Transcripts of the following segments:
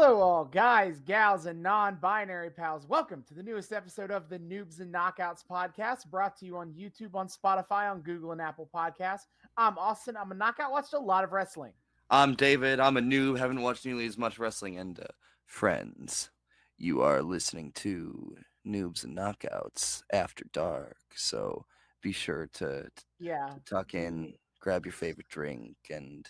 Hello, all guys, gals, and non-binary pals. Welcome to the newest episode of the Noobs and Knockouts Podcast, brought to you on YouTube, on Spotify, on Google, and Apple Podcasts. I'm Austin. I'm a knockout. Watched a lot of wrestling. I'm David. I'm a noob. Haven't watched nearly as much wrestling. And friends, you are listening to Noobs and Knockouts After Dark. So be sure to tuck in, grab your favorite drink, and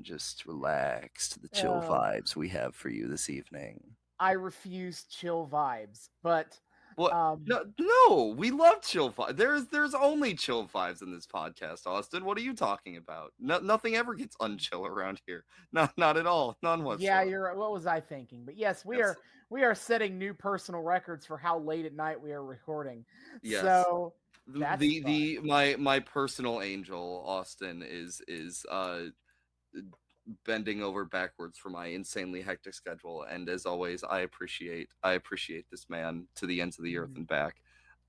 just relax to the chill vibes we have for you this evening. I refuse chill vibes, but what? No, we love chill vibes. There's only chill vibes in this podcast, Austin. What are you talking about? Nothing ever gets unchill around here. Not at all. None whatsoever. Yeah, you're right. What was I thinking? But yes, we are setting new personal records for how late at night we are recording. Yes. So my personal angel, Austin, is bending over backwards for my insanely hectic schedule, and as always, I appreciate this man to the ends of the earth and back.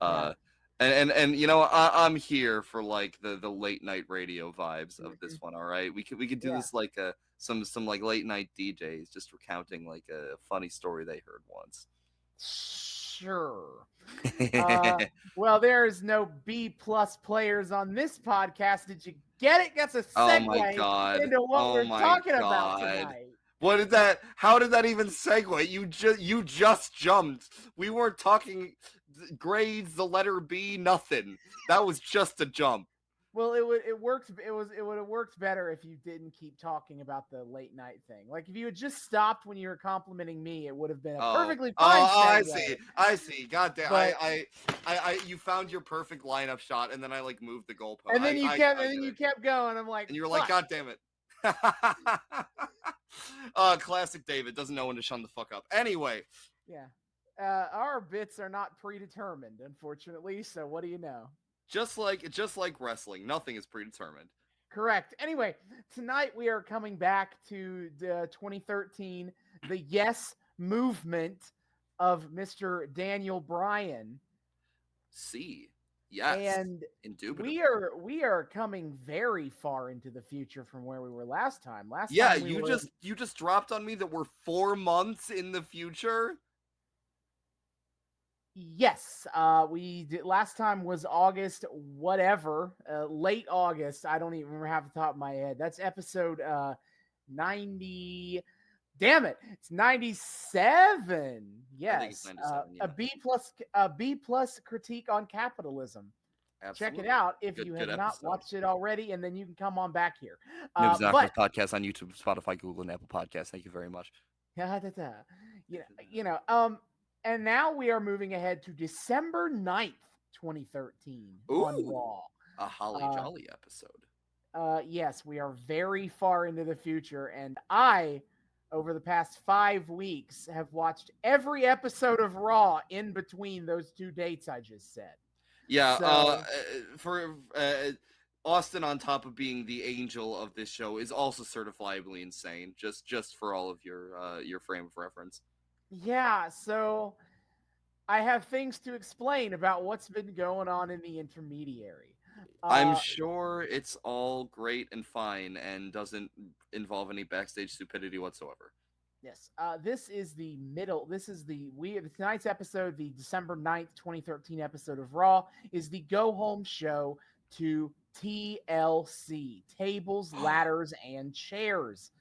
And you know, I'm here for like the late night radio vibes of this one. All right, we could do this like some like late night DJs just recounting like a funny story they heard once. Sure. Well, there's no B+ players on this podcast. Did you get it? That's a segue into what we're talking about tonight. What did that? How did that even segue? You just jumped. We weren't talking grades, the letter B, nothing. That was just a jump. Well, it would have worked better if you didn't keep talking about the late night thing. Like if you had just stopped when you were complimenting me, it would have been a perfectly fine. I see. God damn, I you found your perfect lineup shot, and then I like moved the goalpost. And then you kept going. I'm like, and you were like, God damn it. Classic David doesn't know when to shut the fuck up. Anyway. Yeah. Our bits are not predetermined, unfortunately. So what do you know? Just like wrestling, nothing is predetermined. Correct. Anyway, tonight we are coming back to the 2013, the Yes movement of Mr. Daniel Bryan. Yes. And indubitably. we are coming very far into the future from where we were last time. You just dropped on me that we're 4 months in the future. Yes, we did. Last time was August, whatever, late August. I don't even remember half the top of my head. That's episode 90. Damn it, it's 97. Yes, it's 97, a B+ critique on capitalism. Absolutely. Check it out if you have not watched it already, and then you can come on back here. Noobs and Knockouts Podcast on YouTube, Spotify, Google, and Apple Podcasts. Thank you very much. And now we are moving ahead to December 9th, 2013 on Raw. A holly jolly episode. Yes, we are very far into the future, and I, over the past 5 weeks, have watched every episode of Raw in between those two dates I just said. Yeah, for Austin, on top of being the angel of this show, is also certifiably insane, just for all of your frame of reference. Yeah, so I have things to explain about what's been going on in the intermediary. I'm sure it's all great and fine and doesn't involve any backstage stupidity whatsoever. Yes, this is the middle. This is tonight's episode, the December 9th, 2013 episode of Raw, is the go-home show to TLC, Tables, Ladders, and Chairs,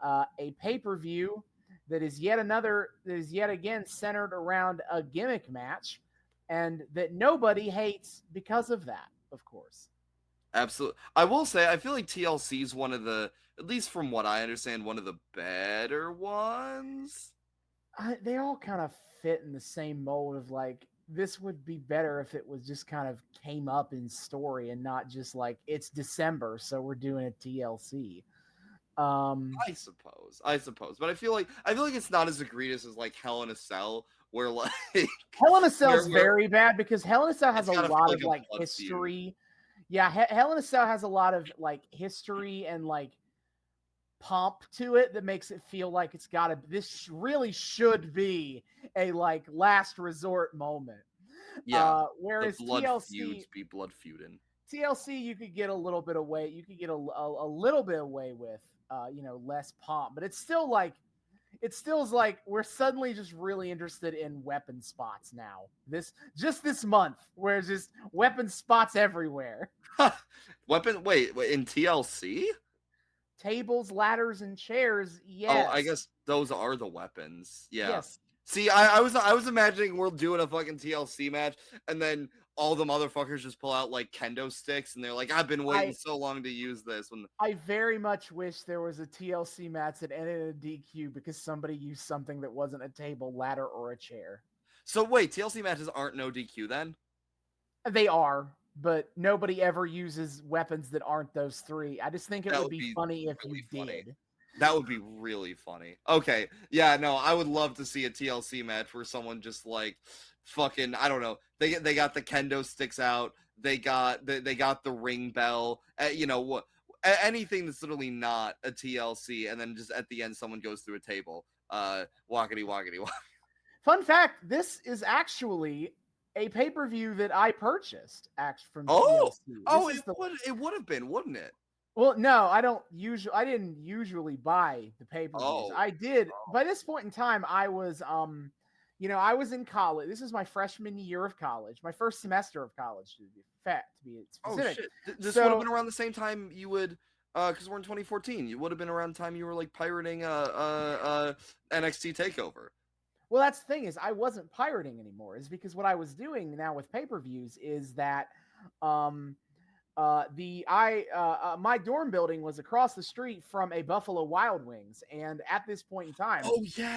a pay-per-view that is yet again centered around a gimmick match, and that nobody hates because of that, of course. Absolutely. I will say, I feel like TLC is one of the, at least from what I understand, one of the better ones. They all kind of fit in the same mold of like, this would be better if it was just kind of came up in story and not just like, it's December, so we're doing a TLC. I suppose, but I feel like it's not as egregious as like Hell in a Cell, where like Hell in a Cell is very bad because Hell in a Cell has a lot of like history. Yeah, Hell in a Cell has a lot of like history and like pomp to it that makes it feel like it's got to. This really should be a like last resort moment. Yeah. Whereas the blood TLC feuds be blood feuding. TLC, you could get a little bit away. You could get a little bit away with. Less pomp, but it's still like it still is like we're suddenly just really interested in weapon spots now. This month, where it's just weapon spots everywhere. Wait, in TLC? Tables, ladders, and chairs. Oh, I Yes. guess those are the weapons. Yeah. Yes. See, I was imagining we're doing a fucking TLC match, and then all the motherfuckers just pull out like kendo sticks, and they're like, "I've been waiting so long to use this." When I very much wish there was a TLC match that ended in a DQ because somebody used something that wasn't a table, ladder, or a chair. So wait, TLC matches aren't no DQ then? They are, but nobody ever uses weapons that aren't those three. I just think it would be funny if really you funny. did. That would be really funny. Okay. Yeah, no, I would love to see a TLC match where someone just like fucking, I don't know. They got the kendo sticks out. They got the ring bell. You know what? Anything that's literally not a TLC, and then just at the end someone goes through a table. Walkity walkity walk. Fun fact: this is actually a pay-per-view that I purchased from TLC. It would have been, wouldn't it? Well, no, I didn't usually buy the pay-per-views. I did by this point in time. I was I was in college. This is my freshman year of college, my first semester of college to be specific. Oh shit! This would have been around the same time you would, because we're in 2014. You would have been around the time you were like pirating NXT Takeover. Well, that's the thing is I wasn't pirating anymore. Is because what I was doing now with pay-per-views is that my dorm building was across the street from a Buffalo Wild Wings, and at this point in time,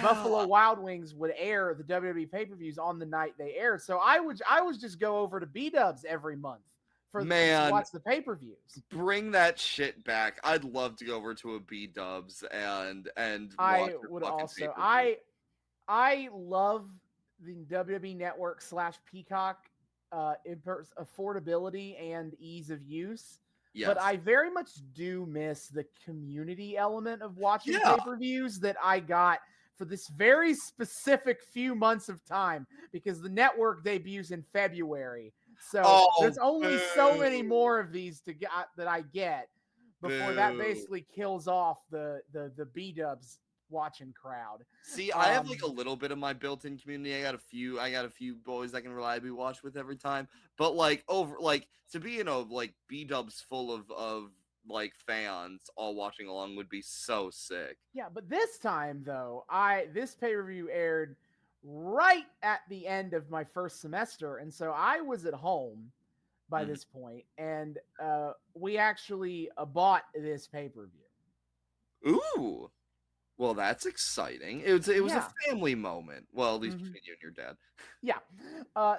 Buffalo Wild Wings would air the WWE pay-per-views on the night they aired. So I would just go over to B-Dubs every month to watch the pay-per-views. Bring that shit back. I'd love to go over to a B-Dubs and I would also I love the WWE Network / Peacock affordability and ease of use. Yes. But I very much do miss the community element of watching pay-per-views that I got for this very specific few months of time, because the network debuts in February. So there's only so many more of these that I get before that basically kills off the B-Dubs watching crowd. See, I have like a little bit of my built-in community. I got a few boys I can reliably watch with every time. But to be like B-Dubs full of like fans all watching along would be so sick. Yeah, but this time though, this pay-per-view aired right at the end of my first semester, and so I was at home by this point, and we actually bought this pay-per-view. Ooh. Well, that's exciting. It was a family moment. Well, at least between you and your dad. Yeah. I'm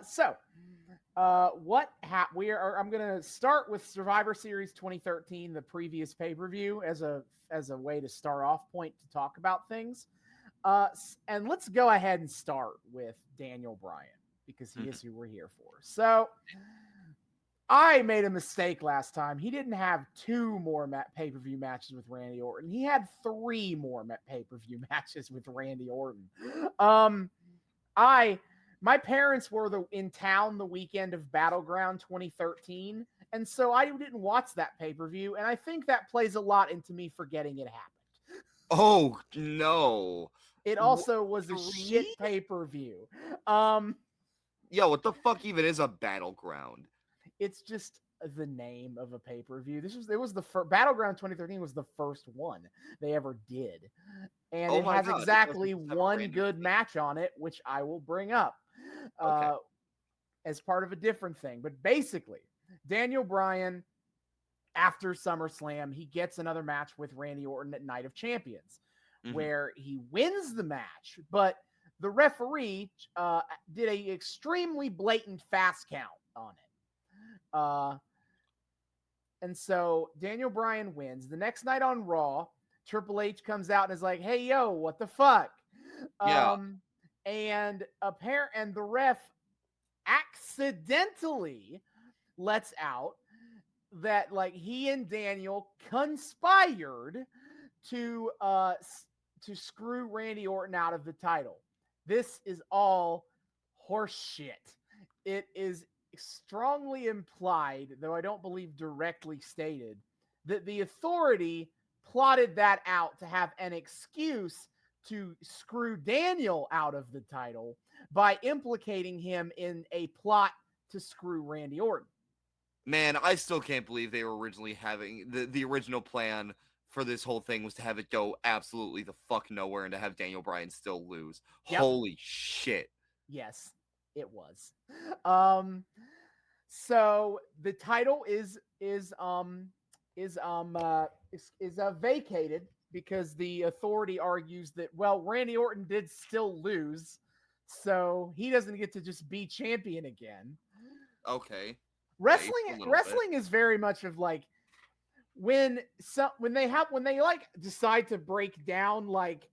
going to start with Survivor Series 2013, the previous pay-per-view, as a way to start off point to talk about things. And let's go ahead and start with Daniel Bryan, because he is who we're here for. So I made a mistake last time. He didn't have 2 more pay-per-view matches with Randy Orton. He had 3 more pay-per-view matches with Randy Orton. My parents were in town the weekend of Battleground 2013, and so I didn't watch that pay-per-view, and I think that plays a lot into me forgetting it happened. Oh, no. It also was a shit pay-per-view. Yeah, what the fuck even is a Battleground? It's just the name of a pay-per-view. It was the first Battleground 2013 was the first one they ever did. And it has exactly one good match on it, which I will bring up as part of a different thing. But basically, Daniel Bryan, after SummerSlam, he gets another match with Randy Orton at Night of Champions, where he wins the match, but the referee did a extremely blatant fast count on it. And so Daniel Bryan wins. The next night on Raw, Triple H comes out and is like, "Hey, yo, what the fuck?" And the ref accidentally lets out that like he and Daniel conspired to screw Randy Orton out of the title. This is all horseshit. It is strongly implied, though I don't believe directly stated, that the Authority plotted that out to have an excuse to screw Daniel out of the title by implicating him in a plot to screw Randy Orton. Man, I still can't believe they were originally having the original plan for this whole thing was to have it go absolutely the fuck nowhere and to have Daniel Bryan still lose. Yep. Holy shit. Yes, it was. So the title is vacated because the authority argues that, well, Randy Orton did still lose, so he doesn't get to just be champion again. Okay. Wrestling is very much of like when they like decide to break down, like,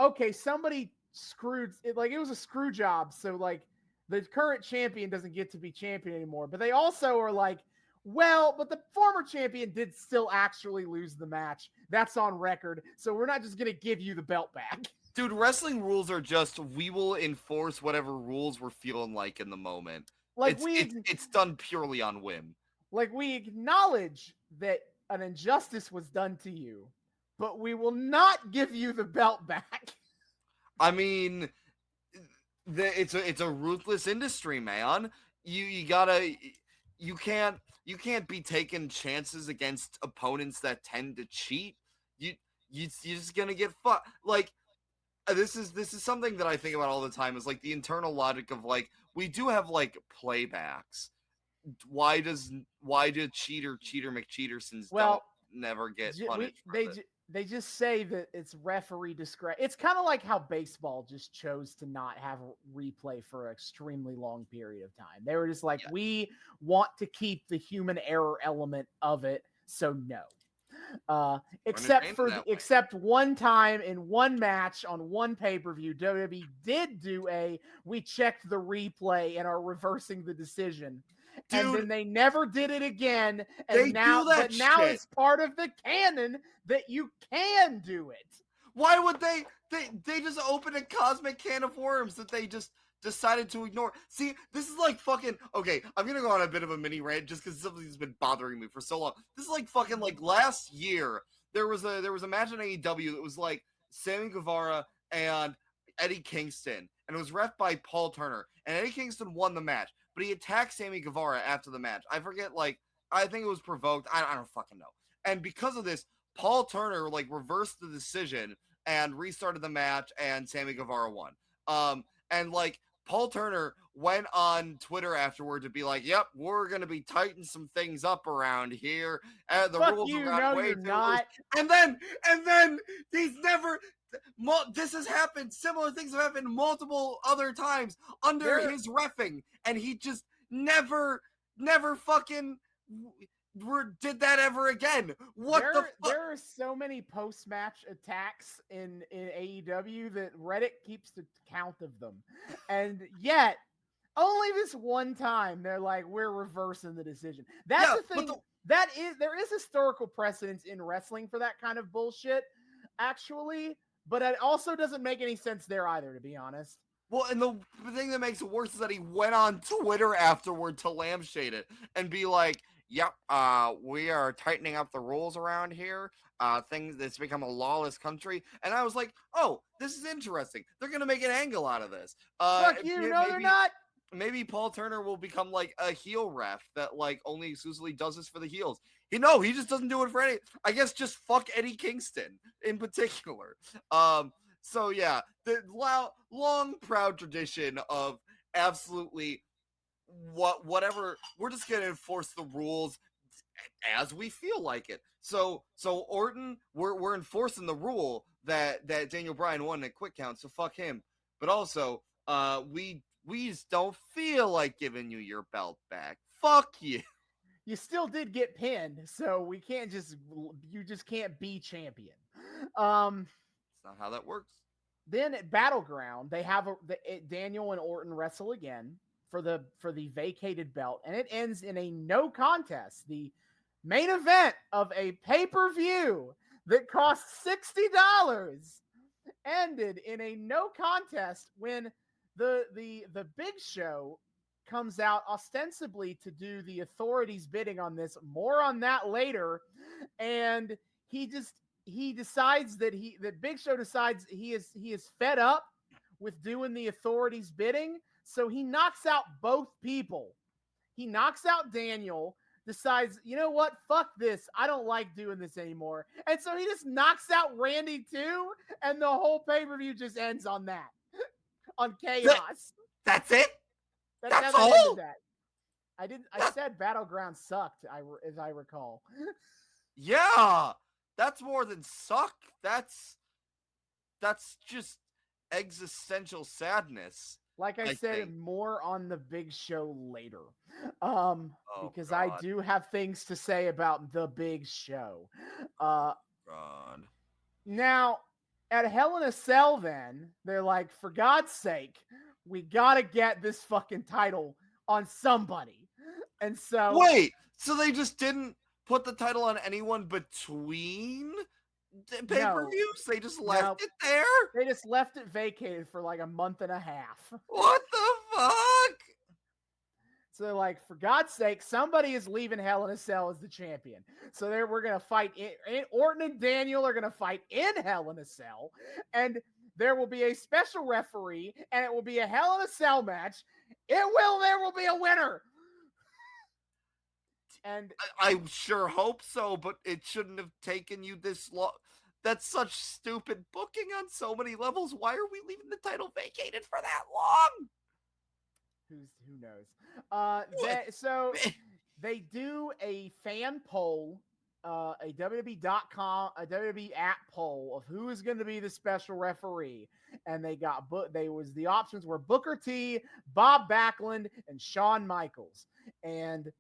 okay, somebody screwed it, like it was a screw job, so like the current champion doesn't get to be champion anymore. But they also are like, well, but the former champion did still actually lose the match. That's on record. So we're not just going to give you the belt back. Dude, wrestling rules are just, we will enforce whatever rules we're feeling like in the moment. Like it's done purely on whim. Like, we acknowledge that an injustice was done to you, but we will not give you the belt back. I mean, it's a ruthless industry, man. You can't be taking chances against opponents that tend to cheat. You're just gonna get fucked. like this is something that I think about all the time, is like the internal logic of like, we do have like playbacks. Why do cheater McCheatersons don't never get punished for it? They just say that it's referee discretion. It's kind of like how baseball just chose to not have replay for an extremely long period of time. They were just like, we want to keep the human error element of it, so no. Except one time in one match on one pay-per-view, WWE did do we checked the replay and are reversing the decision. Dude, and then they never did it again. And now it's part of the canon that you can do it. Why would they just open a cosmic can of worms that they just decided to ignore? See, this is like fucking, okay, I'm gonna go on a bit of a mini rant just because something's been bothering me for so long. This is like fucking, like, last year there was a match in AEW that was like Sammy Guevara and Eddie Kingston, and it was ref by Paul Turner, and Eddie Kingston won the match, but he attacked Sammy Guevara after the match. I forget, like, I think it was provoked. I don't fucking know. And because of this, Paul Turner like reversed the decision and restarted the match, and Sammy Guevara won. And like, Paul Turner went on Twitter afterward to be like, "Yep, we're gonna be tightening some things up around here. The rules have got way too loose." And then he's never. This has happened. Similar things have happened multiple other times under his reffing, and he just never fucking did that ever again. There are so many post-match attacks in AEW that Reddit keeps the count of them, and yet only this one time they're like, we're reversing the decision. That's the thing. There is historical precedence in wrestling for that kind of bullshit, actually, but it also doesn't make any sense there either, to be honest. Well, and the thing that makes it worse is that he went on Twitter afterward to lampshade it and be like, "Yep, we are tightening up the rules around here. It's become a lawless country." And I was like, "Oh, this is interesting. They're gonna make an angle out of this." Fuck you! No, they're not. Maybe Paul Turner will become like a heel ref that like only exclusively does this for the heels. He just doesn't do it for any. I guess just fuck Eddie Kingston in particular. So yeah, the long proud tradition of absolutely whatever, we're just gonna enforce the rules as we feel like it. So Orton, we're enforcing the rule that Daniel Bryan won at quick count, so fuck him. But also, we just don't feel like giving you your belt back. Fuck you. You still did get pinned, so you just can't be champion. It's not how that works. Then at Battleground, they have Daniel and Orton wrestle again for the vacated belt, and it ends in a no contest. The main event of a pay-per-view that cost $60 ended in a no contest when the Big Show comes out ostensibly to do the authorities' bidding on this. More on that later. And he just he decides that Big Show decides he is fed up with doing the authorities' bidding, so he knocks out both people. He knocks out Daniel, decides, you know what, fuck this, I don't like doing this anymore, and so he just knocks out Randy too, and the whole pay-per-view just ends on that, on chaos. That's it. That's all. How they ended that. I said Battleground sucked, as I recall. Yeah, that's more than suck. That's just existential sadness. Like I said, think. more on the Big Show later. Because God. I do have things to say about the Big Show. God. Now, at Hell in a Cell, then, they're like, for God's sake, we gotta get this fucking title on somebody. And so... Wait, so they just didn't put the title on anyone between pay-per-views? They just left it there? They just left it vacated for like a month and a half. What the fuck? So they're like, for God's sake, somebody is leaving Hell in a Cell as the champion. So we're going to fight. Orton and Daniel are going to fight in Hell in a Cell. And there will be a special referee. And it will be a Hell in a Cell match. There will be a winner. And I sure hope so, but it shouldn't have taken you this long. That's such stupid booking on so many levels. Why are we leaving the title vacated for that long? Who knows? So they do a fan poll, a WWE.com, a WWE app poll of who is going to be the special referee, and they got the options were Booker T, Bob Backlund, and Shawn Michaels. And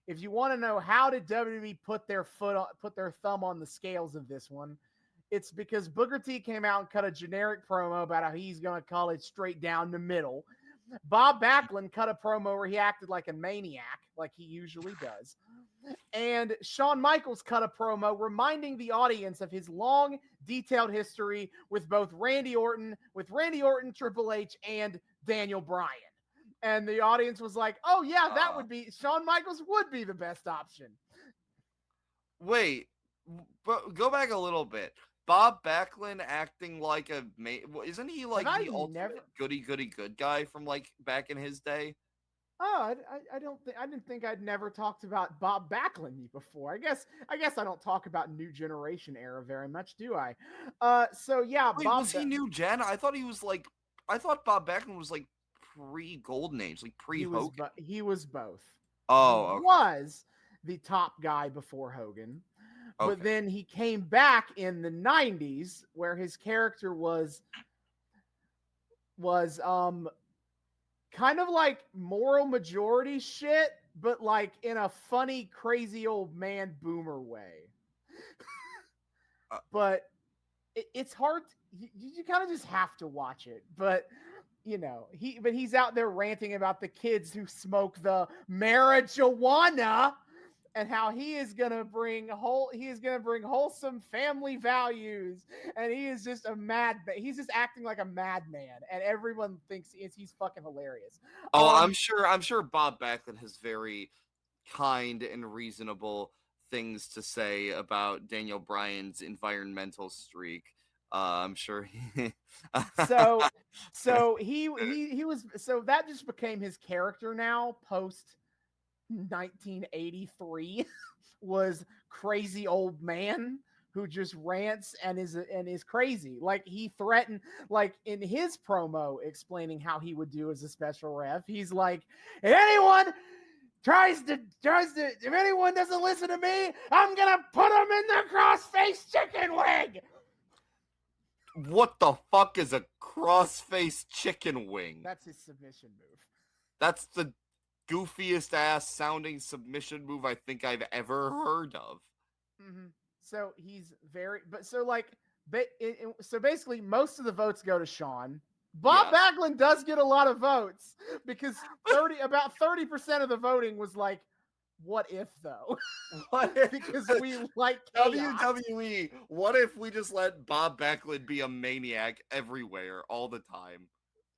if you want to know how did WWE put their thumb on the scales of this one, it's because Booker T came out and cut a generic promo about how he's going to call it straight down the middle. Bob Backlund cut a promo where he acted like a maniac, like he usually does. And Shawn Michaels cut a promo reminding the audience of his long, detailed history with both Randy Orton, Triple H, and Daniel Bryan. And the audience was like, oh, yeah, that would be... Shawn Michaels would be the best option. Wait, but go back a little bit. Bob Backlund acting like a... Isn't he like the ultimate goody good guy from like back in his day? Oh, I didn't think I'd never talked about Bob Backlund before. I guess I don't talk about New Generation era very much, do I? So yeah, Wait, was he New Gen? I thought Bob Backlund was like pre-Golden Age, like pre-Hogan. He was both. Oh, he was the top guy before Hogan, but then he came back in the 90s where his character was kind of like moral majority shit, but like in a funny, crazy old man boomer way. But it's hard. You kind of just have to watch it, but. You know, he's out there ranting about the kids who smoke the marijuana and how he is gonna bring wholesome family values, and he is just he's just acting like a madman, and everyone thinks he's fucking hilarious. I'm sure Bob Backlund has very kind and reasonable things to say about Daniel Bryan's environmental streak. I'm sure so that just became his character now post 1983 was crazy old man who just rants and is crazy. Like he threatened, like in his promo explaining how he would do as a special ref, he's like, if anyone doesn't listen to me, I'm gonna put him in the cross-faced chicken wing. What the fuck is a cross-faced chicken wing? That's his submission move. That's the goofiest ass sounding submission move I think I've ever heard of. Mm-hmm. So he's so basically most of the votes go to Shawn. Bob Backlund does get a lot of votes because about 30% of the voting was like, what if though? What if, because we like chaos. WWE, what if we just let Bob Backlund be a maniac everywhere all the time?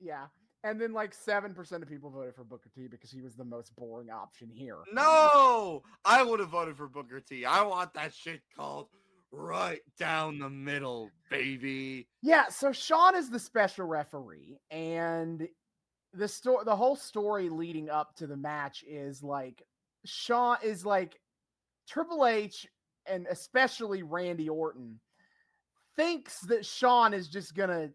Yeah. And then like 7% of people voted for Booker T because he was the most boring option here. No! I would have voted for Booker T. I want that shit called right down the middle, baby. Yeah, so Shawn is the special referee, and the whole story leading up to the match is like Shawn is like Triple H and especially Randy Orton thinks that Shawn is just gonna,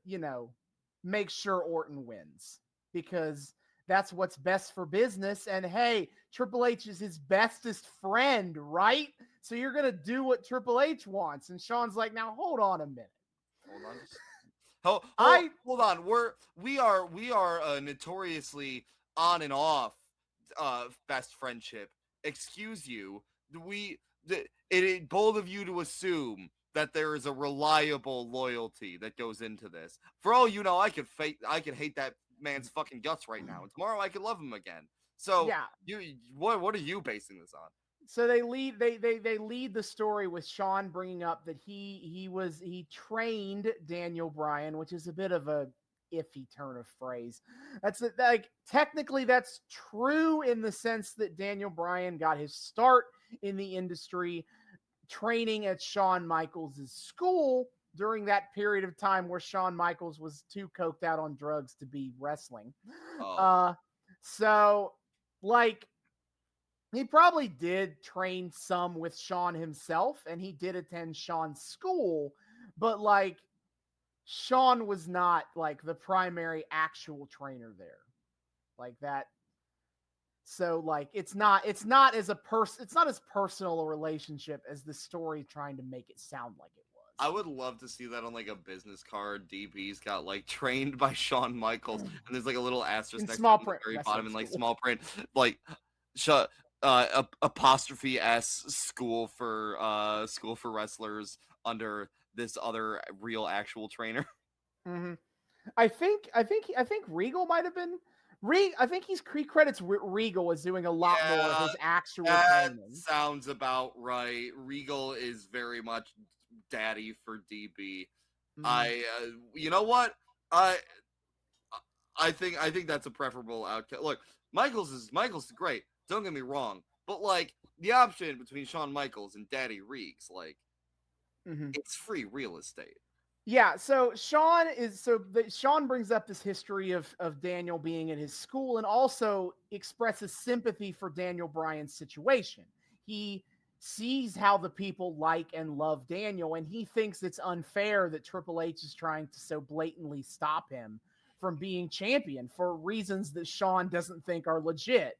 make sure Orton wins because that's what's best for business. And hey, Triple H is his bestest friend, right? So you're gonna do what Triple H wants. And Shawn's like, now hold on a minute. Hold on. Hold on. We are notoriously on and off best friendship. Excuse you. Both of you to assume that there is a reliable loyalty that goes into this. For all you know, I could hate that man's fucking guts right now, and tomorrow I could love him again. So Yeah. What are you basing this on? So they lead the story with Shawn bringing up that he trained Daniel Bryan, which is a bit of a iffy turn of phrase. Like technically that's true in the sense that Daniel Bryan got his start in the industry training at Shawn Michaels' school during that period of time where Shawn Michaels was too coked out on drugs to be wrestling. So like he probably did train some with Shawn himself, and he did attend Shawn's school, but like Shawn was not like the primary actual trainer there, like that. So like it's not as personal a relationship as the story trying to make it sound like it was. I would love to see that on like a business card. DB's got like trained by Shawn Michaels, and there's like a little asterisk In next small to the print, very that's bottom in in like school. small print, like apostrophe S school for wrestlers under this other real actual trainer. Mm-hmm. I think Regal might have been. I think he credits Regal as doing a lot more of his actual training. Sounds about right. Regal is very much daddy for DB. You know what? I think that's a preferable outcome. Look, Michaels is great. Don't get me wrong, but like the option between Shawn Michaels and Daddy Reeks, like it's free real estate. Yeah, so Shawn brings up this history of Daniel being at his school and also expresses sympathy for Daniel Bryan's situation. He sees how the people like and love Daniel, and he thinks it's unfair that Triple H is trying to so blatantly stop him from being champion for reasons that Shawn doesn't think are legit.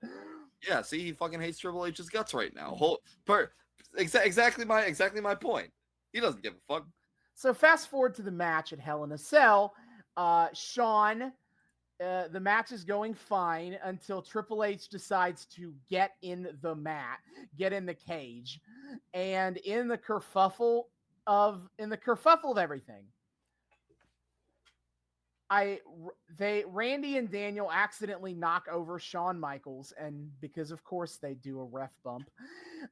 Yeah, see, he fucking hates Triple H's guts right now. Exactly my point. He doesn't give a fuck. So fast forward to the match at Hell in a Cell. Shawn, the match is going fine until Triple H decides to get in the cage, and in the kerfuffle of everything, Randy and Daniel accidentally knock over Shawn Michaels, and because of course they do a ref bump.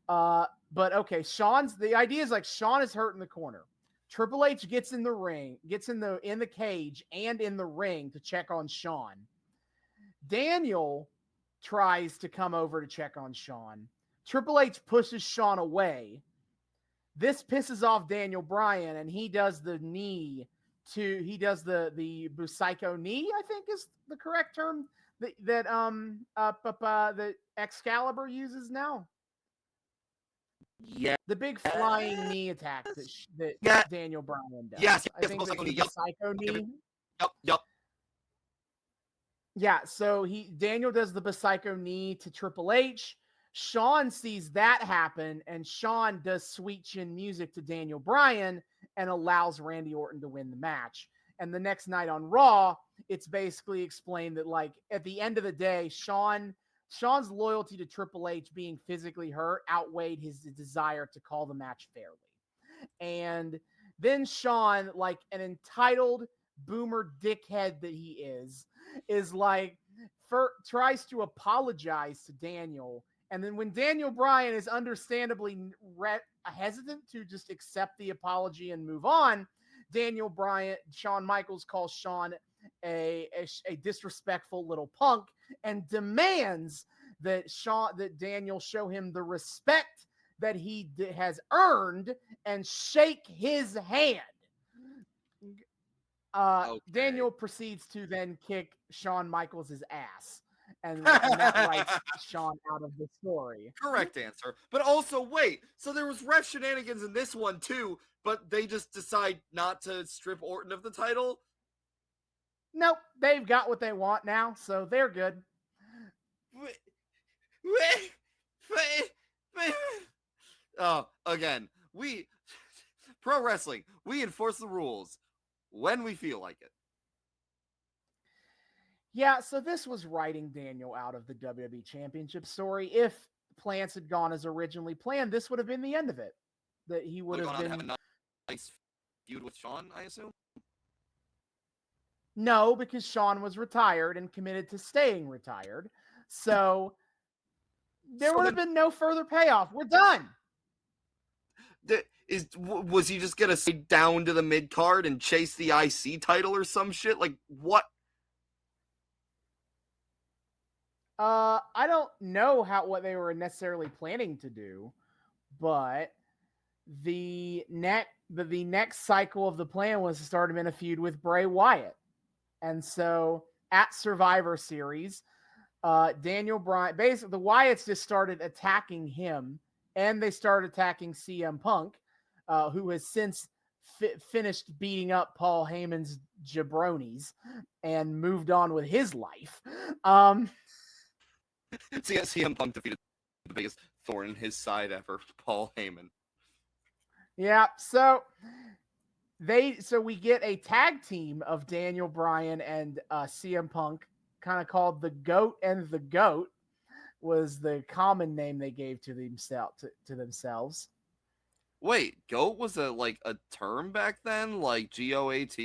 But okay, the idea is like Shawn is hurt in the corner. Triple H gets in the ring, gets in the cage and in the ring to check on Shawn. Daniel tries to come over to check on Shawn. Triple H pushes Shawn away. This pisses off Daniel Bryan, and he does the Busaiku knee, I think is the correct term that Excalibur uses now. Yeah, the big flying knee attack that Daniel Bryan does. Yes, I think it's the Psycho knee. Yep. Yeah, so Daniel does the Psycho knee to Triple H. Shawn sees that happen, and Shawn does sweet chin music to Daniel Bryan and allows Randy Orton to win the match. And the next night on Raw, it's basically explained that, like, at the end of the day, Shawn's loyalty to Triple H being physically hurt outweighed his desire to call the match fairly. And then Shawn, like an entitled boomer dickhead that he is like, tries to apologize to Daniel. And then when Daniel Bryan is understandably hesitant to just accept the apology and move on, Shawn Michaels calls Shawn a disrespectful little punk and demands that Daniel show him the respect that he has earned and shake his hand. Okay. Daniel proceeds to then kick Shawn Michaels' ass. And that writes Shawn out of the story. Correct answer. But also, wait, so there was ref shenanigans in this one too, but they just decide not to strip Orton of the title? Nope, they've got what they want now, so they're good. Oh, again, pro wrestling, we enforce the rules when we feel like it. Yeah, so this was writing Daniel out of the WWE Championship story. If plans had gone as originally planned, this would have been the end of it. That he would have been a nice feud with Shawn, I assume. No, because Shawn was retired and committed to staying retired. So there would have been no further payoff. We're done. Was he just gonna sit down to the mid card and chase the IC title or some shit? Like what? I don't know what they were necessarily planning to do, but the next cycle of the plan was to start him in a feud with Bray Wyatt. And so at Survivor Series, Daniel Bryan, basically the Wyatts just started attacking him, and they started attacking CM Punk, who has since finished beating up Paul Heyman's jabronis and moved on with his life. CM Punk defeated the biggest thorn in his side ever, Paul Heyman. Yeah, so we get a tag team of Daniel Bryan and CM Punk, kind of called the Goat and the Goat, was the common name they gave to themselves. Wait, Goat was a term back then, like GOAT?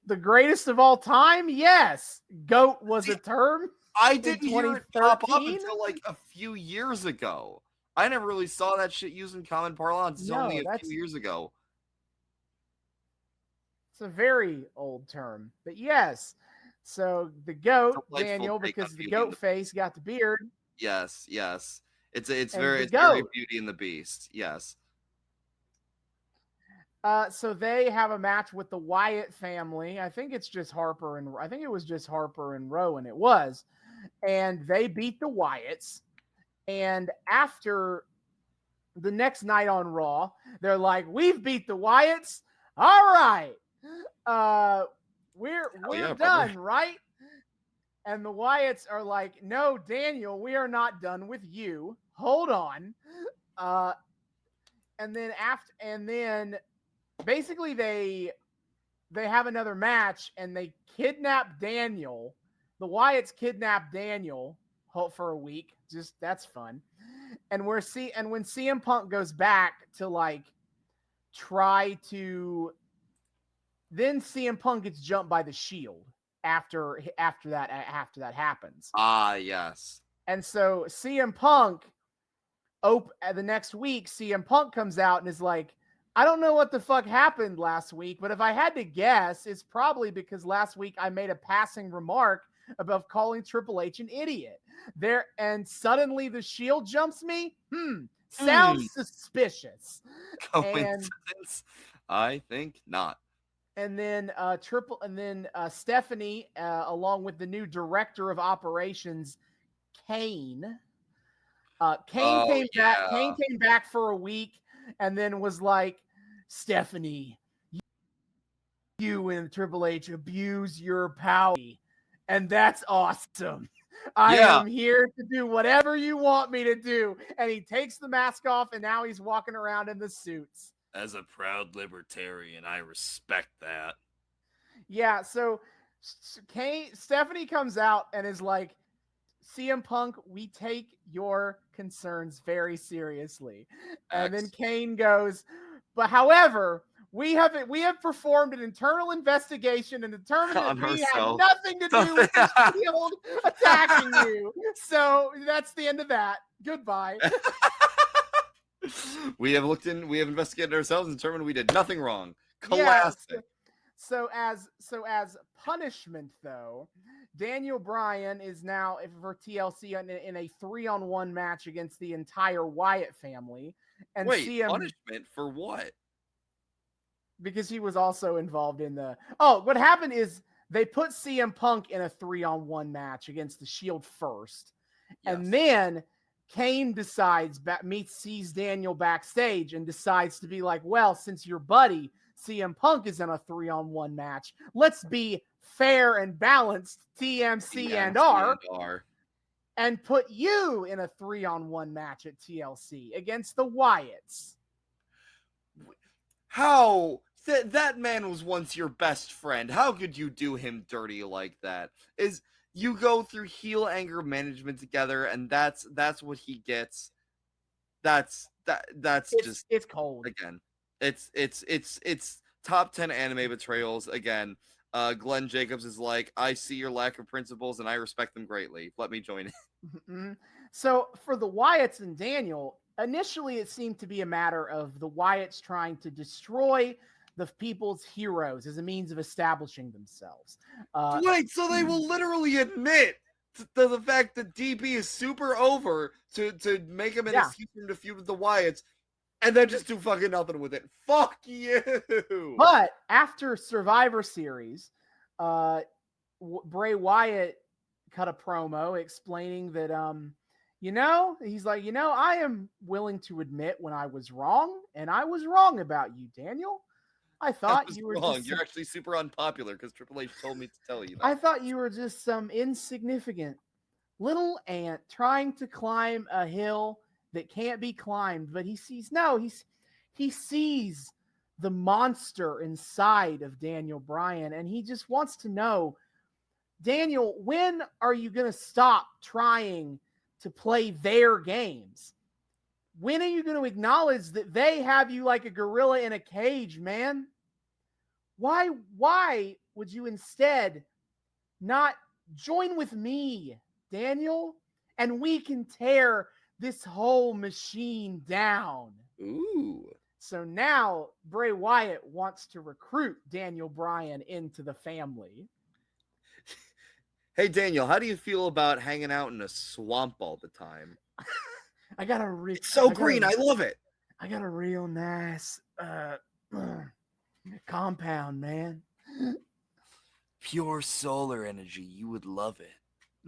The greatest of all time? Yes. Goat was a term. I didn't hear it pop up until like a few years ago. I never really saw that shit used in common parlance until only a few years ago. It's a very old term, but yes. So the Goat, Daniel, because the goat face got the beard. Yes. It's very Beauty and the Beast. Yes. So they have a match with the Wyatt family. I think it was just Harper and Rowan. It was. And they beat the Wyatts. And after the next night on Raw, they're like, "We've beat the Wyatts. All right. We're done, brother. Right?" And the Wyatts are like, "No, Daniel, we are not done with you. Hold on." And then basically they have another match, and they kidnap Daniel. The Wyatts kidnap Daniel for a week. Just that's fun. And when CM Punk goes back to try to, then CM Punk gets jumped by the Shield after that happens. Yes. And so CM Punk, the next week, CM Punk comes out and is like, "I don't know what the fuck happened last week, but if I had to guess, it's probably because last week I made a passing remark about calling Triple H an idiot. And suddenly the Shield jumps me? Sounds suspicious." Coincidence? I think not. And then Stephanie, along with the new director of operations, Kane. Kane came back for a week and then was like, "Stephanie, you and Triple H abuse your power, and that's awesome. I am here to do whatever you want me to do." And he takes the mask off, and now he's walking around in the suits. As a proud libertarian, I respect that. Yeah, so Stephanie comes out and is like, "CM Punk, we take your concerns very seriously." And then Kane goes, "But however, we have performed an internal investigation and determined that we have nothing to do with the Shield attacking you. So that's the end of that. Goodbye." We have investigated ourselves and determined we did nothing wrong. Classic. So as punishment, though, Daniel Bryan is now for TLC in a 3-on-1 match against the entire Wyatt family, and Wait, CM punishment for what? because he was also involved in the. Oh, what happened is they put CM Punk in a 3-on-1 match against the Shield first, and then Kane sees Daniel backstage and decides to be like, well, since your buddy CM Punk is in a 3-on-1 match, let's be fair and balanced, TMC and R, and put you in a 3-on-1 match at TLC against the Wyatts. How? That man was once your best friend. How could you do him dirty like that? You go through heel anger management together, and that's what he gets. That's it's cold. Again, it's top 10 anime betrayals again. Glenn Jacobs is like, I see your lack of principles and I respect them greatly. Let me join in. So for the Wyatts and Daniel, initially it seemed to be a matter of the Wyatts trying to destroy the people's heroes as a means of establishing themselves. Wait, so they will literally admit to the fact that DB is super over to make him an excuse to feud with the Wyatts, and then just do fucking nothing with it. Fuck you. But after Survivor Series, Bray Wyatt cut a promo explaining that, he's like, I am willing to admit when I was wrong, and I was wrong about you, Daniel. I thought you were wrong. You're actually super unpopular because Triple H told me to tell you that. I thought you were just some insignificant little ant trying to climb a hill that can't be climbed. But he sees the monster inside of Daniel Bryan, and he just wants to know, Daniel, when are you going to stop trying to play their games? When are you going to acknowledge that they have you like a gorilla in a cage, man? Why would you instead not join with me, Daniel? And we can tear this whole machine down. Ooh. So now Bray Wyatt wants to recruit Daniel Bryan into the family. Hey, Daniel, how do you feel about hanging out in a swamp all the time? It's so green. I love it. I got a real nice compound, man. Pure solar energy. You would love it.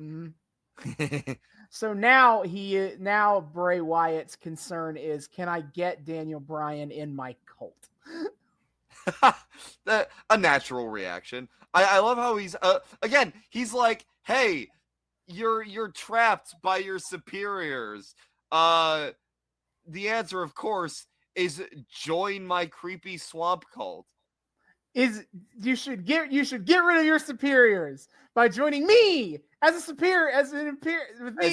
Mm-hmm. So now Bray Wyatt's concern is, can I get Daniel Bryan in my cult? A natural reaction. I love how he's like, hey, you're trapped by your superiors. The answer, of course, is join my creepy swamp cult. You should get rid of your superiors by joining me as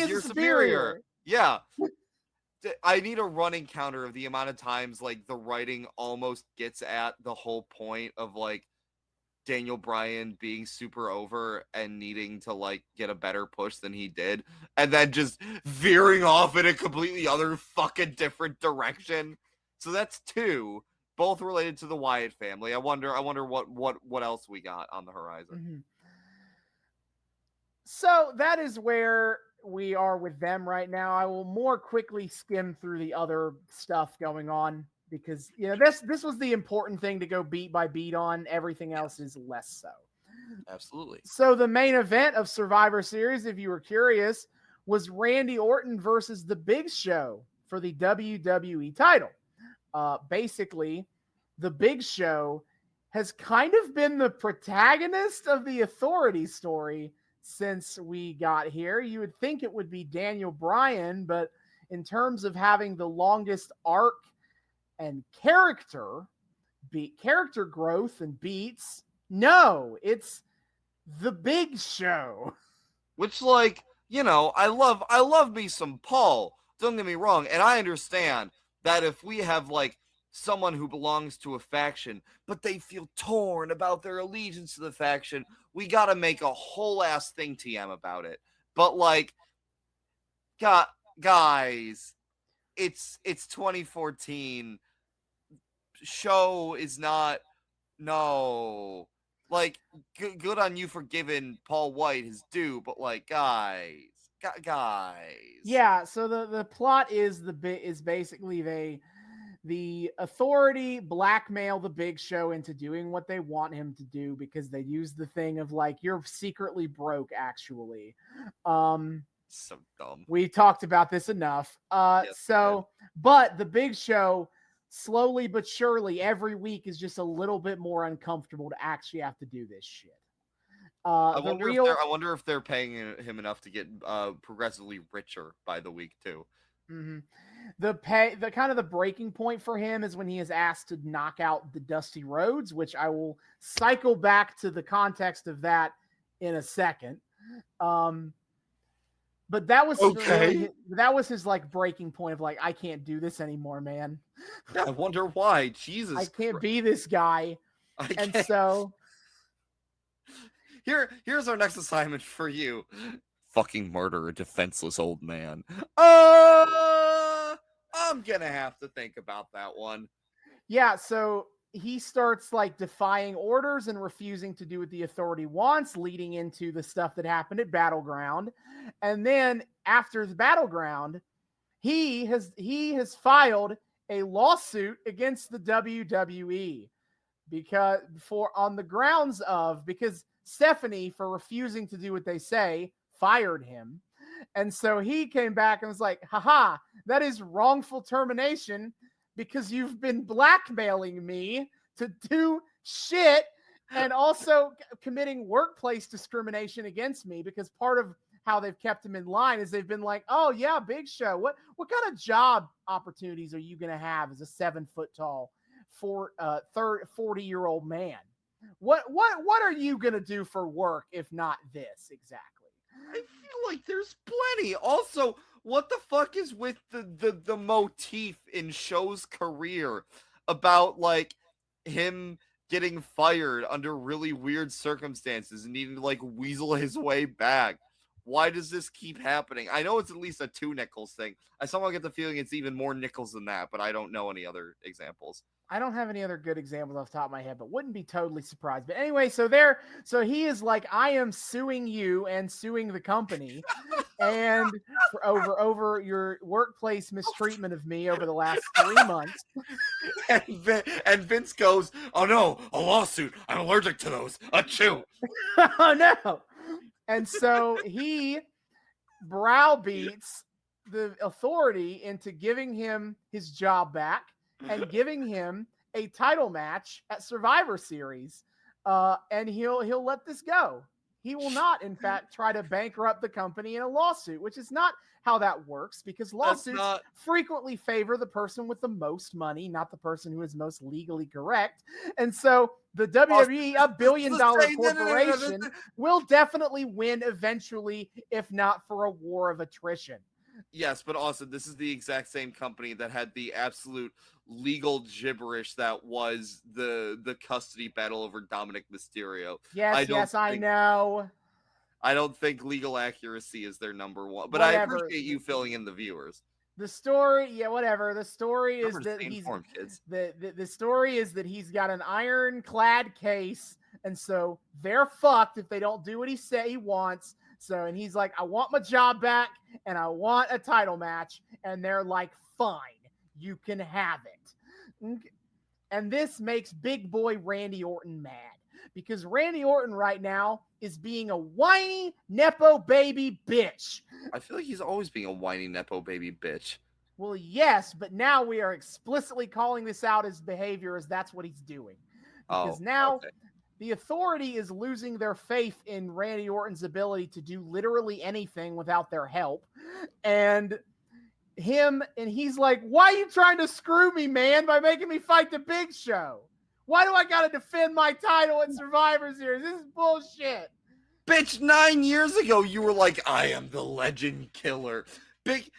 your superior. Yeah. I need a running counter of the amount of times like the writing almost gets at the whole point of like Daniel Bryan being super over and needing to like get a better push than he did, and then just veering off in a completely other fucking different direction. So that's 2, both related to the Wyatt family. I wonder what else we got on the horizon. Mm-hmm. So that is where we are with them right now. I will more quickly skim through the other stuff going on because this was the important thing to go beat by beat on. Everything else is less so. Absolutely. So the main event of Survivor Series, if you were curious, was Randy Orton versus The Big Show for the WWE title. Basically, The Big Show has kind of been the protagonist of the Authority story since we got here. You would think it would be Daniel Bryan, but in terms of having the longest arc and character growth and beats, no, it's The Big Show. Which, like, I love me some Paul. Don't get me wrong, and I understand that if we have like someone who belongs to a faction, but they feel torn about their allegiance to the faction, we gotta make a whole ass thing TM about it. But like, guys, it's 2014. Show is not No. Like, good on you for giving Paul White his due, but like, guys. Yeah, so the plot is basically the Authority blackmail the Big Show into doing what they want him to do because they use the thing of like, you're secretly broke actually. So dumb. We talked about this enough. Yes, But the Big Show slowly but surely every week is just a little bit more uncomfortable to actually have to do this shit. I wonder if they're paying him enough to get progressively richer by the week too. Mm-hmm. The kind of the breaking point for him is when he is asked to knock out the Dusty Rhodes, which I will cycle back to the context of that in a second. But that was okay. That was his like breaking point of like, I can't do this anymore, man. Yeah, I wonder why. Jesus, I can't be this guy. And so here's our next assignment for you. Fucking murder a defenseless old man. I'm gonna have to think about that one. Yeah, so he starts like defying orders and refusing to do what the Authority wants, leading into the stuff that happened at Battleground. And then after the Battleground, he has filed a lawsuit against the WWE because Stephanie, for refusing to do what they say, fired him. And so he came back and was like, haha, that is wrongful termination because you've been blackmailing me to do shit and also committing workplace discrimination against me, because part of how they've kept him in line is they've been like, oh yeah, Big Show, what kind of job opportunities are you going to have as a 7 foot tall 40-year-old man? What are you going to do for work if not this? Exactly. I feel like there's plenty. Also, what the fuck is with the motif in Show's career about like him getting fired under really weird circumstances and needing to like weasel his way back? Why does this keep happening? I know it's at least a 2 nickels thing. I somehow get the feeling it's even more nickels than that, but I don't know any other examples. I don't have any other good examples off the top of my head, but wouldn't be totally surprised. But anyway, so he is like, I am suing you and suing the company and over your workplace mistreatment of me over the last 3 months. And Vince goes, oh no, a lawsuit. I'm allergic to those. Achoo. Oh no. And so he browbeats the Authority into giving him his job back and giving him a title match at Survivor Series. And he'll let this go. He will not, in fact, try to bankrupt the company in a lawsuit, which is not how that works, because lawsuits frequently favor the person with the most money, not the person who is most legally correct. And so the WWE, a billion-dollar corporation, will definitely win eventually, if not for a war of attrition. Yes, but also this is the exact same company that had the absolute legal gibberish that was the custody battle over Dominic Mysterio. Yes, I know. I don't think legal accuracy is their number one, but whatever. I appreciate you filling in the viewers. The story, yeah, whatever. The story is that the story is that he's got an ironclad case, and so they're fucked if they don't do what he wants. So, and he's like, I want my job back and I want a title match. And they're like, fine, you can have it. And this makes big boy Randy Orton mad, because Randy Orton right now is being a whiny Nepo baby bitch. I feel like he's always being a whiny Nepo baby bitch. Well, yes, but now we are explicitly calling this out as behavior, as that's what he's doing. Because the Authority is losing their faith in Randy Orton's ability to do literally anything without their help. And he's like, why are you trying to screw me, man, by making me fight the Big Show? Why do I got to defend my title at Survivor Series? This is bullshit. Bitch, 9 years ago, you were like, I am the legend killer. Big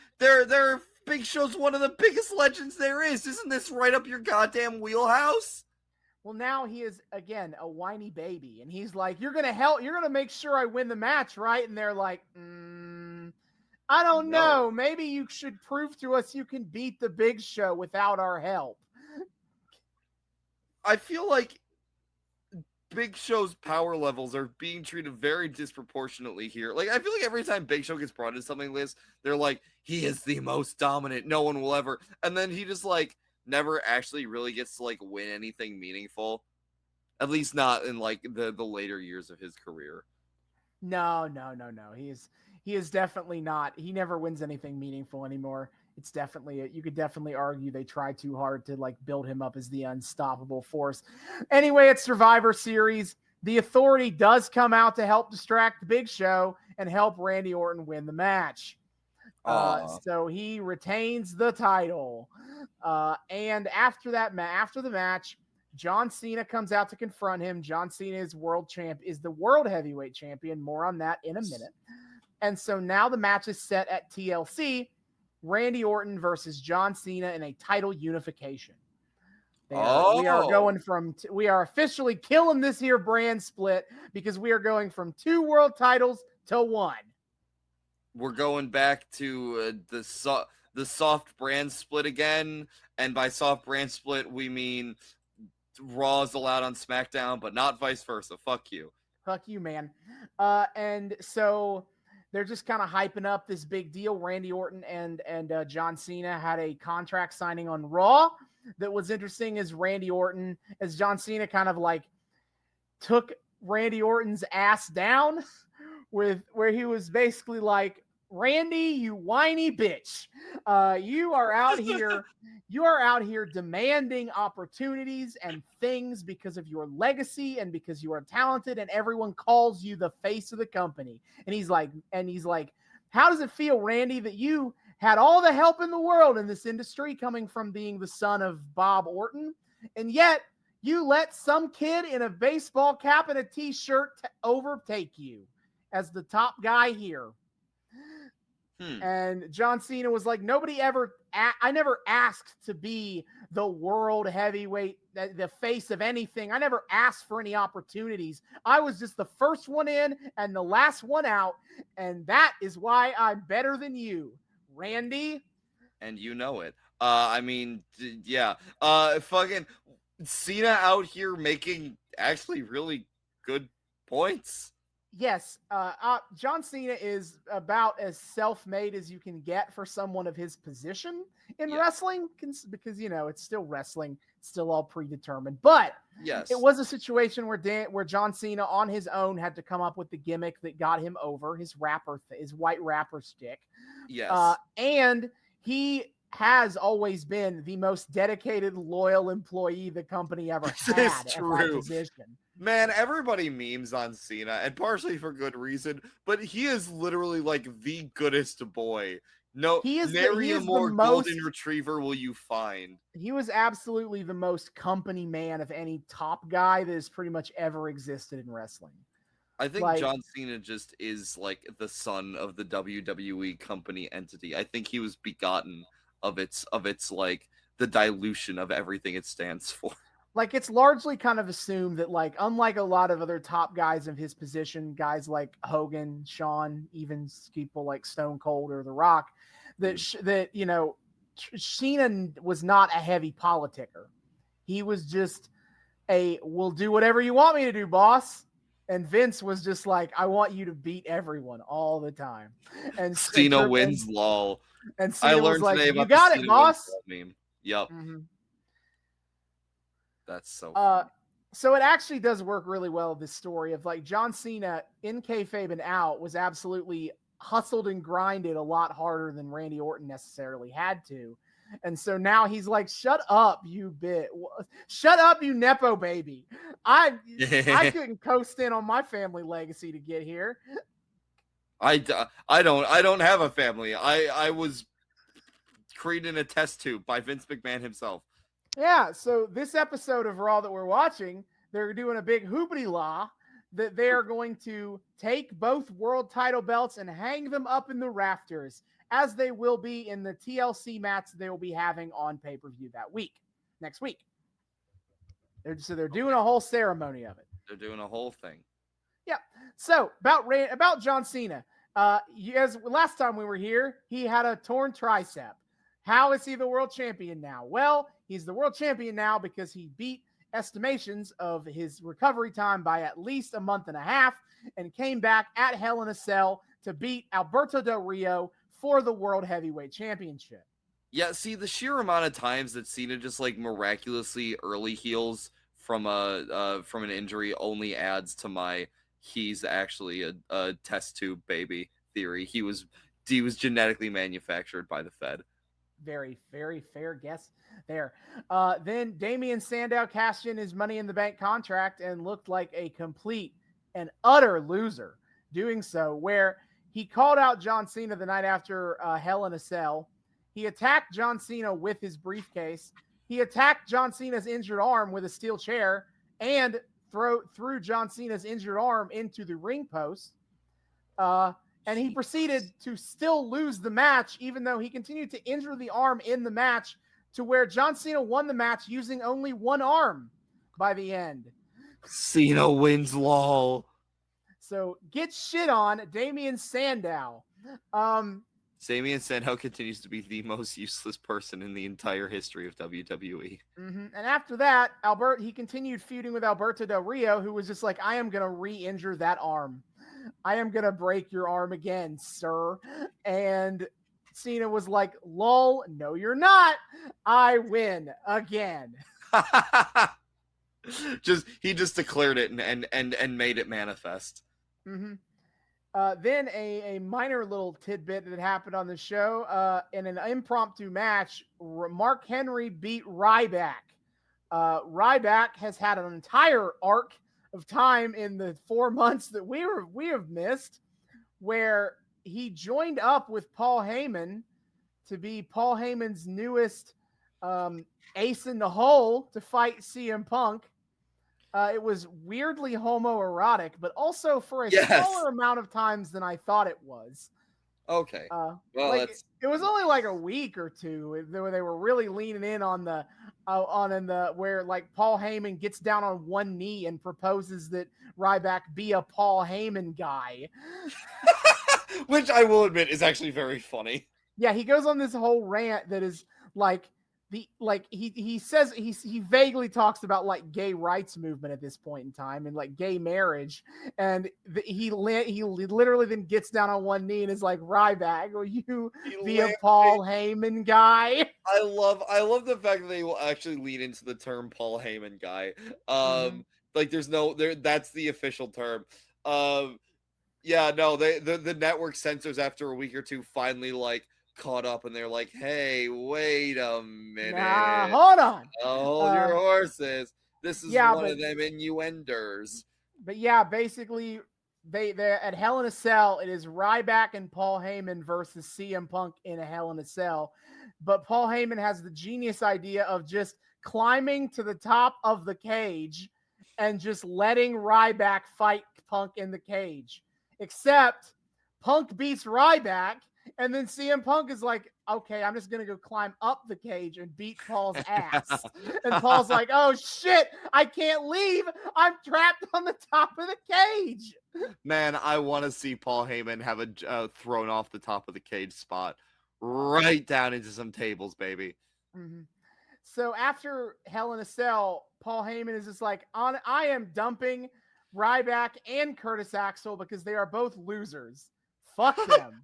Show's one of the biggest legends there is. Isn't this right up your goddamn wheelhouse? Well, now he is, again, a whiny baby. And he's like, you're going to make sure I win the match, right? And they're like, I don't know. Maybe you should prove to us you can beat the Big Show without our help. I feel like Big Show's power levels are being treated very disproportionately here. Like, I feel like every time Big Show gets brought into something like this, they're like, he is the most dominant. No one will ever. And then he just, like, never actually really gets to, like, win anything meaningful. At least not in, like, the later years of his career. No. He is definitely not. He never wins anything meaningful anymore. It's definitely, you could definitely argue they try too hard to like build him up as the unstoppable force. Anyway, it's Survivor Series. The Authority does come out to help distract the Big Show and help Randy Orton win the match. So he retains the title. And after after the match, John Cena comes out to confront him. John Cena is the world heavyweight champion. More on that in a minute. And so now the match is set at TLC. Randy Orton versus John Cena in a title unification. We are officially killing this here brand split because we are going from 2 world titles to 1. We're going back to the soft brand split again. And by soft brand split, we mean Raw is allowed on SmackDown, but not vice versa. Fuck you. Fuck you, man. And so they're just kind of hyping up this big deal. Randy Orton and John Cena had a contract signing on Raw. That was interesting as John Cena kind of like took Randy Orton's ass down where he was basically like, Randy, you whiny bitch. You are out here demanding opportunities and things because of your legacy and because you are talented and everyone calls you the face of the company. And he's like, how does it feel, Randy, that you had all the help in the world in this industry coming from being the son of Bob Orton, and yet you let some kid in a baseball cap and a t-shirt overtake you as the top guy here? And John Cena was like, I never asked to be the world heavyweight, the face of anything. I never asked for any opportunities. I was just the first one in and the last one out. And that is why I'm better than you, Randy. And you know it. Fucking Cena out here making actually really good points. Yes, John Cena is about as self-made as you can get for someone of his position in wrestling, because it's still wrestling, it's still all predetermined. But yes, it was a situation where John Cena on his own had to come up with the gimmick that got him over, his white rapper stick. Yes, and he has always been the most dedicated, loyal employee the company ever had at that position. Man, everybody memes on Cena, and partially for good reason, but he is literally like the goodest boy. No, nary a more golden retriever will you find. He was absolutely the most company man of any top guy that has pretty much ever existed in wrestling. I think John Cena just is like the son of the WWE company entity. I think he was begotten of its like the dilution of everything it stands for. Like, it's largely kind of assumed that, like, unlike a lot of other top guys of his position, guys like Hogan, Shawn, even people like Stone Cold or The Rock, that Cena was not a heavy politicker. He was just we'll do whatever you want me to do, boss. And Vince was just like, I want you to beat everyone all the time. And Cena wins, lol. And Cena was like, you got it, boss. Meme. Yep. Mm-hmm. That's so funny. So it actually does work really well, this story of like John Cena in kayfabe and out was absolutely hustled and grinded a lot harder than Randy Orton necessarily had to. And so now he's like, shut up, you Nepo baby. I couldn't coast in on my family legacy to get here. I don't have a family. I was created in a test tube by Vince McMahon himself. Yeah, so this episode of Raw that we're watching, they're doing a big hoopity-la that they are going to take both world title belts and hang them up in the rafters, as they will be in the TLC match they will be having on pay-per-view next week. They're doing a whole ceremony of it. They're doing a whole thing. Yeah. So about John Cena, as last time we were here, he had a torn tricep. How is he the world champion now? Well, he's the world champion now because he beat estimations of his recovery time by at least a month and a half and came back at Hell in a Cell to beat Alberto Del Rio for the World Heavyweight Championship. Yeah, see, the sheer amount of times that Cena just like miraculously early heals from an injury only adds to my he's actually a test tube baby theory. He was genetically manufactured by the Fed. Very, very fair guess there. Then Damian Sandow cashed in his Money in the Bank contract and looked like a complete and utter loser doing so, where he called out John Cena the night after Hell in a Cell. He attacked John Cena with his briefcase. He attacked John Cena's injured arm with a steel chair and threw John Cena's injured arm into the ring post. And he proceeded to still lose the match, even though he continued to injure the arm in the match, to where John Cena won the match using only one arm by the end. Cena wins, lol. So get shit on, Damian Sandow. Damian Sandow continues to be the most useless person in the entire history of WWE. Mm-hmm. And after that, he continued feuding with Alberto Del Rio, who was just like, I am going to re-injure that arm. I am going to break your arm again, sir. And Cena was like, lol, no, you're not. I win again. He just declared it and made it manifest. Mm-hmm. Then a minor little tidbit that happened on the show, in an impromptu match, Mark Henry beat Ryback. Ryback has had an entire arc of time in the 4 months that we have missed, where he joined up with Paul Heyman to be Paul Heyman's newest ace in the hole to fight CM Punk. It was weirdly homoerotic, but also for a smaller amount of times than I thought it was. Okay. Well, it was only like a week or two where they were really leaning in on where like Paul Heyman gets down on one knee and proposes that Ryback be a Paul Heyman guy. Which I will admit is actually very funny. Yeah, he goes on this whole rant that is like he says he vaguely talks about like gay rights movement at this point in time and like gay marriage, and he literally then gets down on one knee and is like, Ryback, will you be a Paul Heyman guy? I love the fact that they will actually lean into the term Paul Heyman guy. Like that's the official term. Yeah, no, the network censors after a week or two finally like caught up and they're like, hey, wait a minute. Hold on. Hold your horses. This is one of them innuenders. But yeah, basically they're at Hell in a Cell. It is Ryback and Paul Heyman versus CM Punk in a Hell in a Cell. But Paul Heyman has the genius idea of just climbing to the top of the cage and just letting Ryback fight Punk in the cage. Except Punk beats Ryback, and then CM Punk is like, okay, I'm just going to go climb up the cage and beat Paul's ass. And Paul's like, oh, shit, I can't leave. I'm trapped on the top of the cage. Man, I want to see Paul Heyman have a thrown off the top of the cage spot right down into some tables, baby. Mm-hmm. So after Hell in a Cell, Paul Heyman is just like, I am dumping Ryback and Curtis Axel because they are both losers. Fuck them.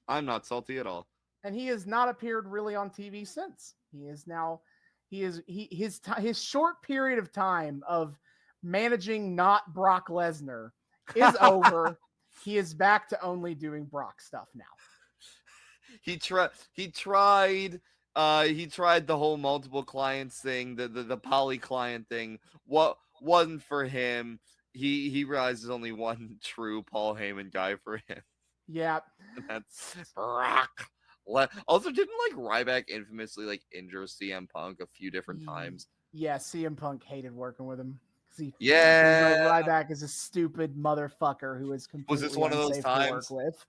I'm not salty at all. And he has not appeared really on TV since. His short period of time of managing not Brock Lesnar is over. He is back to only doing Brock stuff now. He tried the whole multiple clients thing, the poly client thing. What wasn't for him. He realized there's only one true Paul Heyman guy for him. Yeah. And that's Brock. Also, didn't like Ryback infamously like injure CM Punk a few different times? Yeah, CM Punk hated working with him. Ryback is a stupid motherfucker who is completely was this one of those times? To work with.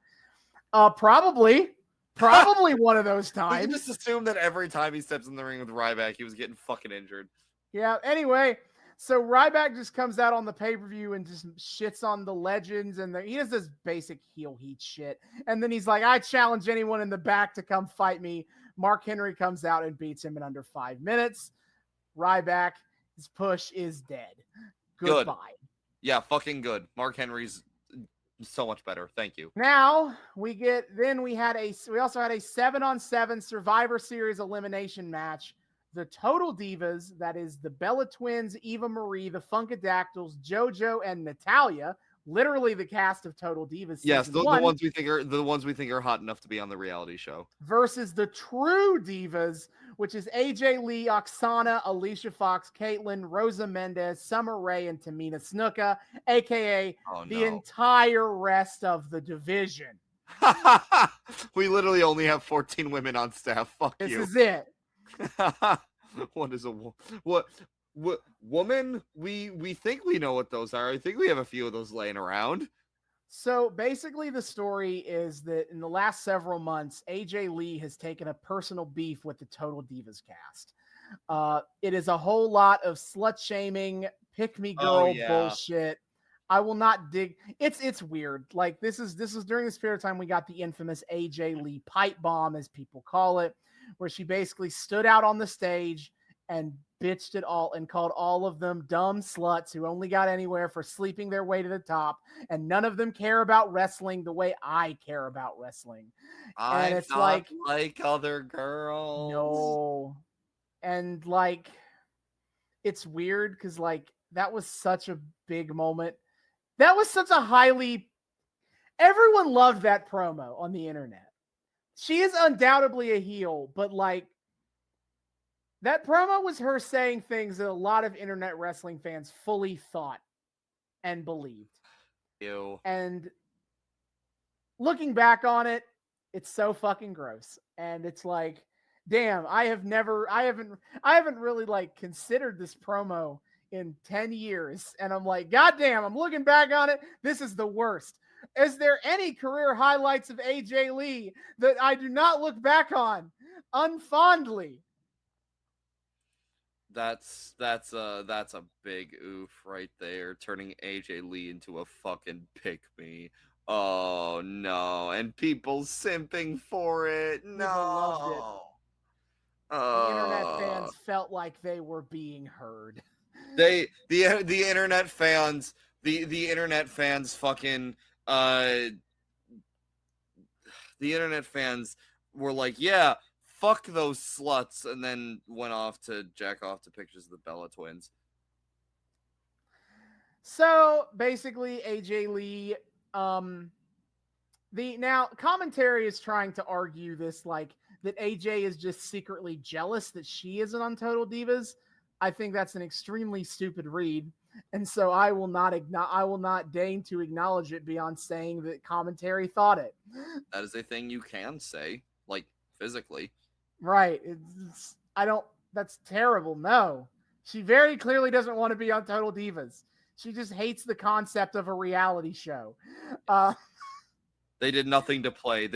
Probably one of those times. We can just assume that every time he steps in the ring with Ryback, he was getting fucking injured. Yeah. Anyway, so Ryback just comes out on the pay-per-view and just shits on the legends, and he does this basic heel heat shit. And then he's like, I challenge anyone in the back to come fight me. Mark Henry comes out and beats him in under 5 minutes. Ryback His push is dead. Good. Goodbye. Yeah, fucking good. Mark Henry's so much better. Thank you. Now we also had a 7-on-7 Survivor Series elimination match. The Total Divas, that is the Bella Twins, Eva Marie, the Funkadactyls, JoJo, and Natalia, literally the cast of Total Divas. Yes, season the one, ones we think are hot enough to be on the reality show. versus the True Divas, which is AJ Lee, Oksana, Alicia Fox, Caitlyn, Rosa Mendez, Summer Rae, and Tamina Snuka, aka the entire rest of the division. We literally only have 14 women on staff. Fuck you. This is it. What is what woman? We think we know what those are. I think we have a few of those laying around. So basically the story is that in the last several months, AJ Lee has taken a personal beef with the Total Divas cast. It is a whole lot of slut shaming, pick me girl bullshit. I will not dig. It's weird. Like this is during this period of time we got the infamous AJ Lee pipe bomb, as people call it, where she basically stood out on the stage and bitched it all and called all of them dumb sluts who only got anywhere for sleeping their way to the top, and none of them care about wrestling the way I care about wrestling. And it's not like other girls. No. And like it's weird because like that was such a big moment. That was such a everyone loved that promo on the internet. She is undoubtedly a heel, but like that promo was her saying things that a lot of internet wrestling fans fully thought and believed. Ew. And looking back on it, it's so fucking gross. And it's like, damn, I haven't really like considered this promo in 10 years. And I'm like, God damn, I'm looking back on it. This is the worst. Is there any career highlights of AJ Lee that I do not look back on unfondly? That's a big oof right there, turning AJ Lee into a fucking pick-me. Oh no, and people simping for it. No. People loved it. The internet fans felt like they were being heard. The internet fans fucking the internet fans were like, yeah, fuck those sluts, and then went off to jack off to pictures of the Bella Twins. So basically, AJ Lee, now commentary is trying to argue this, like that AJ is just secretly jealous that she isn't on Total Divas. I think that's an extremely stupid read, and so I will not deign to acknowledge it beyond saying that commentary thought it. That is a thing you can say, like physically. Right. That's terrible. No. She very clearly doesn't want to be on Total Divas. She just hates the concept of a reality show. They did nothing to play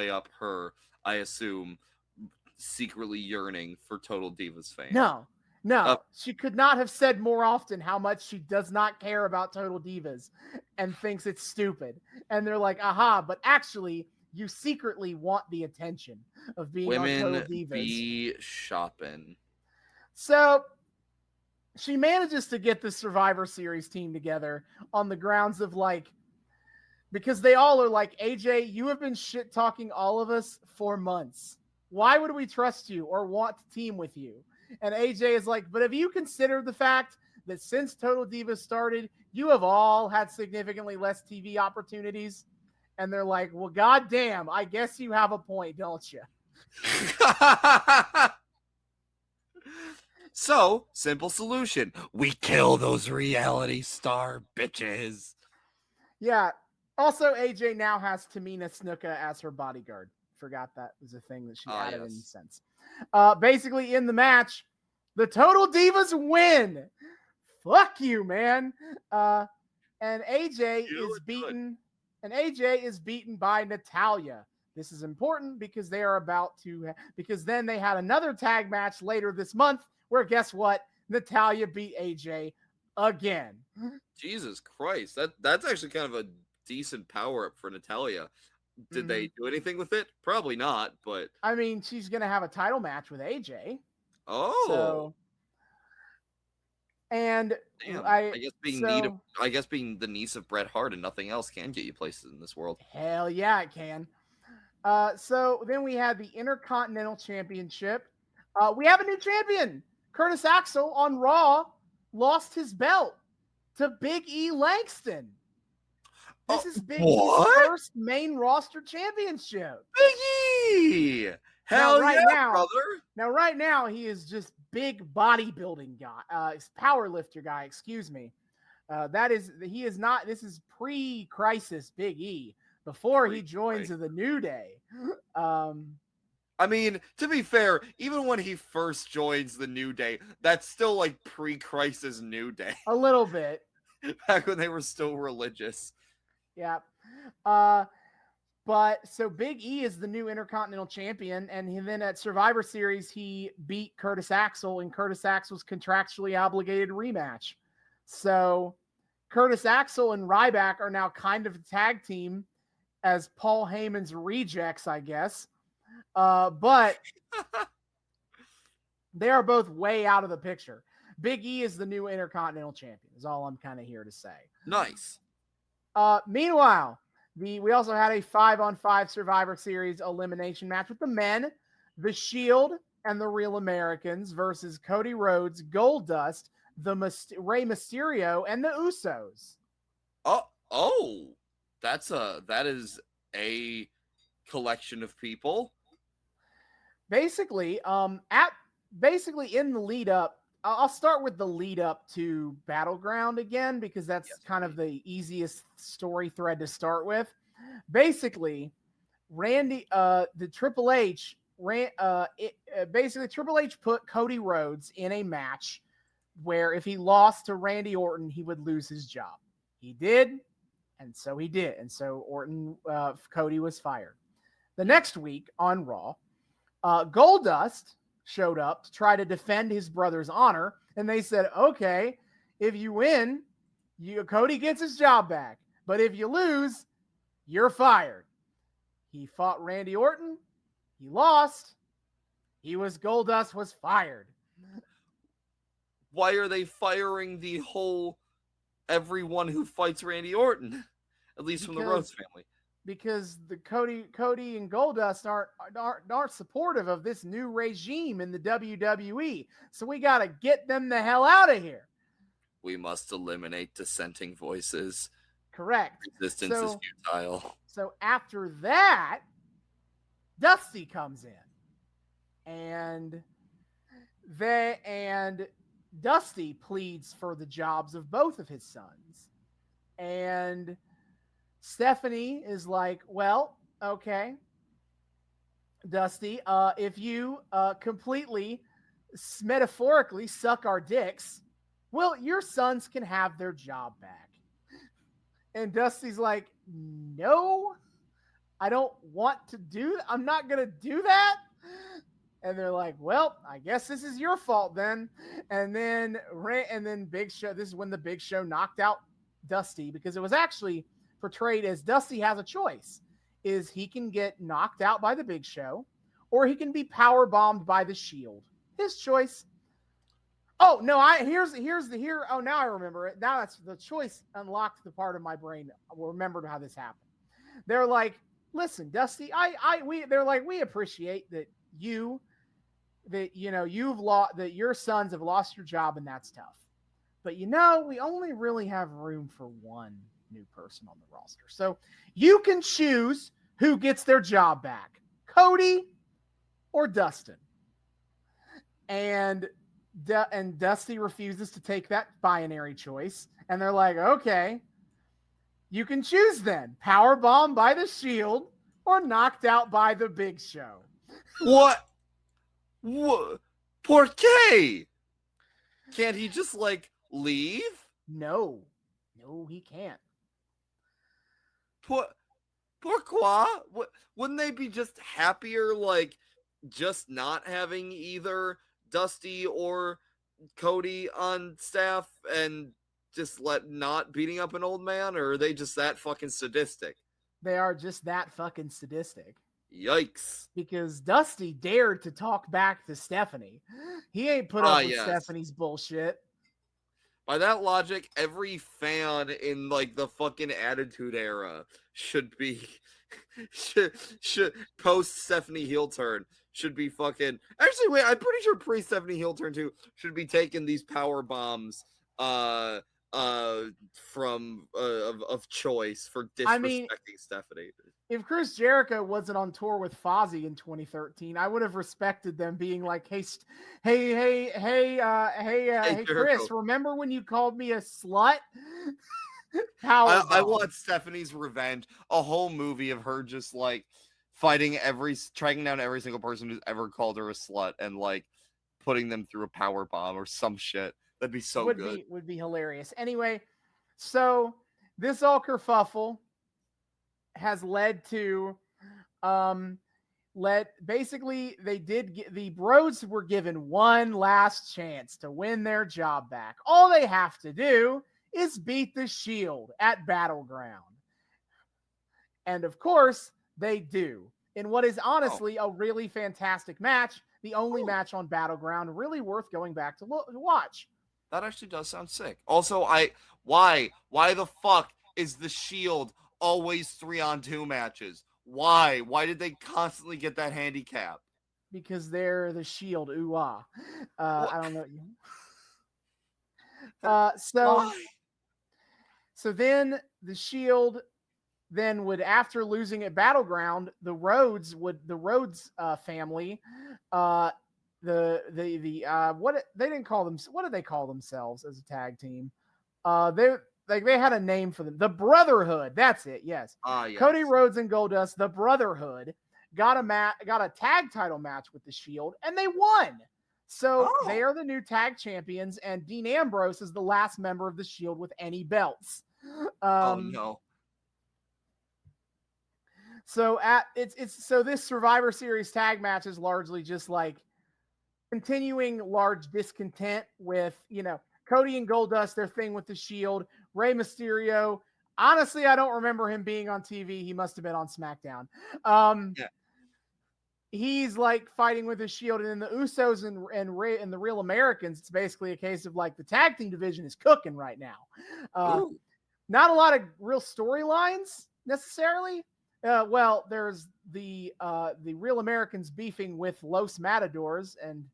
up her, I assume, secretly yearning for Total Divas fame. No. She could not have said more often how much she does not care about Total Divas and thinks it's stupid. And they're like, aha, but actually you secretly want the attention of being on Total Divas. Women be shopping. So she manages to get the Survivor Series team together on the grounds of like, because they all are like, AJ, you have been shit talking all of us for months. Why would we trust you or want to team with you? And AJ is like, but have you considered the fact that since Total Divas started, you have all had significantly less TV opportunities? And they're like, well, goddamn, I guess you have a point, don't you? So, simple solution. We kill those reality star bitches. Yeah. Also, AJ now has Tamina Snuka as her bodyguard. Forgot that was a thing that she added in the sense. Basically, in the match, the Total Divas win. Fuck you, man. And AJ is beaten. And AJ is beaten by Natalia. This is important because because then they had another tag match later this month where guess what? Natalia beat AJ again. Jesus Christ. That's actually kind of a decent power up for Natalia. Did they do anything with it? Probably not, but I mean, she's going to have a title match with AJ. Oh. So And Damn. I guess being the niece of Bret Hart and nothing else can get you places in this world. hell yeah, it can. So then we had the Intercontinental Championship. We have a new champion. Curtis Axel on Raw lost his belt to Big E Langston. This is Big E's first main roster championship. Big E! Hell yeah, brother! Now, right now, he is just big bodybuilding guy, powerlifter guy, excuse me. This is pre-crisis Big E, before he joins the New Day. I mean, to be fair, even when he first joins the New Day, that's still like pre-crisis New Day. A little bit. Back when they were still religious. Yeah. But so Big E is the new Intercontinental Champion, and then at Survivor Series, he beat Curtis Axel, and Curtis Axel's contractually obligated rematch. So Curtis Axel and Ryback are now kind of a tag team as Paul Heyman's rejects, I guess. But they are both way out of the picture. Big E is the new Intercontinental Champion, is all I'm kind of here to say. Nice. Meanwhile, we also had a 5-on-5 Survivor Series elimination match with the men, The Shield and the Real Americans versus Cody Rhodes, Goldust, Rey Mysterio, and the Usos. That is a collection of people. Basically, in the lead up, I'll start with the lead up to Battleground again, because that's kind of the easiest story thread to start with. Basically, Triple H put Cody Rhodes in a match where if he lost to Randy Orton, he would lose his job. He did, and so he did. And so Cody was fired. The next week on Raw, Goldust showed up to try to defend his brother's honor, and they said, okay, if you win, Cody gets his job back, but if you lose, you're fired. He fought Randy Orton, he lost, Goldust was fired. Why are they firing everyone who fights Randy Orton? At least from the Rhodes family. Because the Cody and Goldust aren't supportive of this new regime in the WWE. So we got to get them the hell out of here. We must eliminate dissenting voices. Correct. Resistance is futile. So after that, Dusty comes in. And Dusty pleads for the jobs of both of his sons. And Stephanie is like, well, okay, Dusty, if you completely, metaphorically suck our dicks, well, your sons can have their job back. And Dusty's like, no, I don't want to I'm not going to do that. And they're like, well, I guess this is your fault then. And then Big Show, this is when the Big Show knocked out Dusty, because it was actually portrayed as Dusty has a choice. Is he can get knocked out by the Big Show, or he can be power bombed by the Shield. His choice. Oh no! Oh, now I remember it. Now that's the choice unlocked the part of my brain. I remembered how this happened. They're like, listen, Dusty, we appreciate that that your sons have lost your job, and that's tough. But we only really have room for one new person on the roster. So you can choose who gets their job back, Cody or Dustin. And Dusty refuses to take that binary choice. And they're like, okay, you can choose then. Power bomb by the Shield or knocked out by the Big Show. What? Por qué? Can't he just leave? No, he can't. Pourquoi? Wouldn't they be just happier, just not having either Dusty or Cody on staff and just not beating up an old man? Or are they just that fucking sadistic? They are just that fucking sadistic. Yikes. Because Dusty dared to talk back to Stephanie. He ain't put up with Stephanie's bullshit. By that logic, every fan in like the fucking Attitude Era should be should post Stephanie heel turn should be fucking. Actually, wait, I'm pretty sure pre Stephanie heel turn too should be taking these power bombs from of choice for disrespecting Stephanie. If Chris Jericho wasn't on tour with Fozzy in 2013, I would have respected them being like, hey, Chris, remember when you called me a slut? I want Stephanie's revenge. A whole movie of her just like tracking down every single person who's ever called her a slut and like putting them through a power bomb or some shit. That'd be so good. Would be hilarious. Anyway, so this all kerfuffle has led to basically the Bros were given one last chance to win their job back. All they have to do is beat the Shield at Battleground. And of course, they do. In what is honestly a really fantastic match, the only match on Battleground really worth going back to watch. That actually does sound sick. Also, why the fuck is the Shield always 3-on-2 matches? Why did they constantly get that handicap? Because they're the Shield. Ooh, I don't know. So then the Shield would, after losing at Battleground, the Rhodes family, what they didn't call them. What did they call themselves as a tag team? They had a name for them. The Brotherhood. That's it. Yes. Yes. Cody Rhodes and Goldust, the Brotherhood, got a tag title match with the Shield, and they won. So they are the new tag champions, and Dean Ambrose is the last member of the Shield with any belts. No. So so this Survivor Series tag match is largely just like continuing large discontent with, Cody and Goldust, their thing with the Shield. Rey Mysterio, honestly, I don't remember him being on TV. He must have been on SmackDown. He's like fighting with the Shield, and then the Usos and the Real Americans, it's basically a case of like the tag team division is cooking right now. Not a lot of real storylines necessarily. Well, there's the Real Americans beefing with Los Matadors, and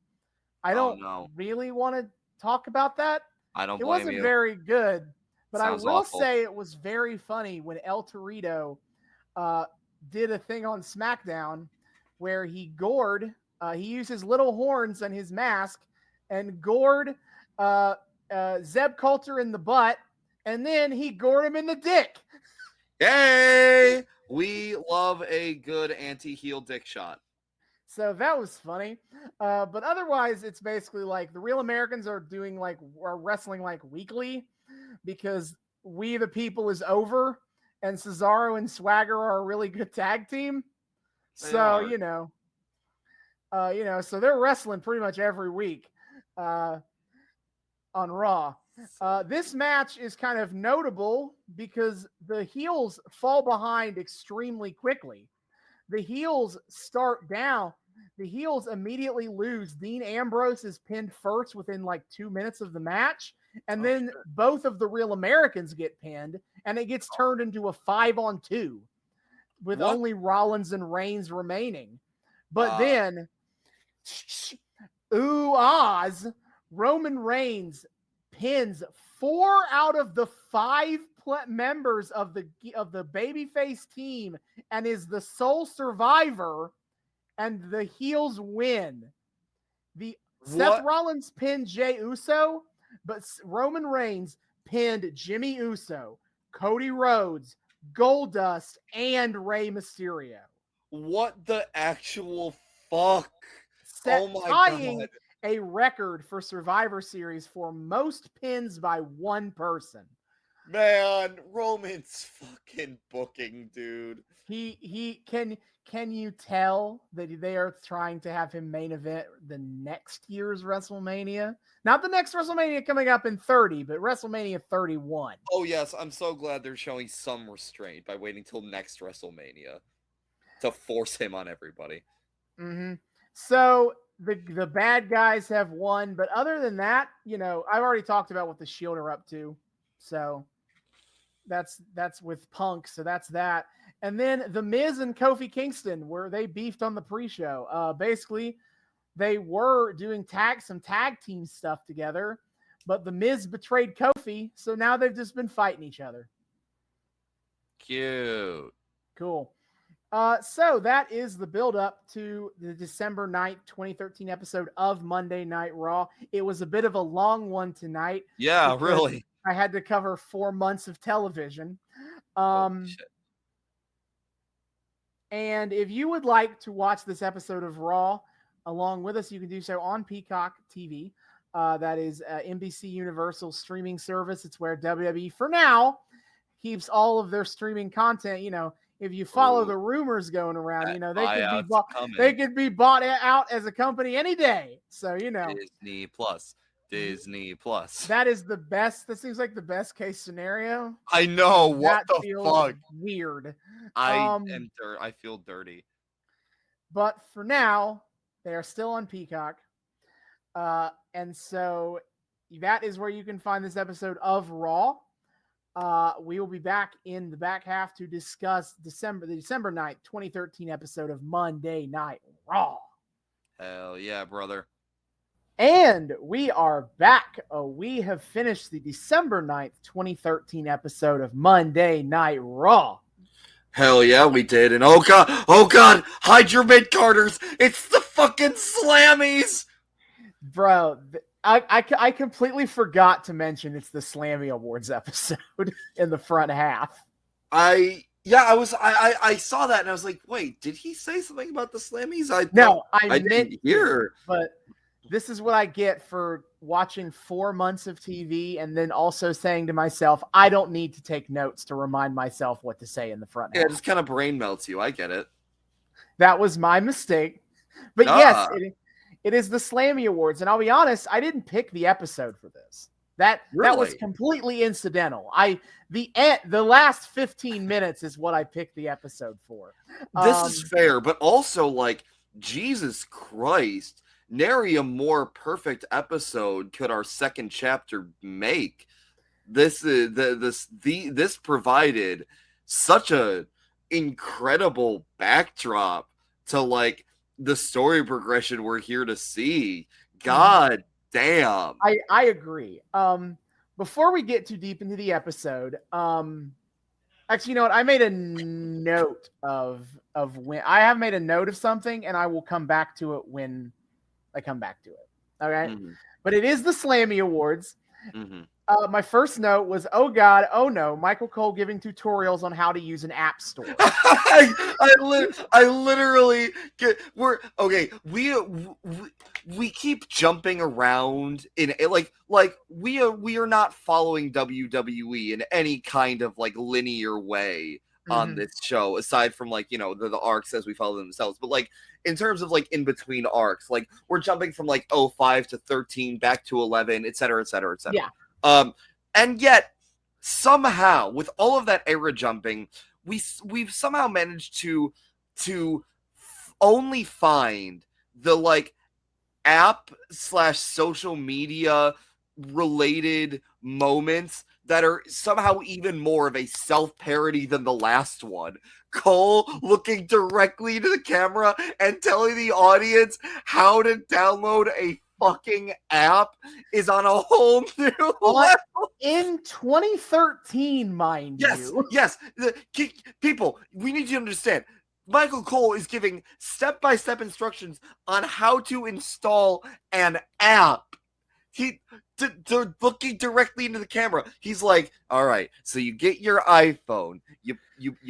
I don't really want to talk about that. I don't blame you. It wasn't very good, but Sounds I will awful. say it was very funny when El Torito did a thing on SmackDown where he gored. He used his little horns and his mask and gored Zeb Coulter in the butt, and then he gored him in the dick. Yay! We love a good anti-heel dick shot. So that was funny. But otherwise, it's basically like the Real Americans are wrestling like weekly because We the People is over and Cesaro and Swagger are a really good tag team. So, so they're wrestling pretty much every week on Raw. This match is kind of notable because the heels fall behind extremely quickly. The heels start down. The heels immediately lose. Dean Ambrose is pinned first within like 2 minutes of the match. And then both of the Real Americans get pinned, and it gets turned into a 5-on-2 with only Rollins and Reigns remaining. But then, Roman Reigns pins 4 out of the 5 members of the babyface team and is the sole survivor, and the heels win. Seth Rollins pinned Jey Uso, but Roman Reigns pinned Jimmy Uso, Cody Rhodes, Goldust, and Rey Mysterio. What the actual fuck? Tying a record for Survivor Series for most pins by one person. Man, Roman's fucking booking, dude. Can you tell that they are trying to have him main event the next year's WrestleMania? Not the next WrestleMania coming up in 30, but WrestleMania 31. Oh yes, I'm so glad they're showing some restraint by waiting till next WrestleMania to force him on everybody. Mm-hmm. So the bad guys have won, but other than that, I've already talked about what the Shield are up to, so that's with Punk, so that's that. And then The Miz and Kofi Kingston, where they beefed on the pre-show. Basically, they were doing some tag team stuff together, but The Miz betrayed Kofi, so now they've just been fighting each other. Cute. Cool. So that is the build-up to the December 9th, 2013 episode of Monday Night Raw. It was a bit of a long one tonight. Yeah, really. I had to cover 4 months of television. Shit. And if you would like to watch this episode of Raw along with us, you can do so on Peacock TV. That is NBC Universal streaming service. It's where WWE, for now, keeps all of their streaming content. If you follow the rumors going around, they could be bought out as a company any day. So, Disney Plus. That is the best. That seems like the best case scenario. I know. What that the feels fuck? Weird. I feel dirty. But for now, they are still on Peacock. And so that is where you can find this episode of Raw. We will be back in the back half to discuss the December 9th, 2013 episode of Monday Night Raw. Hell yeah, brother. And we are back. We have finished the December 9th, 2013 episode of Monday Night Raw. Hell yeah, we did. And oh god, hide your mid-carders. It's the fucking Slammys. Bro, I completely forgot to mention it's the Slammy Awards episode in the front half. I saw that and I was like, wait, did he say something about the Slammys? I didn't hear. But this is what I get for watching 4 months of TV and then also saying to myself, I don't need to take notes to remind myself what to say in the front half. Yeah, it just kind of brain melts you. I get it. That was my mistake. But yes, it is the Slammy Awards. And I'll be honest, I didn't pick the episode for this. That was completely incidental. The last 15 minutes is what I picked the episode for. This is fair, but also like, Jesus Christ, nary a more perfect episode could our second chapter make. This provided such a incredible backdrop to like the story progression we're here to see. God damn. I agree. Before we get too deep into the episode, actually, you know what? I made a note of when I have made a note of something, and I will come back to it when I come back to it. All right. Mm-hmm. But it is the Slammy Awards. Mm-hmm. My first note was, oh God, oh no, Michael Cole giving tutorials on how to use an app store. I literally get, we keep jumping around in like we are not following WWE in any kind of like linear way on this show, aside from like, you know, the arcs as we follow themselves, but like in terms of like in between arcs, like we're jumping from like 05 to 13 back to 11, et cetera, et cetera, et cetera. Yeah. And yet somehow with all of that era jumping, we've somehow managed to only find the like app / social media related moments that are somehow even more of a self-parody than the last one. Cole looking directly into the camera and telling the audience how to download a fucking app is on a whole new level. In 2013, mind you. Yes. People, we need you to understand. Michael Cole is giving step-by-step instructions on how to install an app. Looking directly into the camera. He's like, all right, so you get your iPhone, you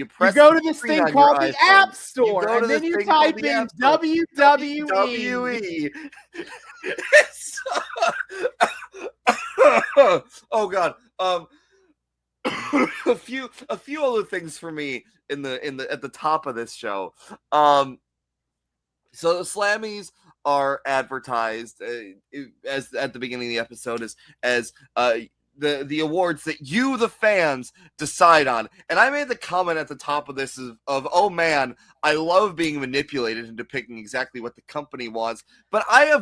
press, you go to this thing called the App Store, and then you type in WWE. Oh God. A few other things for me at the top of this show. So the Slammys are advertised as at the beginning of the episode as the awards that you, the fans, decide on. And I made the comment at the top of this of oh man, I love being manipulated into picking exactly what the company wants. But I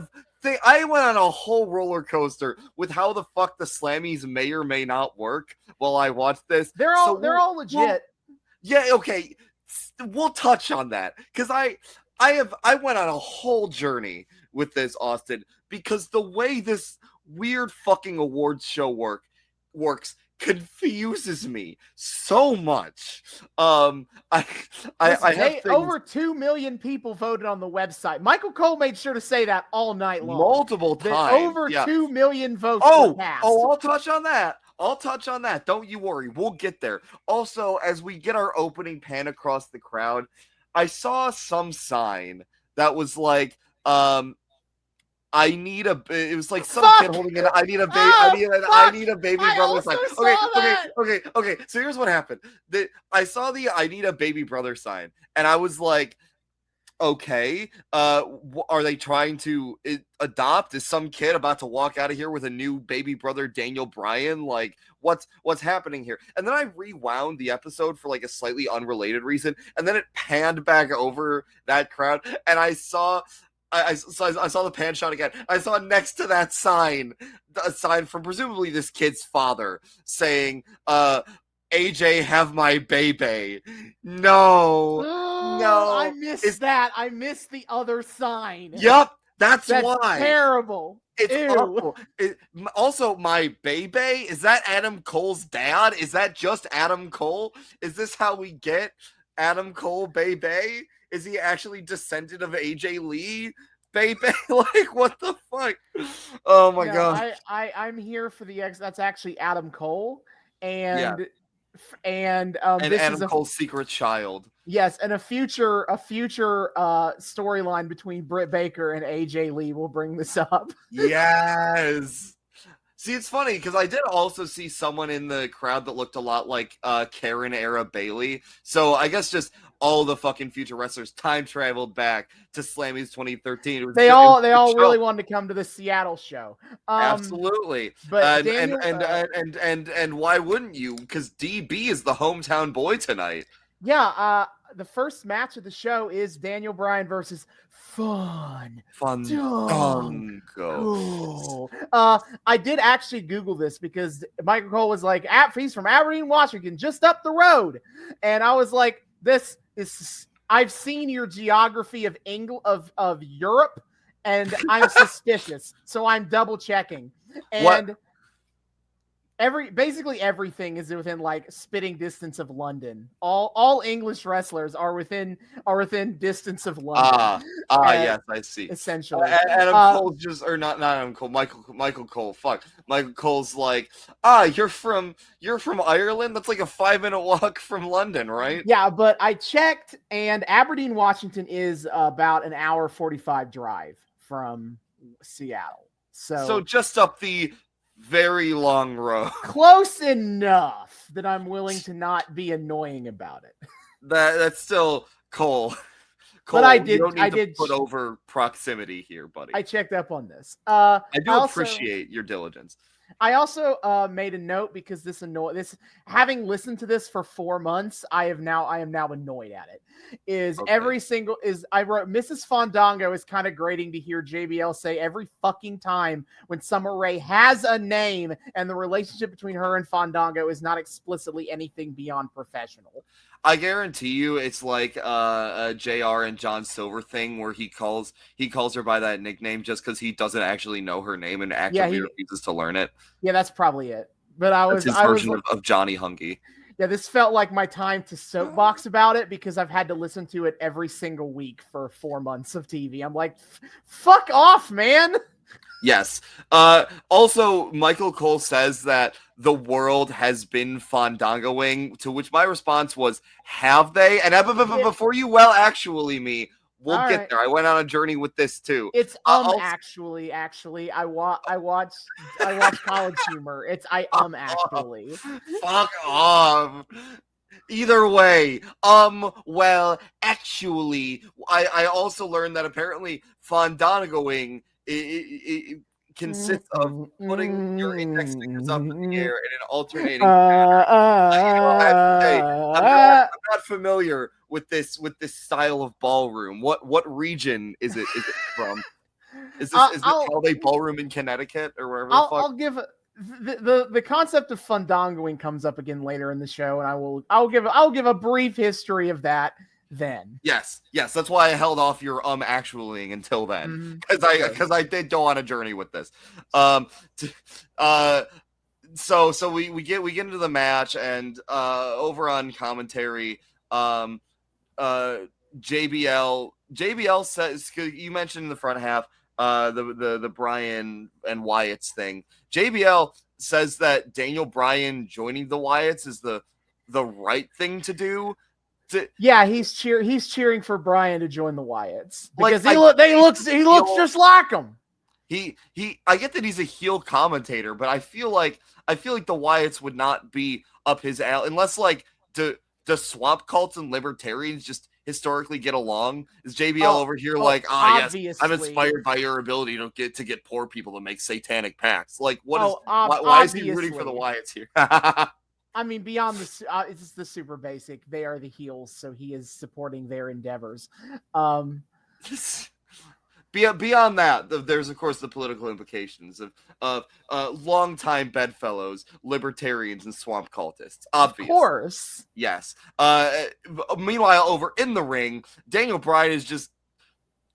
went on a whole roller coaster with how the fuck the Slammys may or may not work while I watched this. They're all legit. Yeah, okay. We'll touch on that because I went on a whole journey with this, Austin, because the way this weird fucking awards show works confuses me so much. I have over 2 million people voted on the website. Michael Cole made sure to say that all night long. Multiple times. Over 2 million votes were cast. I'll touch on that. Don't you worry. We'll get there. Also, as we get our opening pan across the crowd, I saw some sign that was like, it was like some kid holding it. I need a baby brother sign. Okay. So here's what happened. I saw the I need a baby brother sign, and I was like, okay, are they trying to adopt? Is some kid about to walk out of here with a new baby brother, Daniel Bryan? Like, what's happening here? And then I rewound the episode for like a slightly unrelated reason, and then it panned back over that crowd, and I saw the pan shot again. I saw next to that sign, a sign from presumably this kid's father saying, AJ, have my baby. No. I missed that. I missed the other sign. Yep. That's why. Terrible. It's awful. Also, my baby, is that Adam Cole's dad? Is that just Adam Cole? Is this how we get Adam Cole, baby? Is he actually descendant of AJ Lee? Baby, like what the fuck? Oh my god! I'm here for the X. That's actually Adam Cole, and Adam Cole's secret child. Yes, and a future storyline between Britt Baker and AJ Lee will bring this up. Yes. See, it's funny because I did also see someone in the crowd that looked a lot like Karen era Bailey. So I guess just all the fucking future wrestlers time traveled back to Slammys 2013. They all really wanted to come to the Seattle show. Absolutely. But Daniel, Daniel, and why wouldn't you? Because DB is the hometown boy tonight. Yeah, the first match of the show is Daniel Bryan versus Fandango. I did actually Google this because Michael Cole was like, he's from Aberdeen, Washington, just up the road. And I was like, I've seen your geography of Europe, and I'm suspicious. So I'm double checking. And basically everything is within like spitting distance of London. All English wrestlers are within distance of London. Yes, I see. Essentially, Adam Cole not Adam Cole. Michael Cole. Fuck, Michael Cole's like, you're from Ireland. That's like a 5-minute walk from London, right? Yeah, but I checked, and Aberdeen, Washington is about an hour 45 drive from Seattle. So just up the very long road. Close enough that I'm willing to not be annoying about it. That's still Cole. But I did put over proximity here, buddy. I checked up on this. I appreciate your diligence. I also made a note because having listened to this for 4 months, I am now annoyed at it. I wrote Mrs. Fandango is kind of grating to hear JBL say every fucking time when Summer Rae has a name and the relationship between her and Fandango is not explicitly anything beyond professional. I guarantee you it's like a JR and John Silver thing where he calls her by that nickname just because he doesn't actually know her name and actively refuses to learn it. Yeah, that's probably it. But that's his version of Johnny Hungy. Yeah, this felt like my time to soapbox about it because I've had to listen to it every single week for 4 months of TV. I'm like, fuck off, man. Yes. Also, Michael Cole says that the world has been fandangoing, to which my response was, have they? And before you actually me, we'll get there. I went on a journey with this too. It's actually. I watch College Humor. It's actually. Fuck off. Either way, well, actually, I also learned that apparently fandangoing consists of putting your index fingers up in the air in an alternating pattern. I have to say, I'm not familiar with this style of ballroom. What region is it from? Is it called a ballroom in Connecticut or wherever the fuck? I'll give the concept of fandangoing comes up again later in the show, and I'll give a brief history of that then. Yes, that's why I held off your actually until then, because I did go on a journey with this. So we get into the match, and over on commentary, JBL says, you mentioned in the front half the Bryan and Wyatt's thing. JBL says that Daniel Bryan joining the Wyatts is the right thing to do. Yeah, he's cheering for Bryan to join the Wyatts because he looks just like him. I get that he's a heel commentator, but I feel like the Wyatts would not be up his alley unless like the swamp cults and libertarians just historically get along. Is JBL over here yes, I'm inspired by your ability to get poor people to make satanic pacts? Like why is he rooting for the Wyatts here? I mean, beyond it's the super basic. They are the heels, so he is supporting their endeavors. Beyond that, there's of course the political implications of longtime bedfellows, libertarians, and swamp cultists. Obvious, of course, yes. Meanwhile, over in the ring, Daniel Bryan is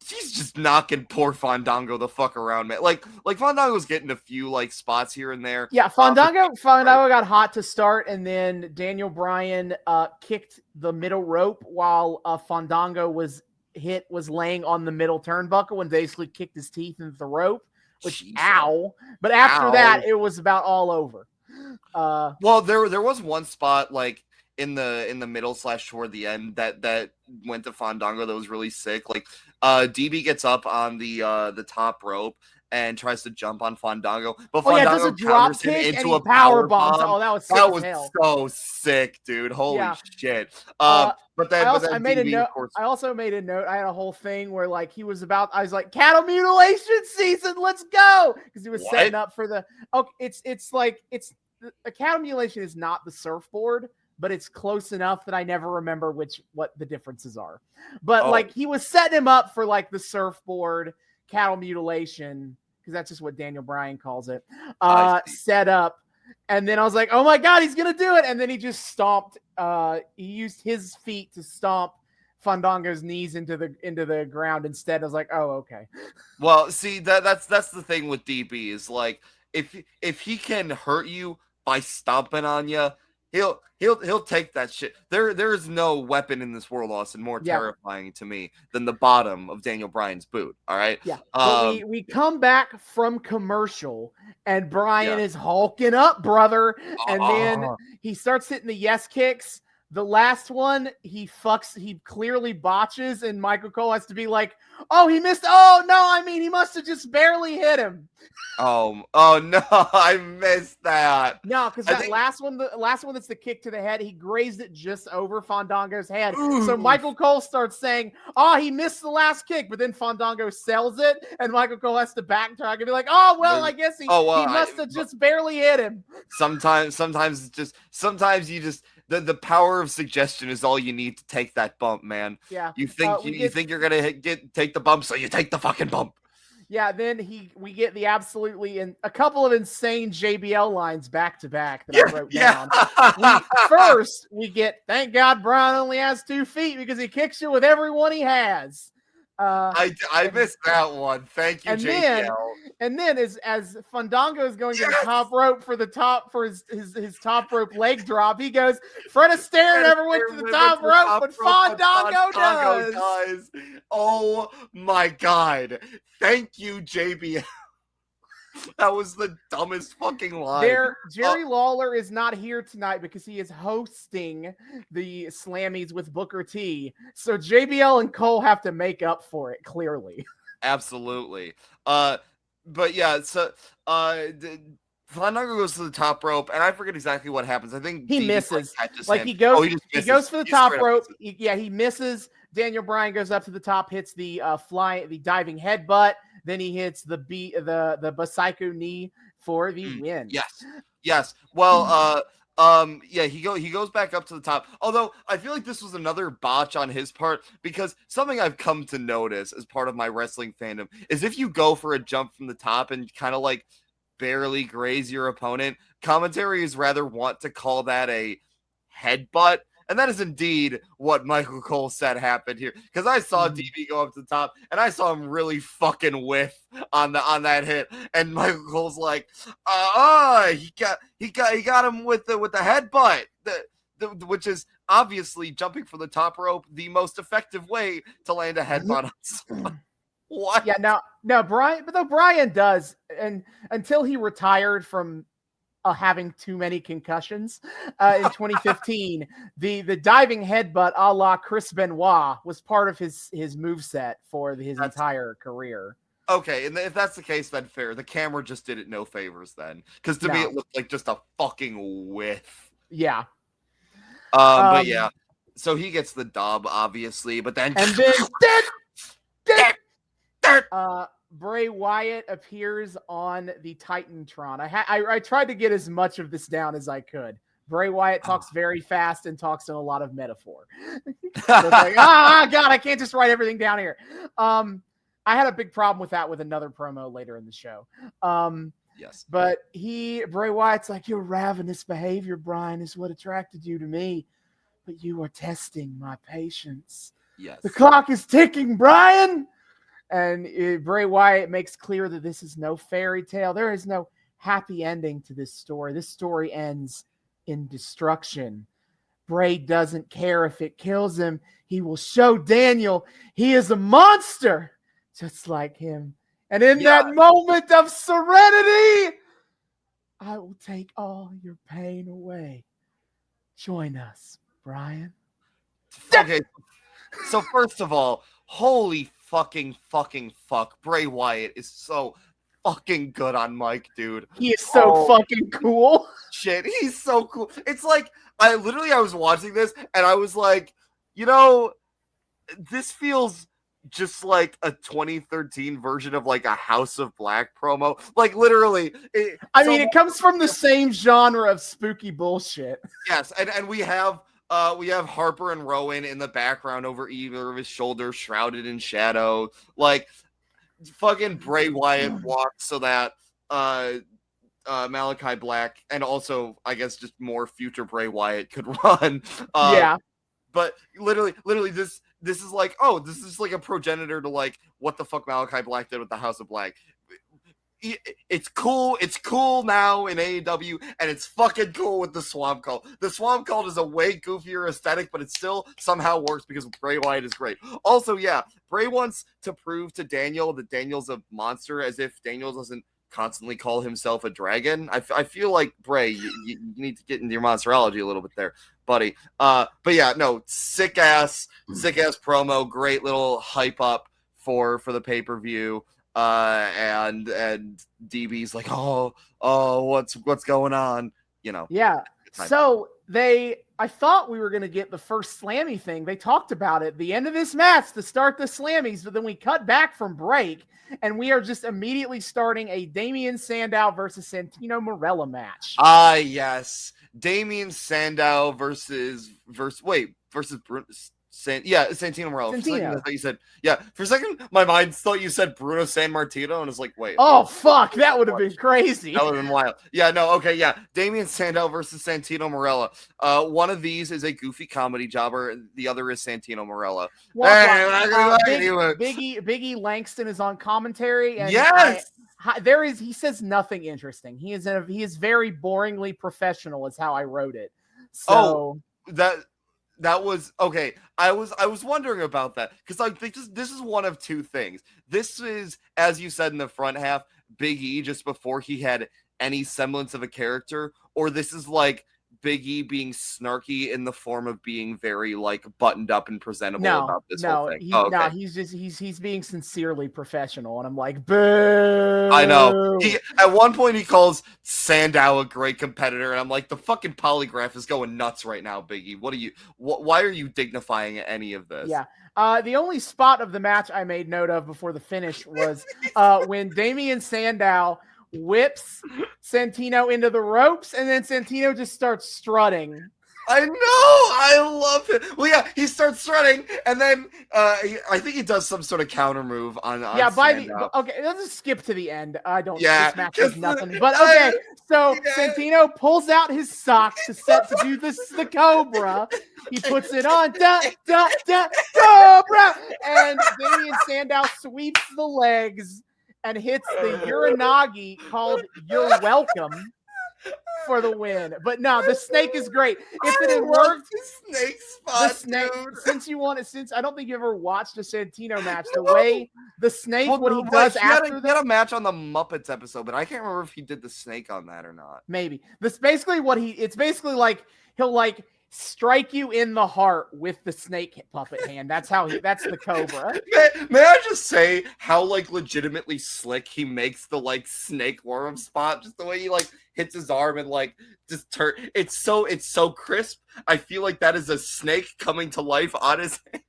he's just knocking poor Fandango the fuck around, man. Like Fandango's getting a few like spots here and there. Yeah, Fandango got hot to start, and then Daniel Bryan kicked the middle rope while Fandango was laying on the middle turnbuckle and basically kicked his teeth into the rope, which ow. But after that, it was about all over. Well, there was one spot like in the middle / toward the end that went to Fandango that was really sick. Like DB gets up on the top rope and tries to jump on Fandango, but Fandango counters him into a power bomb. Oh, that was sick. That was so sick, dude. Holy shit. I also made a note. I had a whole thing where like I was like, cattle mutilation season, let's go, because he was setting up for the. Oh, it's a cattle mutilation is not the surfboard, but it's close enough that I never remember what the differences are. But like he was setting him up for like the surfboard cattle mutilation, because that's just what Daniel Bryan calls it. Set up. And then I was like, oh my God, he's going to do it. And then he just stomped. He used his feet to stomp Fandango's knees into the ground instead. I was like, oh, okay. Well, see, that's the thing with DB is like, if he can hurt you by stomping on you, he'll take that shit. There is no weapon in this world, Austin, more terrifying to me than the bottom of Daniel Bryan's boot. All right. Yeah. But we come back from commercial and Bryan is hulking up, brother. And then he starts hitting the yes kicks. The last one, he clearly botches, and Michael Cole has to be like, oh, he missed. Oh, no, I mean, he must have just barely hit him. Oh no, I missed that. No, because the last one that's the kick to the head, he grazed it just over Fandango's head. Ooh. So Michael Cole starts saying, oh, he missed the last kick, but then Fandango sells it, and Michael Cole has to backtrack and be like, oh, well, I guess he must have just barely hit him. Sometimes you just the power of suggestion is all you need to take that bump, man. Yeah. You think you're gonna take the bump, so you take the fucking bump. Yeah, then we get the a couple of insane JBL lines back to back that I wrote down. First, we get, thank God Bryan only has 2 feet because he kicks you with every one he has. I missed that one. Thank you, JBL. And then as Fandango is going to the top rope for his top rope leg drop, he goes, Fred Astaire never went to the top rope, but Fandango does. Oh my God. Thank you, JBL. That was the dumbest fucking line. Jerry Lawler is not here tonight because he is hosting the Slammys with Booker T. So JBL and Cole have to make up for it, clearly. Absolutely. But yeah, so Fandango goes to the top rope, and I forget exactly what happens. I think he misses. He goes for the top rope. He misses. Daniel Bryan goes up to the top, hits the diving headbutt. Then he hits the Basaiko knee for the win. Yes. Well, yeah, he goes back up to the top. Although I feel like this was another botch on his part, because something I've come to notice as part of my wrestling fandom is if you go for a jump from the top and kind of like barely graze your opponent, commentaries rather want to call that a headbutt. And that is indeed what Michael Cole said happened here. Because I saw DB go up to the top, and I saw him really fucking whiff on that hit. And Michael Cole's like, he got him with the headbutt, which is obviously jumping from the top rope the most effective way to land a headbutt on someone. What? Yeah, no, Brian, but though Brian does, and until he retired from having too many concussions in 2015, the diving headbutt a la Chris Benoit was part of his moveset for his entire career. Okay, and if that's the case, then fair. The camera just did it no favors then, because to me it looked like just a fucking whiff. Yeah. But yeah, so he gets the dub, obviously, but then Bray Wyatt appears on the Titantron. I tried to get as much of this down as I could. Bray Wyatt talks very fast and talks in a lot of metaphor. So it's like, God, I can't just write everything down here. I had a big problem with that with another promo later in the show. Yes. But Bray Wyatt's like, your ravenous behavior, Brian, is what attracted you to me. But you are testing my patience. Yes. The clock is ticking, Brian. And Bray Wyatt makes clear that this is no fairy tale. There is no happy ending to this story. This story ends in destruction. Bray doesn't care if it kills him. He will show Daniel he is a monster, just like him. And in that moment of serenity, I will take all your pain away. Join us, Brian. Okay, so first of all, holy fucking fuck. Bray Wyatt is so fucking good on mic, dude. He is so fucking cool. Shit, he's so cool. It's like, I was watching this and I was like, this feels just like a 2013 version of like a House of Black promo. Like literally. It comes from the same genre of spooky bullshit. Yes, and we have Harper and Rowan in the background over either of his shoulders, shrouded in shadow. Like, fucking Bray Wyatt walks so that Malachi Black, and also, I guess, just more future Bray Wyatt could run. But literally, this is like, this is like a progenitor to like what the fuck Malachi Black did with the House of Black. It's cool now in AEW, and it's fucking cool with the Swamp Cult. The Swamp Cult is a way goofier aesthetic, but it still somehow works because Bray Wyatt is great. Also, yeah, Bray wants to prove to Daniel that Daniel's a monster, as if Daniel doesn't constantly call himself a dragon. I feel like, Bray, you need to get into your monsterology a little bit there, buddy. But yeah, no, sick ass promo, great little hype up for the pay-per-view. And DB's like, what's going on? Yeah. So I thought we were going to get the first Slammy thing. They talked about it, the end of this match to start the Slammys, but then we cut back from break and we are just immediately starting a Damian Sandow versus Santino Marella match. Yes. Damian Sandow versus Bruno. Santino Marella. For a second, I thought you said, for a second, my mind thought you said Bruno Sammartino, and I was like, wait. Oh, fuck, that would have been crazy. That would have been wild. Yeah, no, okay, yeah. Damian Sandow versus Santino Marella. One of these is a goofy comedy jobber, the other is Santino Marella. Biggie Langston is on commentary, and yes! he says nothing interesting. He is very boringly professional, is how I wrote it. So that was okay. I was wondering about that because I think this is one of two things. This is, as you said in the front half, Big E just before he had any semblance of a character, or this is like Big E being snarky in the form of being very like buttoned up and presentable about this whole thing? He's being sincerely professional, and I'm like, boo. I know. At one point he calls Sandow a great competitor, and I'm like, the fucking polygraph is going nuts right now, Big E. Why are you dignifying any of this? Yeah. The only spot of the match I made note of before the finish was when Damian Sandow whips Santino into the ropes, and then Santino just starts strutting. I know, I love it. Well, yeah, he starts strutting, and then I think he does some sort of counter move on Sandow. Okay, let's just skip to the end. Yeah, this match is nothing. But okay, so Santino pulls out his sock to do the Cobra. He puts it on, Cobra, and Damian Sandow sweeps the legs and hits the Uranagi called "You're Welcome" for the win. But no, the snake is great. If it had worked, the snake spot, dude. Since I don't think you ever watched a Santino match, the way the snake, what he does after he had a match on the Muppets episode, but I can't remember if he did the snake on that or not. Maybe. It's basically like he'll like strike you in the heart with the snake puppet hand. That's the Cobra. May I just say how like legitimately slick he makes the like snake worm spot, just the way he like hits his arm and like just turn. It's so crisp. I feel like that is a snake coming to life on his hand.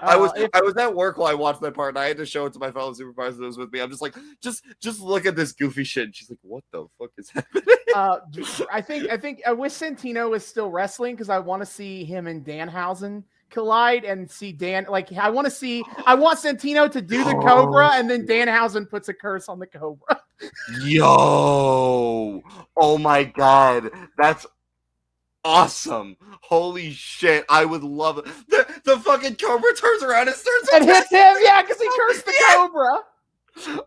I was at work while I watched that part, and I had to show it to my fellow supervisor that was with me. I'm just like, just look at this goofy shit. And she's like, what the fuck is happening? I think I wish Santino was still wrestling, because I want to see him and Danhausen collide and see Dan. Like, I want Santino to do the Cobra, and then Danhausen puts a curse on the Cobra. Yo, oh my god, that's awesome. Holy shit, I would love it. The fucking Cobra turns around and starts and hits him, yeah, because he cursed the Cobra.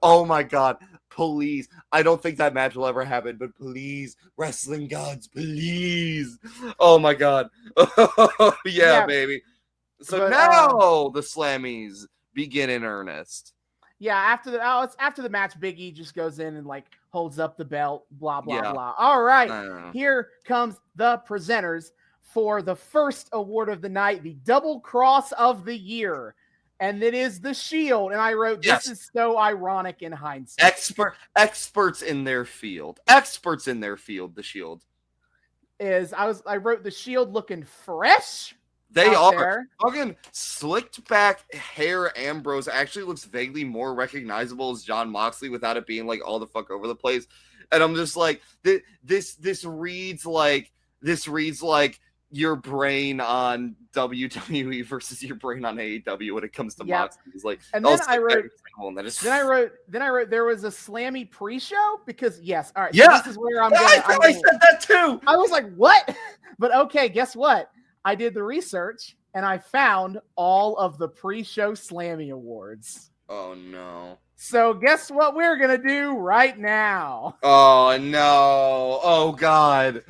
Oh my god, please. I don't think that match will ever happen, but please, wrestling gods, please. Oh my god. yeah, baby. So now the Slammys begin in earnest. Yeah, after the match, Big E just goes in and like holds up the belt, blah blah blah. All right, here comes the presenters for the first award of the night, the Double Cross of the Year, and it is the Shield. And I wrote, this is so ironic in hindsight. Experts in their field. The Shield I wrote the Shield looking fresh. They are. Fucking slicked back hair Ambrose actually looks vaguely more recognizable as John Moxley without it being like all the fuck over the place. And I'm just like, this reads like your brain on WWE versus your brain on AEW when it comes to Moxley. It's like, and then I wrote there was a Slammy pre-show, because all right, so this is where I'm going. I said that too. I was like, what? But okay, guess what? I did the research, and I found all of the pre-show Slammy Awards. Oh, no. So guess what we're going to do right now? Oh, no. Oh, God.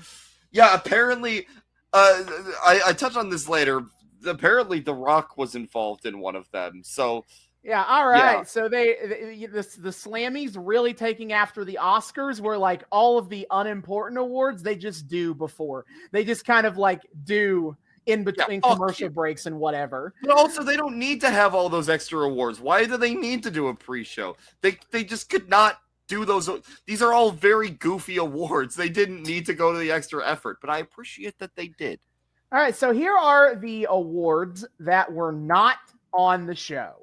Yeah, apparently, I touch on this later. Apparently, The Rock was involved in one of them. So... Yeah, all right. Yeah. So the Slammys really taking after the Oscars, where like all of the unimportant awards they just do before. They just kind of like do in between commercial breaks and whatever. But also, they don't need to have all those extra awards. Why do they need to do a pre-show? They just could not do those. These are all very goofy awards. They didn't need to go to the extra effort, but I appreciate that they did. All right, so here are the awards that were not on the show.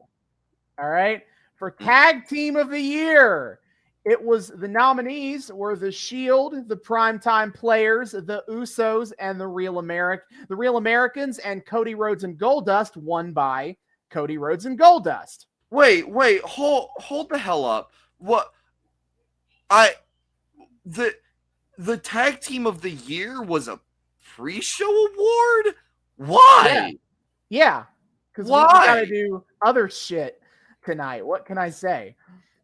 All right. For Tag Team of the Year, the nominees were the Shield, the Primetime Players, the Usos, and the Real Americans, and Cody Rhodes and Goldust, won by Cody Rhodes and Goldust. Wait, hold the hell up. What? The Tag Team of the Year was a pre-show award? Why? Yeah. Because we gotta do other shit tonight. What can I say?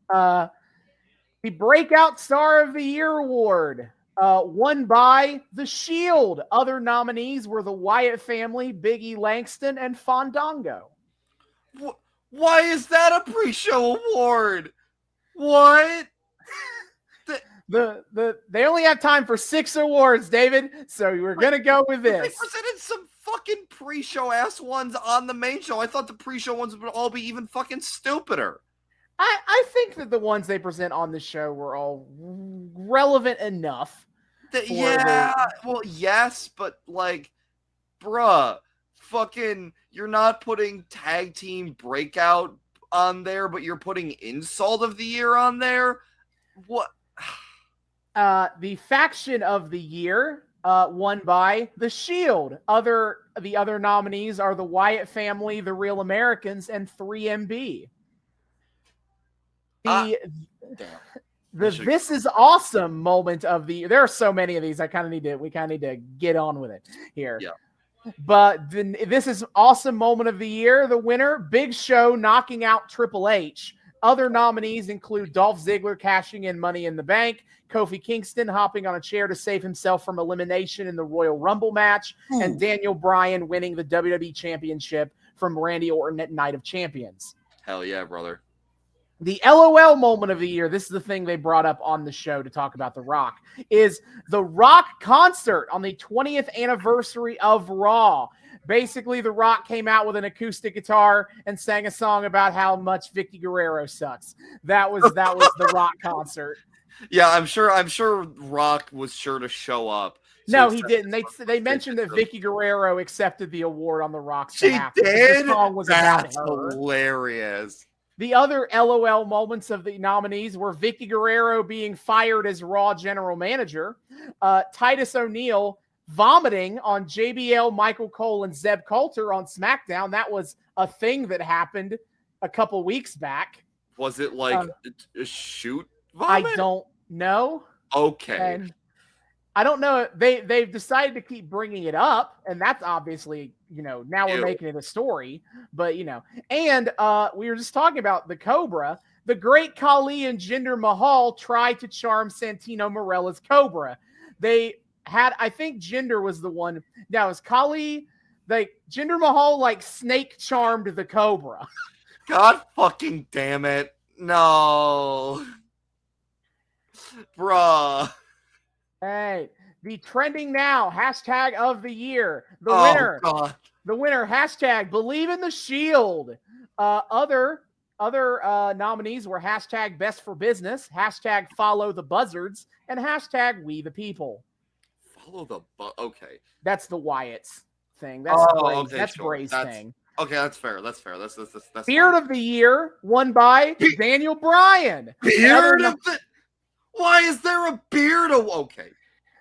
The Breakout Star of the Year award, won by the Shield. Other nominees were the Wyatt family, Big E Langston, and Fandango. Why is that a pre-show award? What? They only have time for 6 awards, David. So we're gonna go with They this. presented some fucking pre-show ass ones on the main show. I thought the pre-show ones would all be even fucking stupider. I think that the ones they present on the show were all relevant enough. Well, yes, but like, bruh, fucking, you're not putting tag team breakout on there, but you're putting insult of the year on there. What? The faction of the year won by The Shield. The other nominees are the Wyatt family, the Real Americans, and 3MB. This is awesome moment of the. There are so many of these. We kind of need to get on with it here. Yeah. But this is awesome moment of the year. The winner, Big Show knocking out Triple H. Other nominees include Dolph Ziggler cashing in Money in the Bank, Kofi Kingston hopping on a chair to save himself from elimination in the Royal Rumble match, and Daniel Bryan winning the WWE Championship from Randy Orton at Night of Champions. Hell yeah, brother. The LOL moment of the year, this is the thing they brought up on the show to talk about The Rock, is the Rock concert on the 20th anniversary of Raw. Basically, The Rock came out with an acoustic guitar and sang a song about how much Vicky Guerrero sucks. That was The Rock concert. Yeah, I'm sure Rock was sure to show up. No, he didn't. They mentioned that Vicky Guerrero accepted the award on The Rock's behalf. She did? The song was That's about her. Hilarious. The other LOL moments of the nominees were Vicky Guerrero being fired as Raw general manager, Titus O'Neil vomiting on JBL, Michael Cole, and Zeb Coulter on SmackDown. That was a thing that happened a couple weeks back. Was it like a shoot vomit? I don't know. Okay. And I don't know. They've decided to keep bringing it up, and that's obviously, now we're making it a story. But, and we were just talking about the Cobra. The Great Khali and Jinder Mahal tried to charm Santino Marella's Cobra. They had, I think Jinder was the one. Now, is Khali, Jinder Mahal, snake charmed the Cobra? God fucking damn it. No. Bruh. Hey, the trending now hashtag of the year. The winner, hashtag Believe in the Shield. Other nominees were hashtag Best for Business, hashtag Follow the Buzzards, and hashtag We the People. Okay. That's the Wyatt's thing. That's Bray's thing. Okay, that's fair. That's Beard of the Year won by Daniel Bryan. Why is there a beard? Okay.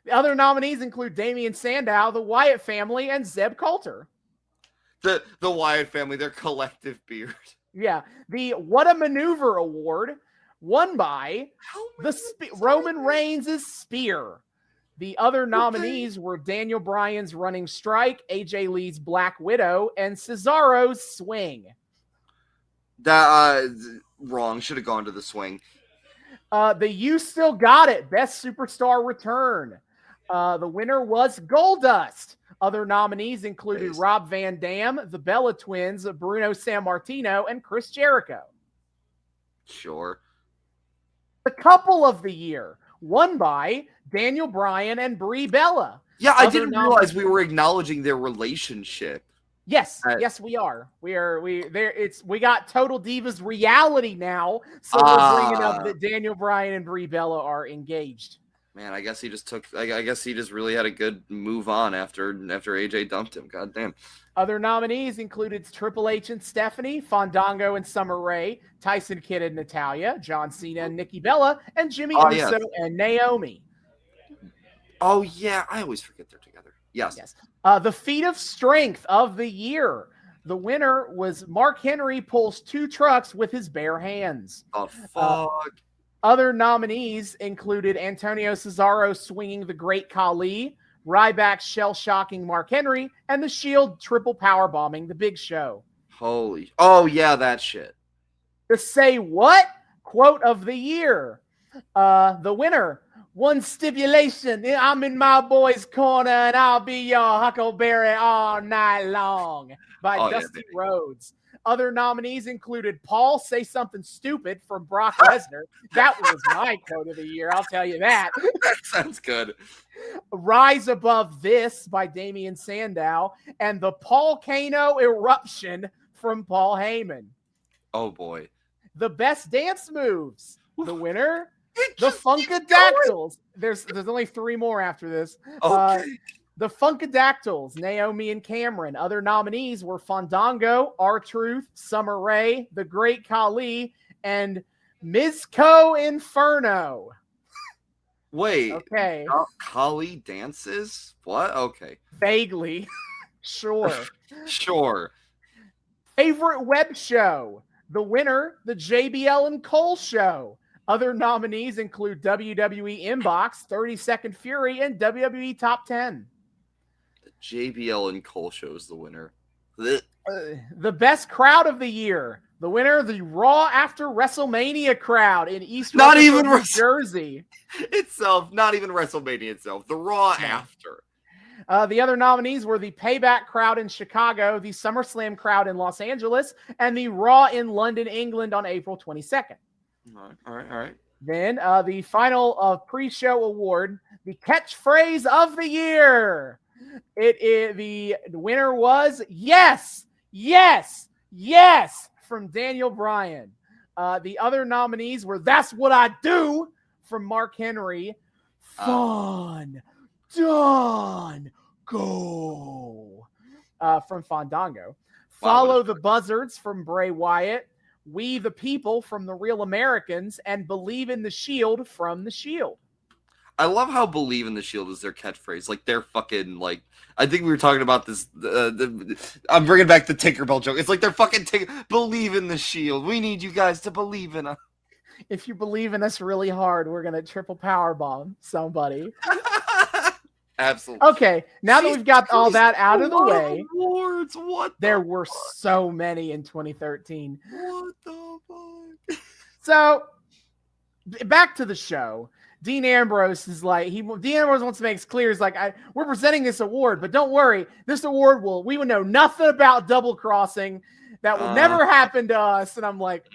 The other nominees include Damian Sandow, the Wyatt family, and Zeb Coulter. The Wyatt family, their collective beard. Yeah. The What a Maneuver Award won by Roman Reigns' Spear. The other nominees were Daniel Bryan's Running Strike, AJ Lee's Black Widow, and Cesaro's Swing. Wrong. Should have gone to the Swing. The You Still Got It, Best Superstar Return. The winner was Goldust. Other nominees included Rob Van Dam, the Bella Twins, Bruno Sammartino, and Chris Jericho. Sure. The Couple of the Year, won by Daniel Bryan and Brie Bella. Yeah, I didn't realize we were acknowledging their relationship. Yes, yes, we are. We got Total Divas reality now, so we're bringing up that Daniel Bryan and Brie Bella are engaged. Man, I guess he just really had a good move on after AJ dumped him. God damn. Other nominees included Triple H and Stephanie, Fandango and Summer Rae, Tyson Kidd and Natalya, John Cena and Nikki Bella, and Jimmy Uso and Naomi. Oh yeah, I always forget they're together. Yes. The Feat of Strength of the Year. The winner was Mark Henry pulls 2 trucks with his bare hands. Oh, fuck. Other nominees included Antonio Cesaro swinging the Great Khali, Ryback shell-shocking Mark Henry, and the Shield triple powerbombing the Big Show. Oh, yeah, that shit. The Say What quote of the year. The winner One stipulation, I'm in my boy's corner and I'll be your Huckleberry all night long by Dusty Rhodes. Other nominees included Paul Say Something Stupid from Brock Lesnar. That was my quote of the year, I'll tell you that. That sounds good. Rise Above This by Damian Sandow, and the Paulcano Eruption from Paul Heyman. Oh, boy. The Best Dance Moves. The winner, the Funkadactyls. There's only 3 more after this. Okay. The Funkadactyls, Naomi and Cameron. Other nominees were Fandango, R-Truth, Summer Rae, The Great Khali, and Mizco Inferno. Wait. Okay. Khali dances? What? Okay. Vaguely. Sure. Sure. Favorite web show. The winner, the JBL and Cole Show. Other nominees include WWE Inbox, 30 Second Fury, and WWE Top 10. The JBL and Cole Show is the winner. The best crowd of the year. The winner, the Raw After WrestleMania crowd in East New Jersey. Itself, not even WrestleMania itself. The Raw After. The other nominees were the Payback crowd in Chicago, the SummerSlam crowd in Los Angeles, and the Raw in London, England on April 22nd. All right. Then the final pre-show award, the catchphrase of the year. The winner was yes from Daniel Bryan. The other nominees were That's What I Do from Mark Henry, Fun, Done, Go from Fandango. Follow the Buzzards from Bray Wyatt. We the People from The Real Americans, and Believe in the Shield from The Shield. I love how Believe in the Shield is their catchphrase. Like, they're fucking, like, I think we were talking about this. I'm bringing back the Tinkerbell joke. It's like they're fucking Believe in the Shield. We need you guys to believe in us. If you believe in us really hard, we're going to triple powerbomb somebody. Absolutely. Okay, now that we've got all that out of the way, awards. There were so many in 2013. What the fuck? So, back to the show. Dean Ambrose is like, Dean Ambrose wants to make it clear, he's like, we're presenting this award, but don't worry, this award we will know nothing about double crossing. That will never happen to us. And I'm like,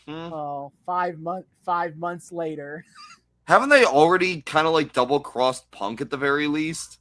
oh, 5 months later. Haven't they already kind of like double crossed Punk at the very least?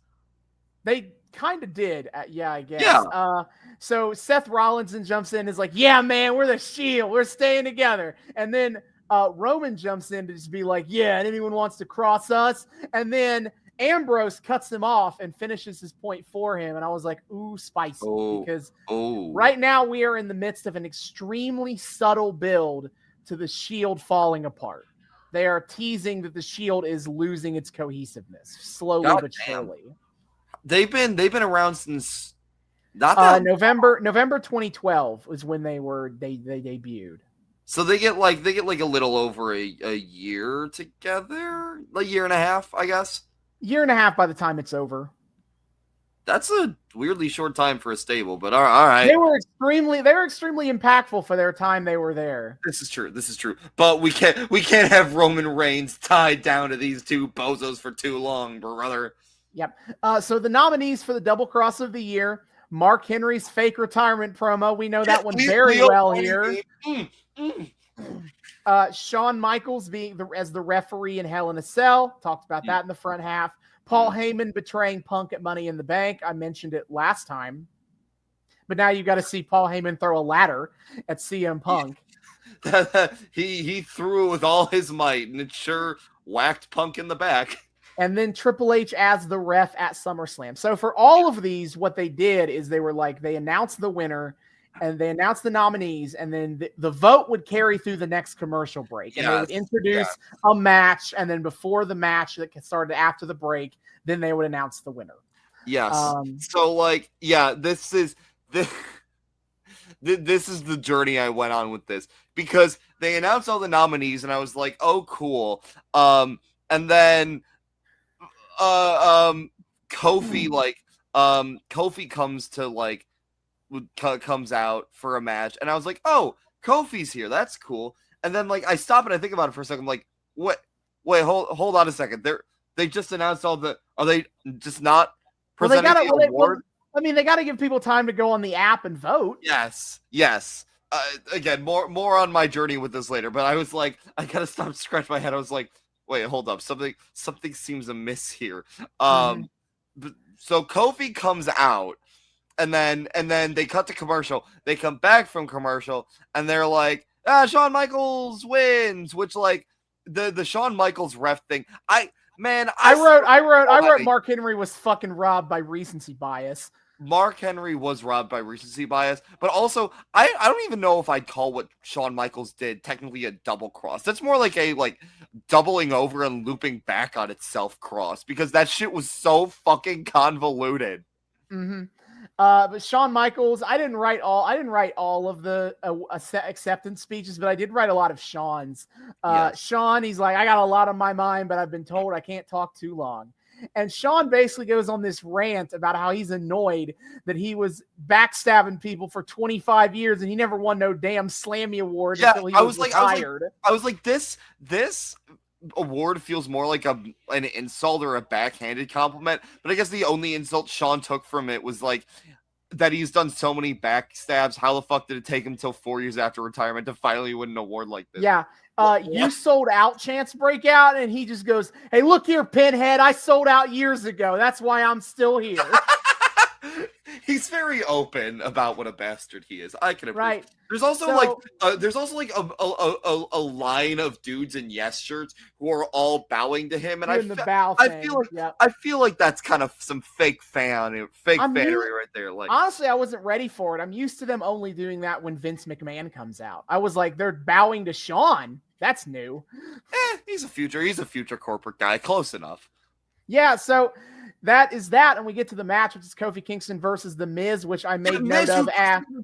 They kind of did. Yeah, I guess. Yeah. So Seth Rollins jumps in and is like, yeah, man, we're the Shield. We're staying together. And then Roman jumps in to just be like, yeah, and anyone wants to cross us. And then Ambrose cuts him off and finishes his point for him. And I was like, ooh, spicy. Because right now we are in the midst of an extremely subtle build to the Shield falling apart. They are teasing that the Shield is losing its cohesiveness slowly but surely. They've been around since November 2012 was when they debuted. So they get like a little over a year together, like year and a half, I guess. Year and a half by the time it's over. That's a weirdly short time for a stable, but all right. They were extremely impactful for their time they were there. This is true. But we can't have Roman Reigns tied down to these two bozos for too long, brother. Yep. So the nominees for the Double Cross of the Year, Mark Henry's fake retirement promo. We know that one very well here. Shawn Michaels being as the referee in Hell in a Cell. Talked about that in the front half. Paul Heyman betraying Punk at Money in the Bank. I mentioned it last time. But now you got to see Paul Heyman throw a ladder at CM Punk. he threw it with all his might, and it sure whacked Punk in the back. And then Triple H as the ref at SummerSlam. So for all of these, what they did is they announced the winner, and they announced the nominees, and then the vote would carry through the next commercial break. And they would introduce a match, and then before the match that started after the break, then they would announce the winner. Yes. So, like, yeah, this is the journey I went on with this. Because they announced all the nominees, and I was like, oh, cool. And then Kofi, Kofi comes out for a match, and I was like, oh, Kofi's here, that's cool. And then I stop and I think about it for a second. I'm like, Wait, hold on a second. They just announced all the. Are they just not Well, they presenting gotta. the award? They got to give people time to go on the app and vote. Yes. Again, more on my journey with this later. But I was like, I gotta stop scratch my head. I was like, wait, hold up, something seems amiss here. So Kofi comes out, and then they cut to commercial. They come back from commercial, and they're like, Shawn Michaels wins, which like the Shawn Michaels ref thing. I wrote Mark Henry was fucking robbed by recency bias. Mark Henry was robbed by recency bias, but also I don't even know if I'd call what Shawn Michaels did technically a double cross. That's more like a doubling over and looping back on itself cross, because that shit was so fucking convoluted. But Shawn Michaels, I didn't write all of the acceptance speeches, but I did write a lot of Shawn's. Shawn, he's like, I got a lot on my mind, but I've been told I can't talk too long. And Shawn basically goes on this rant about how he's annoyed that he was backstabbing people for 25 years and he never won no damn Slammy Awards until he was retired. I was like, this award feels more like an insult or a backhanded compliment, but I guess the only insult Shawn took from it was like that he's done so many backstabs. How the fuck did it take him until 4 years after retirement to finally win an award like this? Yeah. You sold out chance breakout, and he just goes, hey, look here, Pinhead, I sold out years ago. That's why I'm still here. He's very open about what a bastard he is. I can appreciate. Right. There's also a line of dudes in Yes shirts who are all bowing to him, and I feel like that's kind of some fake fanery right there. Like, honestly, I wasn't ready for it. I'm used to them only doing that when Vince McMahon comes out. I was like, they're bowing to Shawn. That's new. He's a future corporate guy. Close enough. Yeah, so that is that, and we get to the match, which is Kofi Kingston versus The Miz, which I made note of.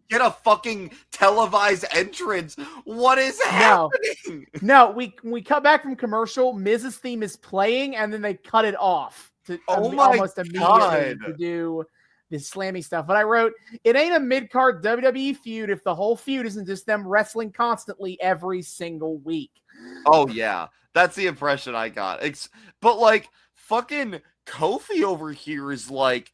Get a fucking televised entrance. What is happening? No, we cut back from commercial. Miz's theme is playing, and then they cut it off to almost immediately to do the Slammy stuff. But I wrote, it ain't a mid-card WWE feud if the whole feud isn't just them wrestling constantly every single week. Oh, yeah. That's the impression I got. But, like, fucking Kofi over here is like,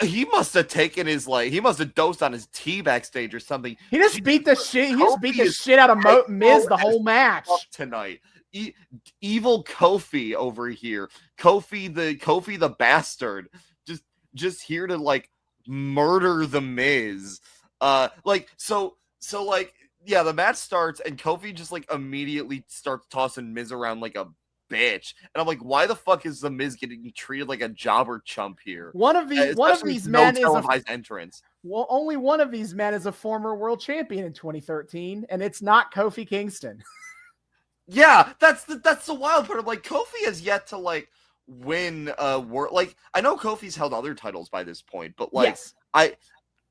he must have taken he must have dosed on his tea backstage or something. He just beat the shit out of Miz the whole match tonight. Evil Kofi over here. Kofi the bastard. Just here to like murder the Miz. Yeah, the match starts and Kofi just like immediately starts tossing Miz around like a bitch. And I'm like, why the fuck is the Miz getting treated like a jobber chump here? One of these men is a entrance. Well, only one of these men is a former world champion in 2013, and it's not Kofi Kingston. Yeah, that's the wild part of like Kofi has yet to like win like I know Kofi's held other titles by this point, but like yes.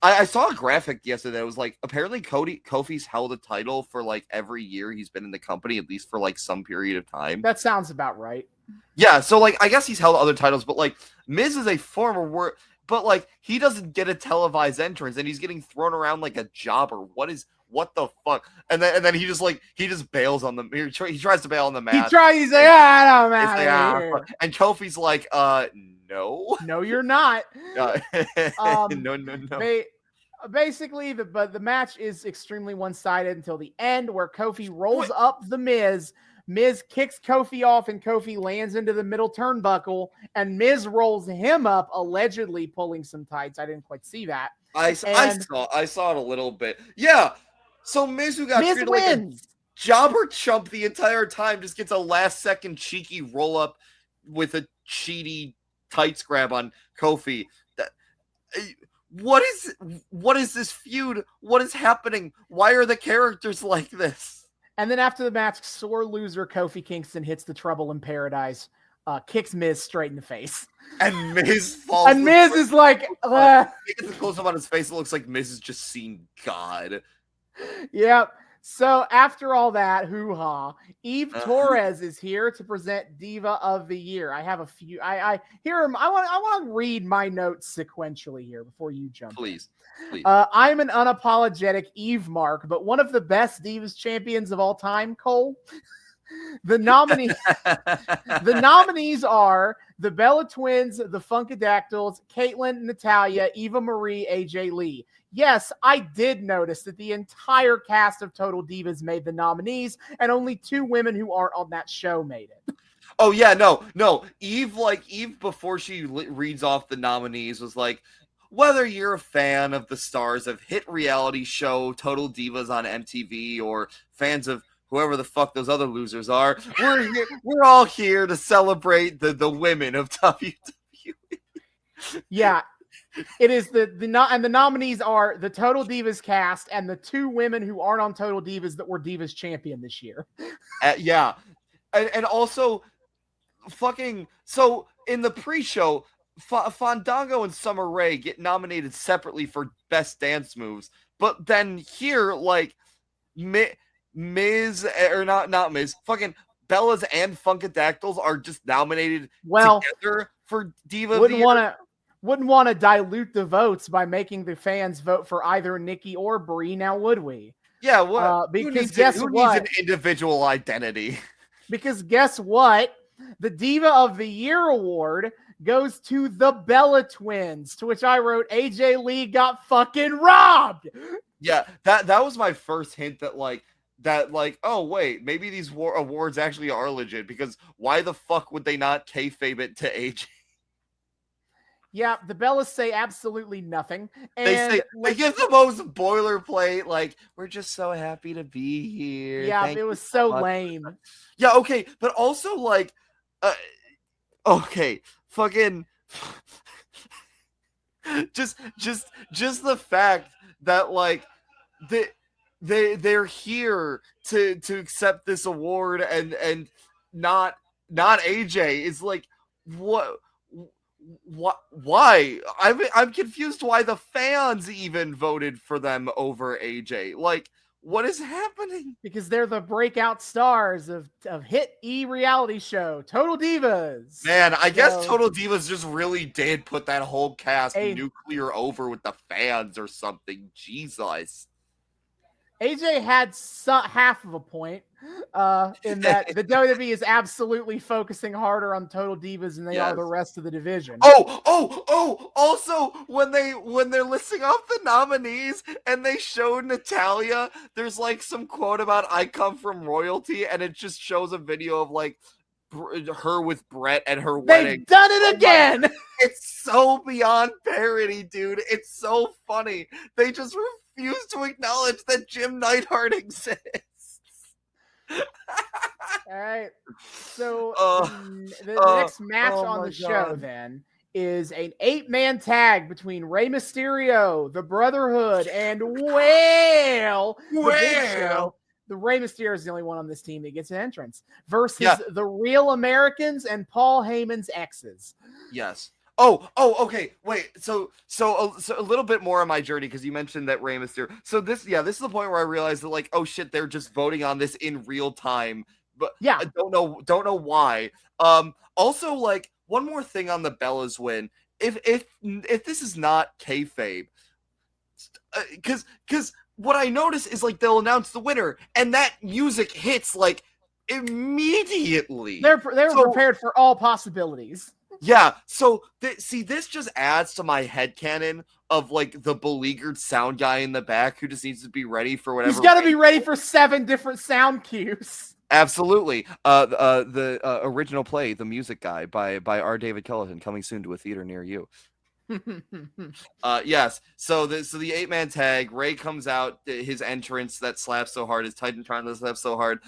I saw a graphic yesterday that was like apparently Kofi's held a title for like every year he's been in the company, at least for like some period of time. That sounds about right. Yeah, so like I guess he's held other titles, but like Miz is a former but like he doesn't get a televised entrance and he's getting thrown around like a jobber. What the fuck? And then he just bails on them. He tries to bail on the match. He's like, I don't know. And Kofi's like, no. No, you're not. No. Basically, the match is extremely one-sided until the end, where Kofi rolls up the Miz. Miz kicks Kofi off, and Kofi lands into the middle turnbuckle, and Miz rolls him up, allegedly pulling some tights. I didn't quite see that. I saw it a little bit. Yeah. So Miz, who got treated like a jobber chump the entire time, just gets a last-second cheeky roll-up with a cheaty tights grab on Kofi. What is this feud? What is happening? Why are the characters like this? And then after the match, sore loser Kofi Kingston hits the Trouble in Paradise, kicks Miz straight in the face. And Miz falls. And Miz is like, he gets a close up on his face. It looks like Miz has just seen God. Yeah. So after all that hoo-ha, Eve Torres is here to present Diva of the Year. I have a few. I hear him. I want to read my notes sequentially here before you jump. Please. I'm an unapologetic Eve mark, but one of the best Divas champions of all time, Cole. The nominees are the Bella Twins, the Funkadactyls, Caitlyn, Natalya, Eva Marie, AJ Lee. Yes, I did notice that the entire cast of Total Divas made the nominees, and only 2 women who aren't on that show made it. Oh yeah, no. Eve before she reads off the nominees was like, whether you're a fan of the stars of hit reality show Total Divas on MTV or fans of whoever the fuck those other losers are, we're all here to celebrate the women of WWE. Yeah. It is the nominees are the Total Divas cast and the 2 women who aren't on Total Divas that were Divas champion this year. Yeah. And also fucking, so in the pre-show, Fandango and Summer Rae get nominated separately for best dance moves, but then here, like, Miz, or not Miz, fucking Bellas and Funkadactyls are just nominated together for Diva of the Year. Wouldn't want to dilute the votes by making the fans vote for either Nikki or Brie, now would we? Yeah, what? Because who needs an individual identity? Because guess what? The Diva of the Year award goes to the Bella Twins, to which I wrote AJ Lee got fucking robbed. Yeah, that was my first hint that oh wait, maybe these awards actually are legit, because why the fuck would they not kayfabe it to AJ? Yeah, the Bellas say absolutely nothing. And they give the most boilerplate, like, we're just so happy to be here. Yeah, it was so lame. Yeah, okay, but also, like, okay, fucking just the fact that, like, they're here to accept this award and not AJ is like, what? Why? I'm confused why the fans even voted for them over AJ. Like, what is happening? Because they're the breakout stars of hit reality show Total Divas. Man, I guess Total Divas just really did put that whole cast nuclear over with the fans or something. Jesus. AJ had half of a point in that the WWE is absolutely focusing harder on Total Divas than they are the rest of the division. Oh! Also, when they're listing off the nominees and they showed Natalya, there's like some quote about "I come from royalty," and it just shows a video of like her with Brett at her wedding. They've done it again. It's so beyond parody, dude. It's so funny. They just refuse to acknowledge that Jim Neidhart exists. All right. So the next match on the show then is an 8-man tag between Rey Mysterio, the Brotherhood, and the Big Show. The Rey Mysterio is the only one on this team that gets an entrance versus the Real Americans and Paul Heyman's exes. Yes. Oh, okay. Wait. So a little bit more on my journey, because you mentioned that Rey Mysterio. So this is the point where I realized that, like, oh shit, they're just voting on this in real time. But I don't know why. Also, like, one more thing on the Bellas win. If this is not kayfabe, because what I notice is, like, they'll announce the winner and that music hits like immediately. They're prepared for all possibilities. Yeah, so this just adds to my headcanon of, like, the beleaguered sound guy in the back who just needs to be ready for whatever. He's got to be ready for 7 different sound cues. Absolutely. The original play, The Music Guy by R. David Kelloghan, coming soon to a theater near you. Yes. So the 8-man tag, Ray comes out, his entrance that slaps so hard, his Titantron that slaps so hard.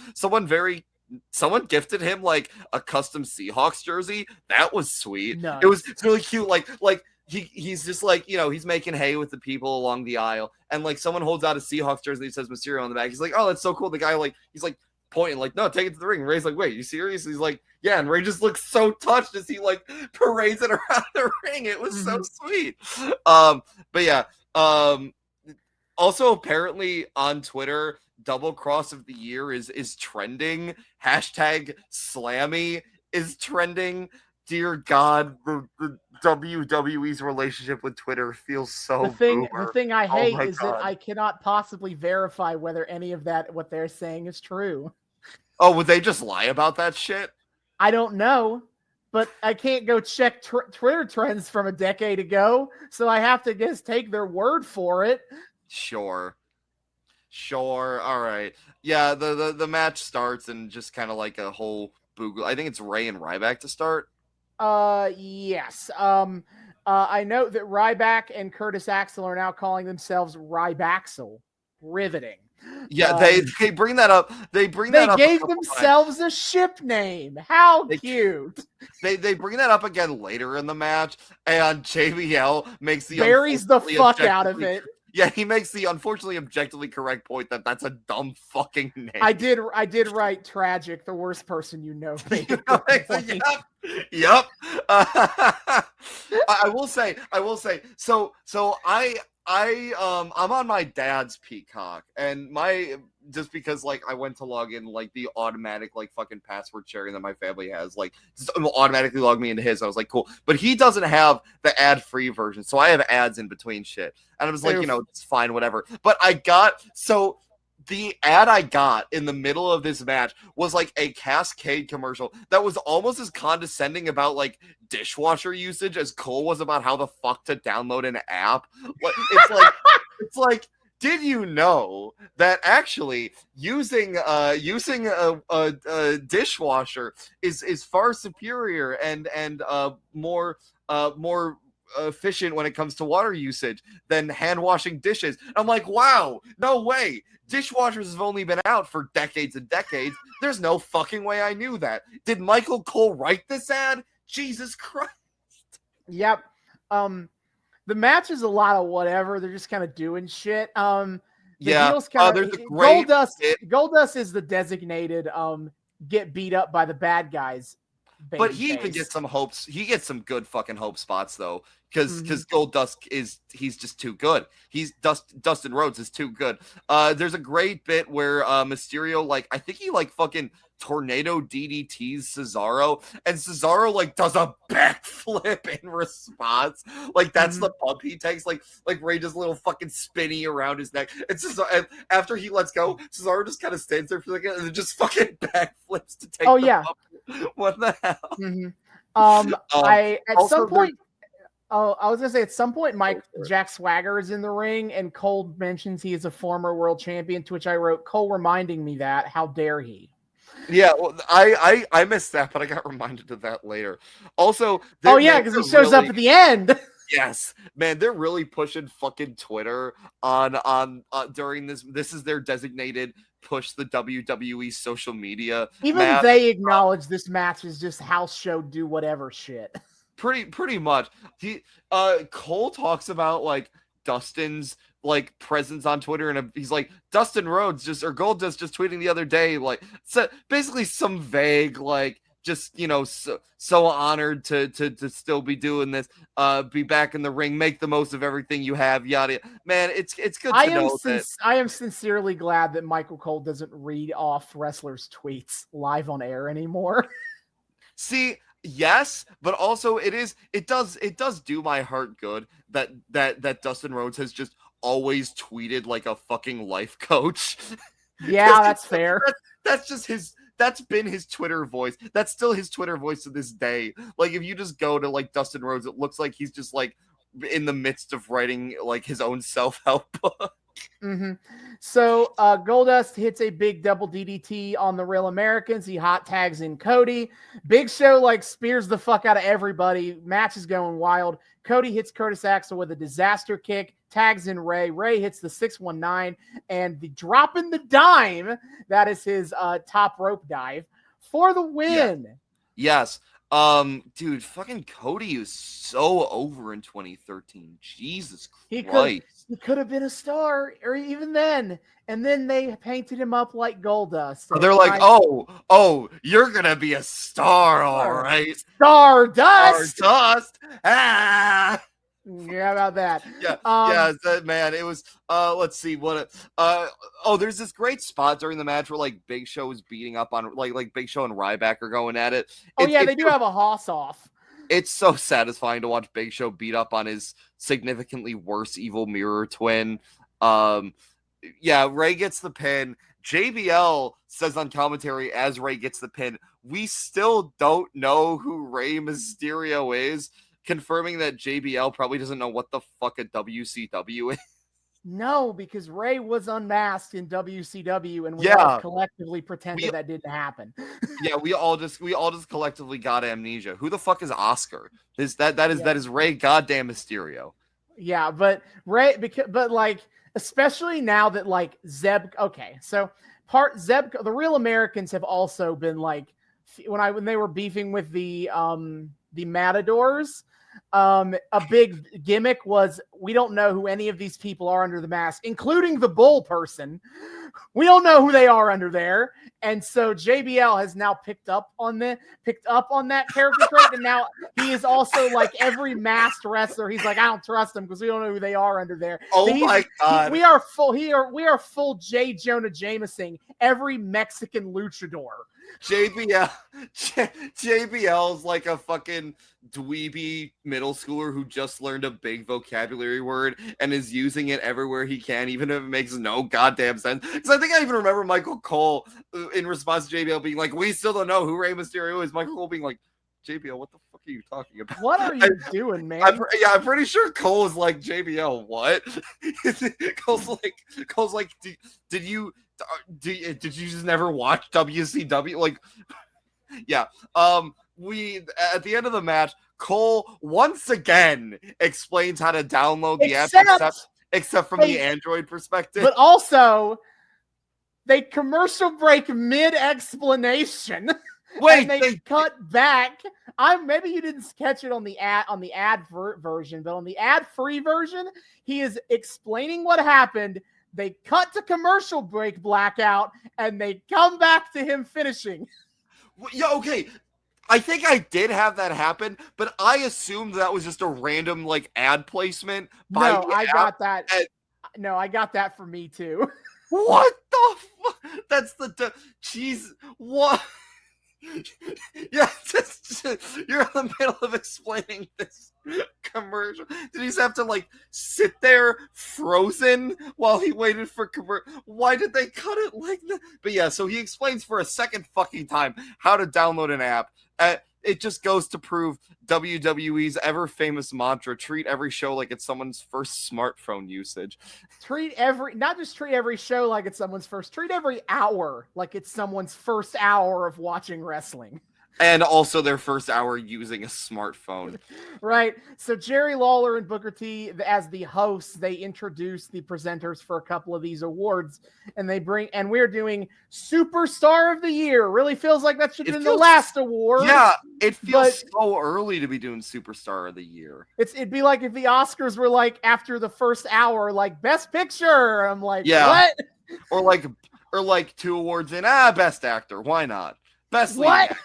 Someone gifted him like a custom Seahawks jersey. That was sweet. Nice. It's really cute. Like he's just like, you know, he's making hay with the people along the aisle, and like someone holds out a Seahawks jersey that says Mysterio on the back. He's like, oh, that's so cool. The guy, like, he's like pointing, like, no, take it to the ring. And Ray's like, wait, you serious? He's like, yeah. And Ray just looks so touched as he like parades it around the ring. It was so sweet. But yeah. Also, apparently on Twitter, double cross of the year is trending. Hashtag Slammy is trending. Dear God, the WWE's relationship with Twitter feels so The boomer. thing I Oh hate my is that God. I cannot possibly verify whether any of that what they're saying is true. Oh, would they just lie about that shit? I don't know, but I can't go check Twitter trends from a decade ago, so I have to just take their word for it. Sure. All right. Yeah, the match starts and just kind of like a whole boogle. I think it's Ray and Ryback to start. Yes. I note that Ryback and Curtis Axel are now calling themselves Rybaxel. Riveting. Yeah, they bring that up. They gave themselves a ship name. How cute. They bring that up again later in the match, and JBL makes the buries the fuck out of it. Yeah, he makes the unfortunately objectively correct point that that's a dumb fucking name. I did write tragic, the worst person you know. Yep. I will say. So I'm on my dad's Peacock, and just because like I went to log in like the automatic like fucking password sharing that my family has, like just automatically log me into his. I was like, cool, but he doesn't have the ad-free version, so I have ads in between shit, and I was like, it's fine, whatever. But the ad I got in the middle of this match was like a Cascade commercial that was almost as condescending about like dishwasher usage as Cole was about how the fuck to download an app. It's like, did you know that actually using a dishwasher is far superior and more efficient when it comes to water usage than hand washing dishes? I'm like, wow, no way. Dishwashers have only been out for decades and decades. There's no fucking way I knew that. Did Michael Cole write this ad? Jesus Christ. Yep. The match is a lot of whatever. They're just kind of doing shit. There's a great Goldust is the designated get beat up by the bad guys. But he even gets some hopes. He gets some good fucking hope spots though, because Goldust he's just too good. Dustin Rhodes is too good. There's a great bit where Mysterio I think he fucking tornado DDTs Cesaro, and Cesaro does a backflip in response. That's the bump he takes. Ray does a little fucking spinny around his neck. And after he lets go, Cesaro just kind of stands there for a second and then just fucking backflips to take the bump. What the hell? I was gonna say at some point Jack Swagger is in the ring and Cole mentions he is a former world champion, to which I wrote, Cole reminding me that, how dare he? Yeah, well, I missed that, but I got reminded of that later. Also, because he shows up at the end. Yes, man, they're really pushing fucking Twitter on during this. This is their designated push the WWE social media. Even they acknowledge this match is just house show, do whatever shit. Pretty much. Cole talks about Dustin's presence on Twitter, and he's like, Dustin Rhodes Goldust just tweeting the other day, so basically some vague just so honored to still be doing this, be back in the ring, make the most of everything you have, yada. Man, it's good to know that. I am sincerely glad that Michael Cole doesn't read off wrestlers' tweets live on air anymore. See, yes, but also it does do my heart good that Dustin Rhodes has just always tweeted like a fucking life coach. Yeah, that's fair. That's been his Twitter voice. That's still his Twitter voice to this day. If you just go to Dustin Rhodes, it looks like he's just in the midst of writing his own self-help book. So Goldust hits a big double DDT on the Real Americans. He hot tags in Cody. Big Show spears the fuck out of everybody. Match is going wild. Cody hits Curtis Axel with a disaster kick, tags in Ray. Ray hits the 619 and the drop in the dime. That is his top rope dive for the win. Yes. Dude, fucking Cody is so over in 2013. Jesus Christ. He could have been a star, or even then. And then they painted him up like Goldust. So they're like, oh, you're gonna be a star, all right. Stardust. Ah. Yeah, about that. Man, it was let's see what there's this great spot during the match where like Big Show is beating up on like Big Show and Ryback are going at it. They do have a hoss off. It's so satisfying to watch Big Show beat up on his significantly worse evil mirror twin. Ray gets the pin. JBL says on commentary as Ray gets the pin, we still don't know who Rey Mysterio is, confirming that JBL probably doesn't know what the fuck a WCW is. No, because Ray was unmasked in WCW, and we all collectively pretended that didn't happen. We all just collectively got amnesia. Who the fuck is Oscar? That is Ray goddamn Mysterio. Yeah, but Ray, but like especially now that like Zeb. Okay, so the Real Americans have also been like when they were beefing with the Matadors. A big gimmick was we don't know who any of these people are under the mask, including the bull person. We don't know who they are under there, and so JBL has now picked up on that character trait, and now he is also like every masked wrestler. He's like, I don't trust them because we don't know who they are under there. Oh my god, we are full J. Jonah Jameson every Mexican luchador. JBL's like a fucking dweeby middle schooler who just learned a big vocabulary word and is using it everywhere he can, even if it makes no goddamn sense. Because I think I even remember Michael Cole in response to JBL being like, we still don't know who Rey Mysterio is. Michael Cole being like, JBL, what the fuck are you talking about? What are you doing, man? I'm pretty sure Cole is like, JBL, what? Cole's like, did you just never watch WCW? Like, yeah. We at the end of the match, Cole once again explains how to download the app, except from the Android perspective. But also, they commercial break mid-explanation. Wait, and they cut back. Maybe you didn't catch it on the ad version, but on the ad-free version, he is explaining what happened. They cut to commercial break blackout, and they come back to him finishing. Yeah, okay. I think I did have that happen, but I assumed that was just a random like ad placement. I got that. No, I got that for me too. What the fuck? That's jeez. What? Yeah, you're in the middle of explaining this commercial. Did he just have to like sit there frozen while he waited for commercial? Why did they cut it like that? But yeah, so he explains for a second fucking time how to download an app. It just goes to prove WWE's ever famous mantra: treat every show like it's someone's first smartphone usage. Not just treat every show like it's someone's first, treat every hour like it's someone's first hour of watching wrestling. And also their first hour using a smartphone. Right. So Jerry Lawler and Booker T, as the hosts, they introduce the presenters for a couple of these awards. And we're doing Superstar of the Year. Really feels like that should have been the last award. Yeah, it feels so early to be doing Superstar of the Year. It'd be like if the Oscars were like after the first hour, like Best Picture. I'm like, what? Or like 2 awards in Best Actor. Why not? Best Lead.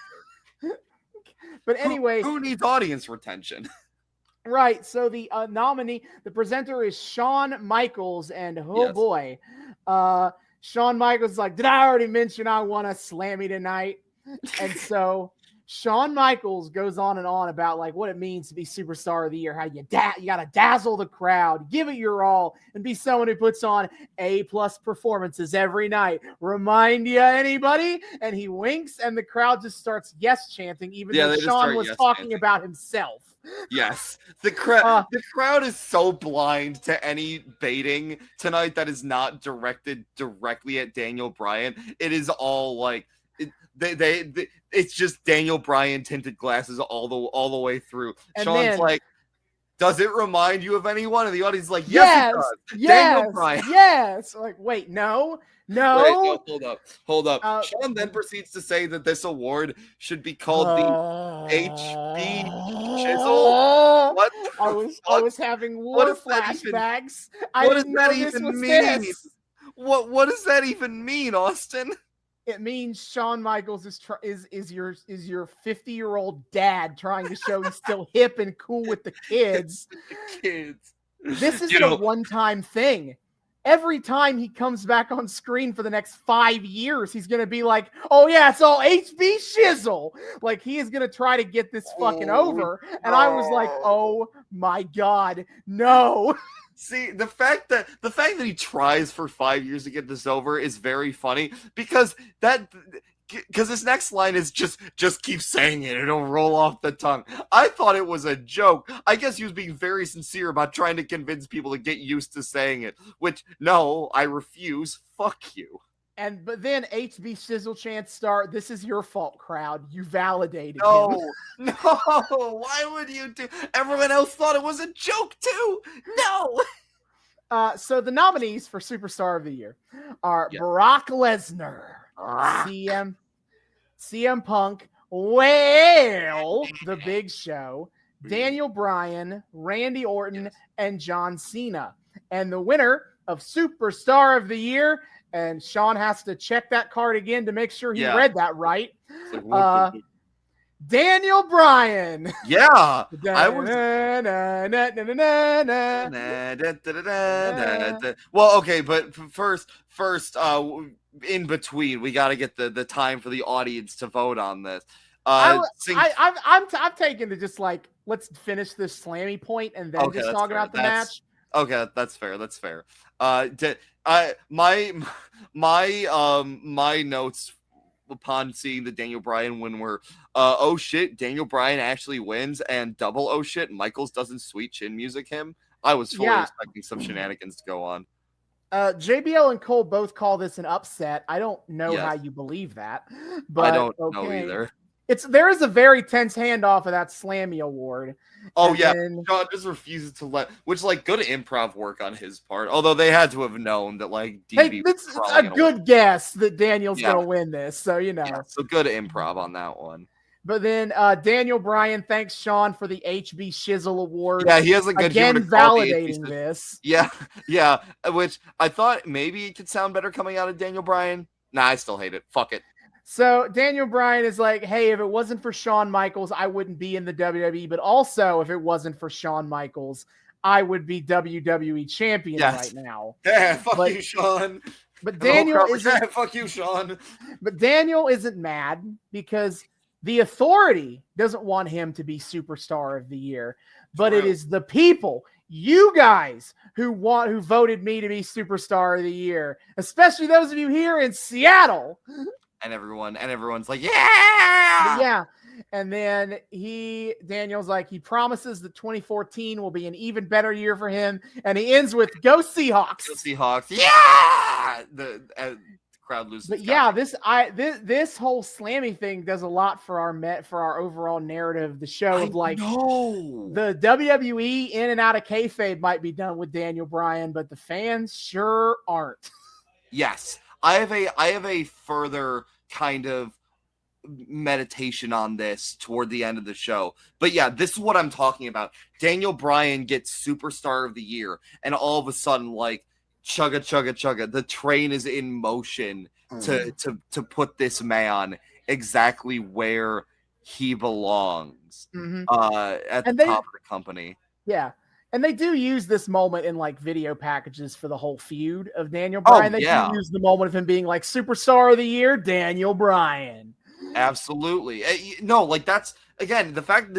But anyway, who needs audience retention? Right. So the nominee, the presenter is Shawn Michaels, and boy, Shawn Michaels is like, did I already mention I want a Slammy tonight? And so Shawn Michaels goes on and on about like what it means to be Superstar of the Year, how you gotta dazzle the crowd, give it your all, and be someone who puts on A+ performances every night. Remind you anybody? And he winks, and the crowd just starts yes chanting, even though Shawn was talking about himself. Yes, the crowd is so blind to any baiting tonight that is not directed directly at Daniel Bryan. It is all like. It's just Daniel Bryan tinted glasses all the way through. And Sean's like, does it remind you of anyone? And the audience is like, yes, it does. Daniel Bryan. Yes. Like, wait, no. Wait, no, hold up. Sean then proceeds to say that this award should be called the HB Chisel. What? I was having war flashbacks. What does that even mean? What does that even mean, Austin? It means Shawn Michaels is your 50-year-old dad trying to show he's still hip and cool with the kids. Kids. This is a one-time thing. Every time he comes back on screen for the next 5 years, he's going to be like, oh, yeah, it's all HB shizzle. Like, he is going to try to get this fucking over. And I was like, oh, my God, no. See, the fact that he tries for 5 years to get this over is very funny because his next line is just keep saying it. It'll roll off the tongue. I thought it was a joke. I guess he was being very sincere about trying to convince people to get used to saying it, which, no, I refuse. Fuck you. But then HB Shizzle chants start. This is your fault, crowd. You validated him. No. Why would you do? Everyone else thought it was a joke too. No. So the nominees for Superstar of the Year are Brock Lesnar, CM Punk, The Big Show, Daniel Bryan, Randy Orton, and John Cena. And the winner of Superstar of the Year, and Sean has to check that card again to make sure he read that right. Daniel Bryan. Yeah. I was... Well, okay, but first, in between, we got to get the time for the audience to vote on this. I'm taking to just like, let's finish this Slammy point and then just talk about the match. Okay, that's fair. My notes upon seeing the Daniel Bryan win were, oh shit, Daniel Bryan actually wins, and double oh shit, Michaels doesn't sweet chin music him. I was fully expecting some shenanigans to go on. JBL and Cole both call this an upset. I don't know how you believe that, but I don't know either. There is a very tense handoff of that Slammy Award. Oh, and then John just refuses to let, which, like, good improv work on his part. Although they had to have known that, like, DB it's a good guess that Daniel's going to win this. So, you know. Yeah, so good improv on that one. But then Daniel Bryan thanks Sean for the HB Shizzle Award. Yeah, he has a good again validating this. Yeah, which I thought maybe it could sound better coming out of Daniel Bryan. Nah, I still hate it. Fuck it. So Daniel Bryan is like, hey, if it wasn't for Shawn Michaels, I wouldn't be in the WWE. But also, if it wasn't for Shawn Michaels, I would be WWE champion right now. Yeah, fuck you, Shawn. But Daniel isn't. Fuck you, Shawn. But Daniel isn't mad because the Authority doesn't want him to be Superstar of the Year. But it is the people, you guys, who voted me to be Superstar of the Year, especially those of you here in Seattle. And everyone's like, yeah. And then Daniel's like, he promises that 2014 will be an even better year for him. And he ends with, go Seahawks. Go Seahawks. Yeah. The crowd loses. But this whole Slammy thing does a lot for our overall narrative of the show. The WWE in and out of kayfabe might be done with Daniel Bryan, but the fans sure aren't. Yes. I have a further kind of meditation on this toward the end of the show. But yeah, this is what I'm talking about. Daniel Bryan gets Superstar of the Year, and all of a sudden, like, chugga, chugga, chugga, the train is in motion to put this man exactly where he belongs at the top of the company. Yeah. And they do use this moment in like video packages for the whole feud of Daniel Bryan. They do use the moment of him being like Superstar of the Year, Daniel Bryan. Absolutely. No, like that's again, the fact that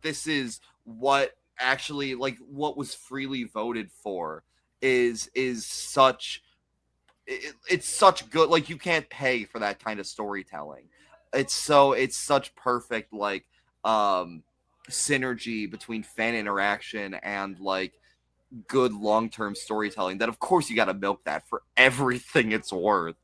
this is what actually like what was freely voted for is such it's such good, like you can't pay for that kind of storytelling. It's such perfect like synergy between fan interaction and like good long-term storytelling that of course you got to milk that for everything it's worth.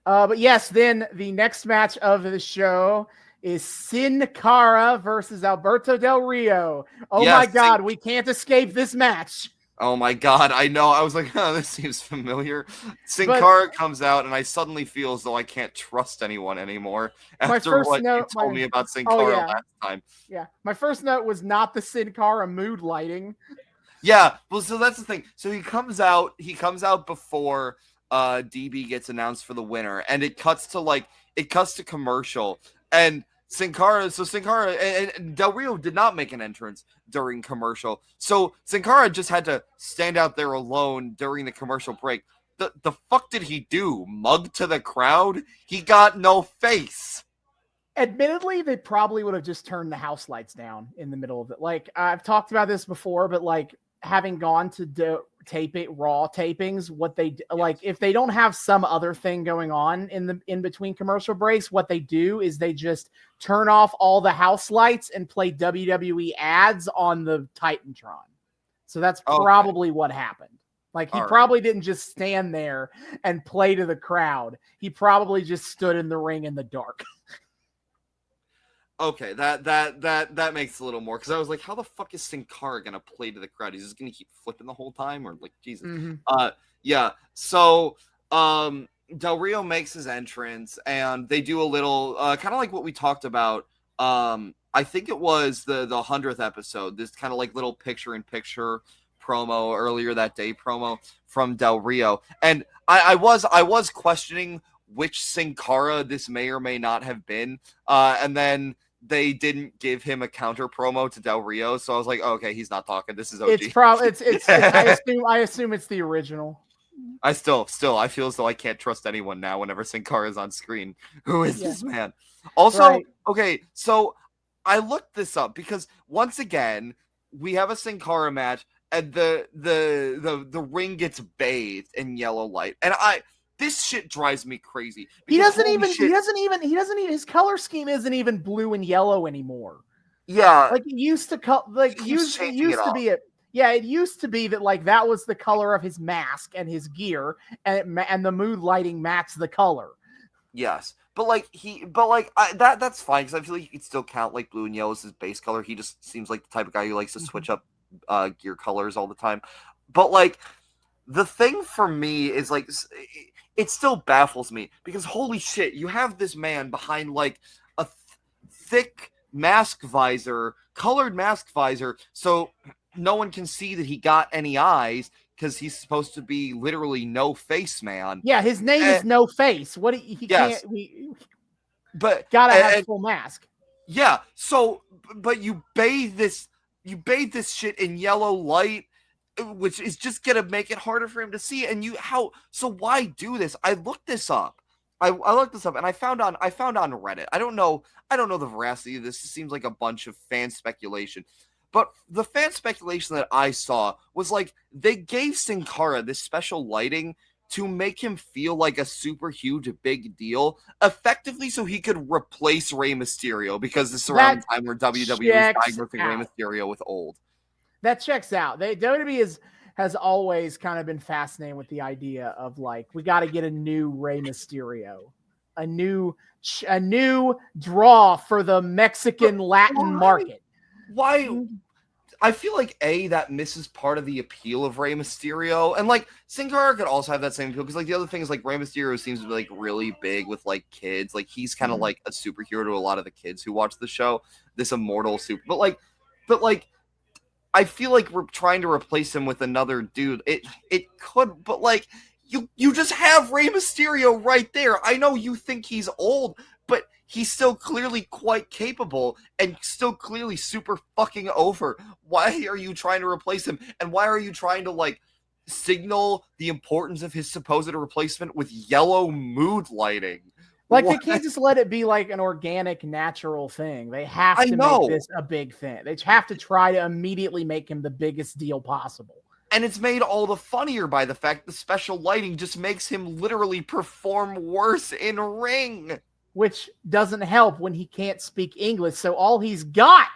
But yes, then the next match of the show is Sin Cara versus Alberto Del Rio. My God, we can't escape this match. Oh my God, I know. I was like, oh, this seems familiar. Sin Cara comes out, and I suddenly feel as though I can't trust anyone anymore after what you told me about Sin Cara last time. Yeah, my first note was not the Sin Cara mood lighting. Yeah, well, so that's the thing. So he comes out before DB gets announced for the winner, and it cuts to commercial, and Sin Cara and Del Rio did not make an entrance during commercial, so Sin Cara just had to stand out there alone during the commercial break. The fuck did he do? Mug to the crowd? He got no face. Admittedly, they probably would have just turned the house lights down in the middle of it. Like, I've talked about this before, but like having gone to Raw tapings, what they like, if they don't have some other thing going on in between commercial breaks, what they do is they just turn off all the house lights and play WWE ads on the Titantron. So that's probably what happened. Like, he probably didn't just stand there and play to the crowd. He probably just stood in the ring in the dark. Okay, that makes a little more, because I was like, how the fuck is Sin Cara gonna play to the crowd? He's just gonna keep flipping the whole time, or like, Jesus. Yeah. So Del Rio makes his entrance, and they do a little kind of like what we talked about. I think it was the 100th episode. This kind of like little picture-in-picture promo earlier that day promo from Del Rio, and I was questioning which Sin Cara this may or may not have been, and then they didn't give him a counter promo to Del Rio, so I was like, oh, okay, he's not talking. This is OG. It's probably it's I assume it's the original. I still I feel as though I can't trust anyone now whenever Sin Cara is on screen. Who is this man? Also, okay, so I looked this up because once again we have a Sin Cara match, and the ring gets bathed in yellow light, and this shit drives me crazy. He doesn't even, his color scheme isn't even blue and yellow anymore. Yeah. Like, it used to it used to be that like that was the color of his mask and his gear, and the mood lighting matched the color. Yes. But that's fine, because I feel like you could still count like blue and yellow as his base color. He just seems like the type of guy who likes to switch up gear colors all the time. But like, the thing for me is like, it still baffles me, because holy shit, you have this man behind like a thick mask visor, colored mask visor, so no one can see that he got any eyes, because he's supposed to be literally no face man. Yeah, his name is No Face. What he can't, but gotta have full mask. Yeah, so but you bathe this shit in yellow light, which is just gonna make it harder for him to see. And so why do this? I looked this up. I looked this up, and I found on Reddit. I don't know the veracity of this. It seems like a bunch of fan speculation. But the fan speculation that I saw was like, they gave Sin Cara this special lighting to make him feel like a super huge big deal, effectively, so he could replace Rey Mysterio, because this is around the time where WWE was diagnosing Rey Mysterio with old. That checks out. WWE has always kind of been fascinated with the idea of like, we got to get a new Rey Mysterio, a new draw for the Mexican Latin market. Why? I feel like that misses part of the appeal of Rey Mysterio, and like Sin Cara could also have that same appeal, because like the other thing is like Rey Mysterio seems to be like really big with like kids. Like, he's kind of like a superhero to a lot of the kids who watch the show. This immortal super, but like. I feel like we're trying to replace him with another dude. It could, but like, you just have Rey Mysterio right there. I know you think he's old, but he's still clearly quite capable and still clearly super fucking over. Why are you trying to replace him? And why are you trying to like signal the importance of his supposed replacement with yellow mood lighting? Like, they can't just let it be like an organic, natural thing. They have to make this a big thing. They have to try to immediately make him the biggest deal possible. And it's made all the funnier by the fact the special lighting just makes him literally perform worse in ring. Which doesn't help when he can't speak English, so all he's got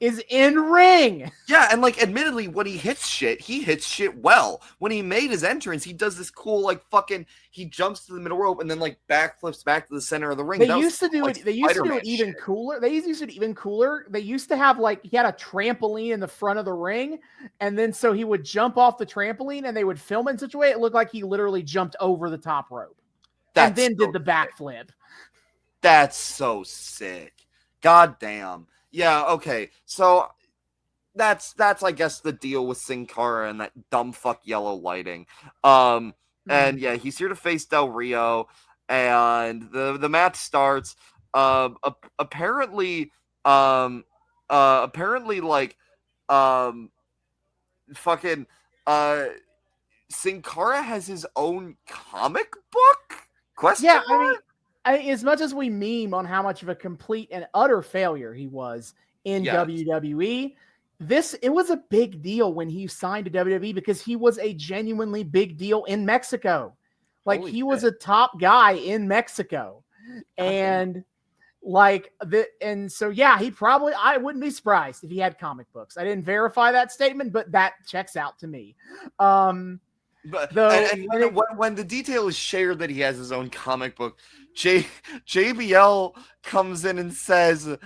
is in ring. Yeah, and like, admittedly, when he hits shit well. When he made his entrance, he does this cool like fucking, he jumps to the middle rope and then like backflips back to the center of the ring. They used to do it even cooler. They used to do it even cooler. They used to have like, he had a trampoline in the front of the ring, and then so he would jump off the trampoline, and they would film it in such a way it looked like he literally jumped over the top rope. And then did the backflip. That's so sick. God damn. Yeah, okay. So that's I guess the deal with Sin Cara and that dumb fuck yellow lighting. And yeah, he's here to face Del Rio, and the match starts. Apparently, apparently, like, fucking, Sin Cara has his own comic book? Question Yeah, mark? as much as we meme on how much of a complete and utter failure he was in Yes. WWE, it was a big deal when he signed to WWE because he was a genuinely big deal in Mexico. Like Holy he was shit. a top guy in Mexico. Goddamn. And so yeah, I wouldn't be surprised if he had comic books. I didn't verify that statement, but that checks out to me. But Though when the detail is shared that he has his own comic book, JBL comes in and says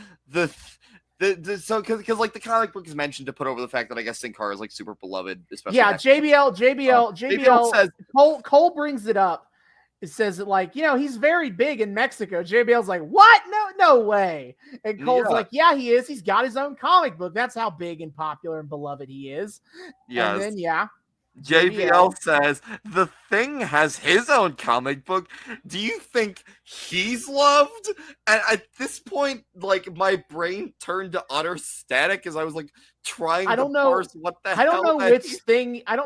so because like the comic book is mentioned to put over the fact that I guess Sin Cara is like super beloved, especially JBL says Cole brings it up. It says that, like, he's very big in Mexico. JBL's like, what? No way. And Cole's like, yeah, he is. He's got his own comic book. That's how big and popular and beloved he is. Yes. And then JBL says the Thing has his own comic book. Do you think he's loved? And at this point, like, my brain turned to utter static as I was like trying to parse what the hell. I don't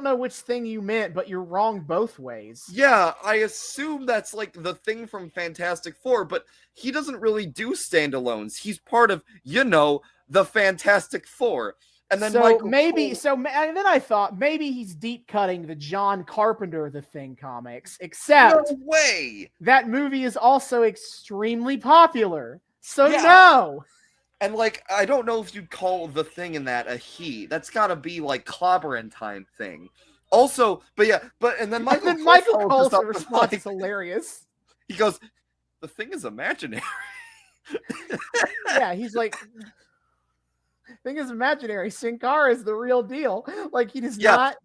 know which thing you meant, but you're wrong both ways. Yeah, I assume that's like the Thing from Fantastic Four, but he doesn't really do standalones. He's part of, the Fantastic Four. And then and then I thought maybe he's deep cutting the John Carpenter The Thing comics, except no way. That movie is also extremely popular. So no. And like, I don't know if you'd call The Thing in that a he. That's got to be like clobbering time thing. Also, and then Michael Cole's response is hilarious. He goes, "The Thing is imaginary." Yeah, he's like, Thing is imaginary. Sin Cara is the real deal. Like he does not.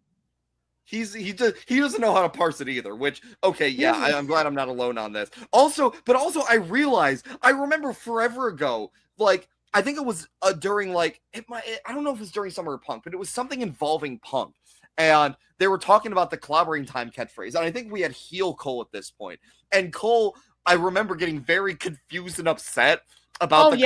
He doesn't know how to parse it either. Which I'm glad I'm not alone on this. Also, I remember forever ago, like I think it was during like I don't know if it was during Summer of Punk, but it was something involving Punk, and they were talking about the clobbering time catchphrase, and I think we had heel Cole at this point, and Cole, I remember getting very confused and upset about I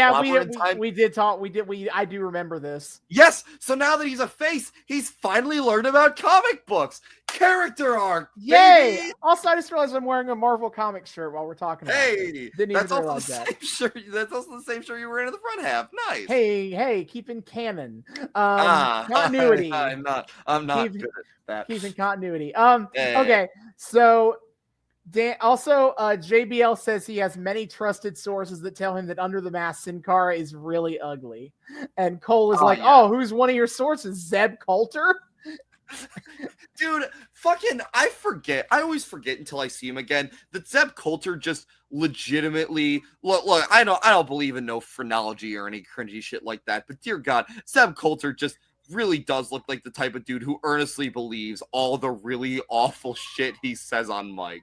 do remember this. Yes, so now that he's a face, he's finally learned about comic books. Character arc. Yay! Baby. Also, I just realized I'm wearing a Marvel comic shirt while we're talking about it. That's also the same shirt. That's also the same shirt you were in the front half. Nice. Hey, keeping canon. Continuity. I'm not good at that. Keeping continuity. Okay, so JBL says he has many trusted sources that tell him that under the mask, Sin Cara is really ugly. And Cole is who's one of your sources? Zeb Coulter? Dude, I always forget until I see him again that Zeb Coulter just legitimately, look, I don't believe in no phrenology or any cringy shit like that, but dear God, Zeb Coulter just really does look like the type of dude who earnestly believes all the really awful shit he says on mic.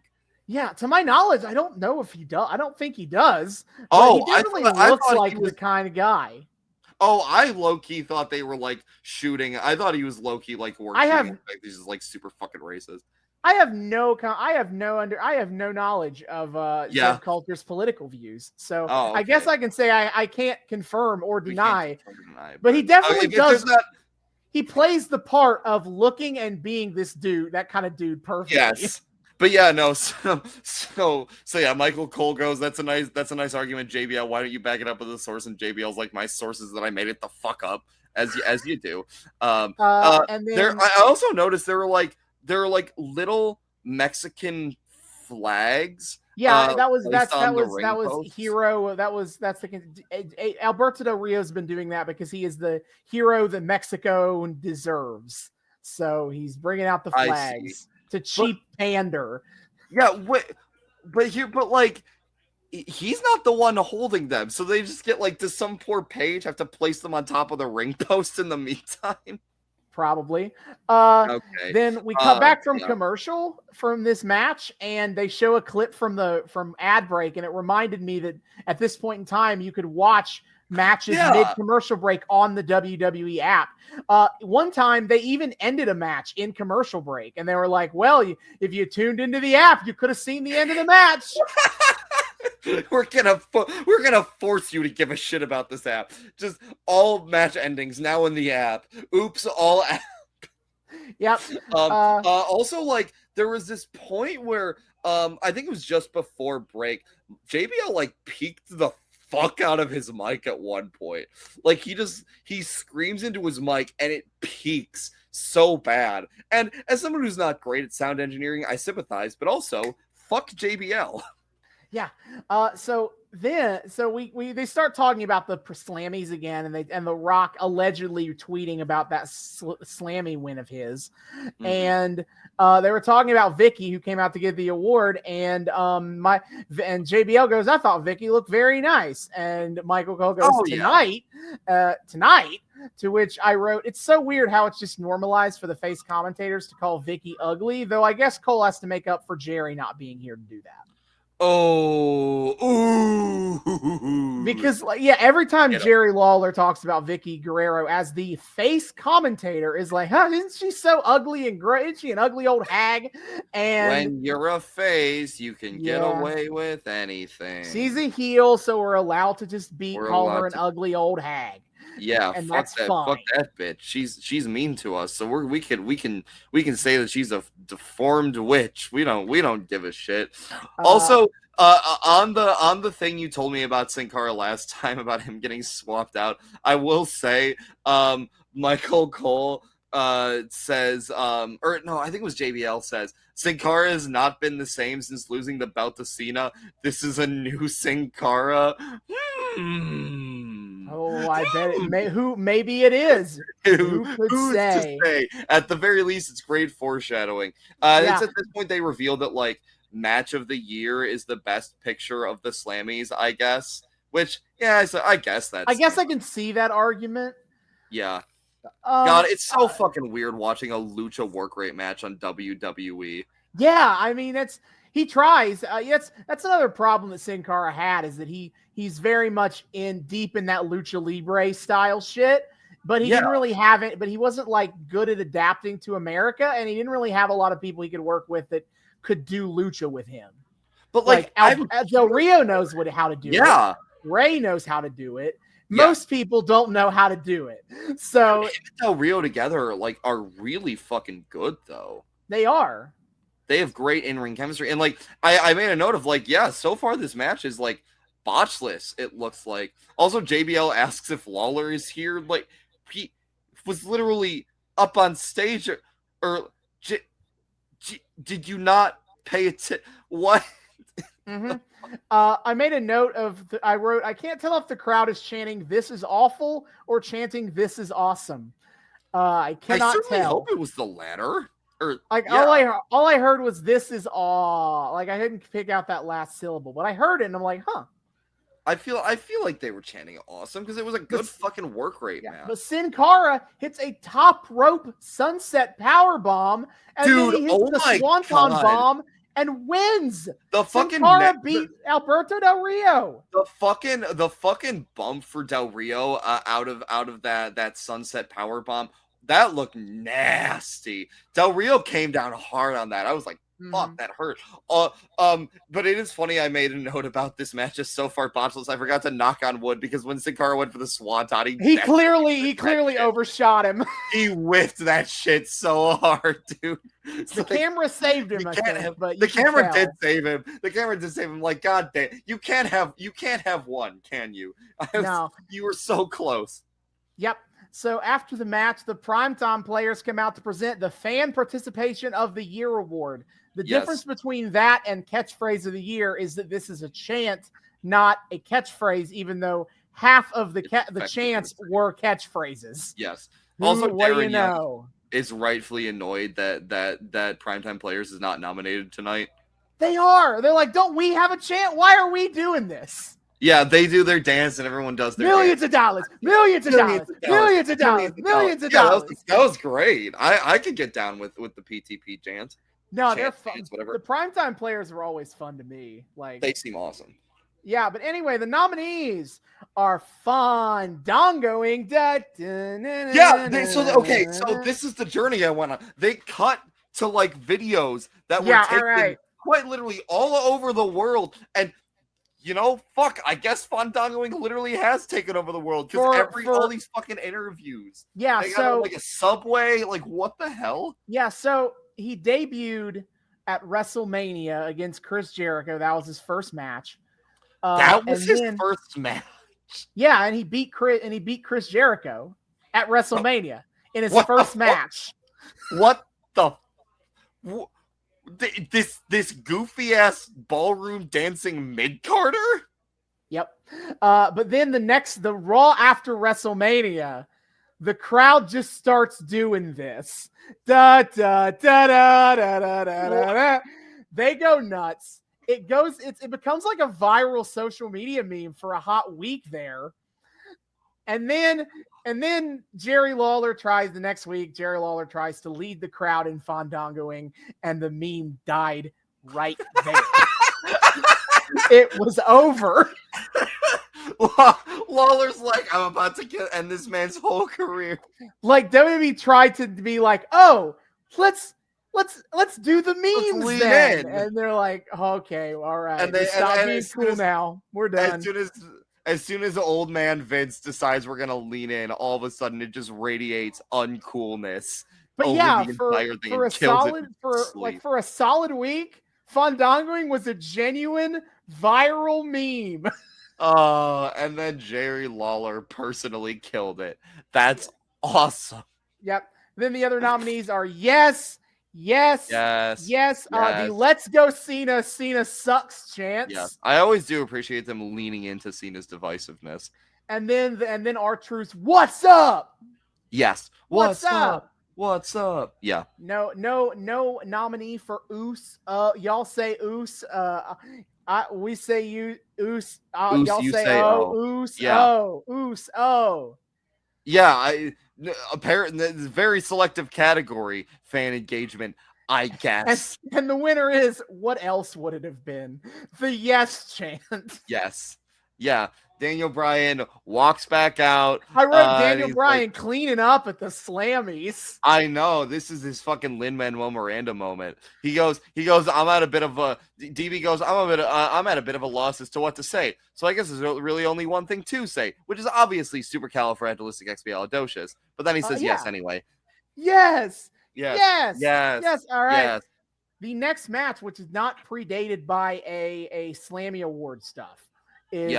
Yeah, to my knowledge, I don't know if he does. I don't think he does. He definitely looks like the kind of guy. Oh, I low-key thought they were like shooting. I thought he was low-key like this is like super fucking racist. I have no knowledge of Zeb Coulter's political views. So I guess I can say I can't confirm or deny. But he definitely does. He plays the part of looking and being this dude, that kind of dude, perfectly. Yes. But yeah, no. So yeah, Michael Cole goes, that's a nice argument, JBL. Why don't you back it up with a source? And JBL's like, my source is that I made it the fuck up, as you do. And then I also noticed there were like little Mexican flags. Yeah, that's Hero. That's Alberto Del Rio's been doing that because he is the hero that Mexico deserves. So he's bringing out the flags to cheap pander. Yeah, but like he's not the one holding them, so they just get like, does some poor page have to place them on top of the ring post in the meantime? Probably. Okay. Then we come back from commercial from this match, and they show a clip from ad break, and it reminded me that at this point in time, you could watch matches mid-commercial break on the WWE app. One time, they even ended a match in commercial break, and they were like, well, if you tuned into the app, you could have seen the end of the match. We're gonna force you to give a shit about this app. Just all match endings now in the app. Oops, all app. Yep. Also, like, there was this point where I think it was just before break, JBL like peeked the fuck out of his mic at one point. Like, he screams into his mic and it peaks so bad. And as someone who's not great at sound engineering, I sympathize, but also fuck JBL. Yeah. So they start talking about the Slammys again, and The Rock allegedly tweeting about that Slammy win of his, and they were talking about Vicky, who came out to get the award, and JBL goes, I thought Vicky looked very nice, and Michael Cole goes, tonight. To which I wrote, it's so weird how it's just normalized for the face commentators to call Vicky ugly, though I guess Cole has to make up for Jerry not being here to do that. Oh, ooh. Because, every time Jerry Lawler talks about Vicky Guerrero as the face commentator is like, isn't she so ugly and great? Isn't she an ugly old hag? And when you're a face, you can get away with anything. She's a heel, so we're allowed to just call her an ugly old hag. Yeah, and fuck that bitch. She's mean to us, so we can say that she's a deformed witch. We don't give a shit. Also, on the thing you told me about Sin Cara last time about him getting swapped out, I will say, Michael Cole says, or no, I think it was JBL says, Sin Cara has not been the same since losing the belt to Cena. This is a new Sin Cara. Oh, I bet maybe it is. Who's to say? At the very least, it's great foreshadowing. It's at this point they reveal that like match of the year is the best picture of the Slammys, I guess. Which, I guess that's. I guess I can see that argument. Yeah. God, it's so fucking weird watching a lucha work rate match on WWE. Yeah, I mean he tries. That's another problem that Sin Cara had, is that he's very much deep in that lucha libre style shit, but he didn't really have it. But he wasn't like good at adapting to America, and he didn't really have a lot of people he could work with that could do lucha with him. But like Del Rio knows how to do it. Yeah, Ray knows how to do it. Most people don't know how to do it. So Del Rio together are really fucking good though. They are. They have great in-ring chemistry. And like I made a note of so far this match is like botchless, it looks like. Also, JBL asks if Lawler is here. Like, he was literally up on stage did you not pay attention? What? Mm-hmm. I made a note of I wrote, I can't tell if the crowd is chanting "This is awful" or chanting "This is awesome." I cannot tell. I hope it was the latter. All I heard was "This is aw." Like, I didn't pick out that last syllable, but I heard it and I'm like, huh. I feel like they were chanting awesome because it was a good fucking work rate, man. But Sin Cara hits a top rope sunset power bomb, and then he hits the Swanton bomb and wins. Sin Cara beat Alberto Del Rio. The fucking bump for Del Rio out of that sunset power bomb. That looked nasty. Del Rio came down hard on that. I was like, fuck, that hurt. But it is funny, I made a note about this match just so far botchless. I forgot to knock on wood because when Sin Cara went for the Swanton, he clearly overshot him. He whiffed that shit so hard, dude. The camera saved him. The camera did save him. The camera did save him. Like, God damn, you can't have one, can you? No, you were so close. Yep. So after the match, the primetime players come out to present the Fan Participation of the Year award. The difference between that and Catchphrase of the Year is that this is a chant, not a catchphrase, even though half of the chants were catchphrases. Yes. Also, what do you know? Is rightfully annoyed that Primetime Players is not nominated tonight. They are. They're like, don't we have a chant? Why are we doing this? Yeah, they do their dance and everyone does their millions dance. of dollars, millions of dollars, millions of dollars, millions of dollars. That was great. I could get down with the PTP chants. No, they're fun. The Primetime Players are always fun to me. Like, they seem awesome. Yeah, but anyway, the nominees are Fandangoing. Yeah, so this is the journey I went on. They cut to like videos that were taken quite literally all over the world, and fuck, I guess Fandangoing literally has taken over the world because all these fucking interviews. Yeah, they got like a subway, like what the hell? Yeah, so he debuted at WrestleMania against Chris Jericho. That was his first match. That was his first match. Yeah, and he beat Chris Jericho at WrestleMania in his first match. What the? This goofy ass ballroom dancing mid-carder? Yep. But then the Raw after WrestleMania, the crowd just starts doing this. Da da da da da da da da. They go nuts. It becomes like a viral social media meme for a hot week there. And then Jerry Lawler tries to lead the crowd in Fandangoing, and the meme died right there. It was over. Lawler's like, I'm about to end this man's whole career. Like WWE tried to be like, oh, let's do the memes then. And they're like, okay, all right. And they stop being cool now. We're done. As soon as the old man Vince decides we're gonna lean in, all of a sudden it just radiates uncoolness. But yeah, for a solid week, Fandangoing was a genuine viral meme. And then Jerry Lawler personally killed it. That's awesome. Yep. Then the other nominees are Yes. The Let's Go Cena sucks chance. Yes, I always do appreciate them leaning into Cena's divisiveness. And then R-Truth's What's Up? Yes. What's up? What's up? Yeah. No nominee for Oos. Y'all say Oos. We say Oos. Y'all say Oos. Yeah. Oos. Yeah, apparently very selective category, fan engagement, I guess. And the winner is, what else would it have been? The yes chant. Yes. Yeah. Daniel Bryan walks back out. I wrote Daniel Bryan cleaning up at the Slammys. I know. This is his fucking Lin-Manuel Miranda moment. He goes, I'm at a bit of a DB goes, I'm at a bit of a loss as to what to say. So I guess there's really only one thing to say, which is obviously supercalifragilisticexpialidocious. But then he says yes anyway. Yes. All right. Yes. The next match, which is not predated by a Slammy Awards stuff, is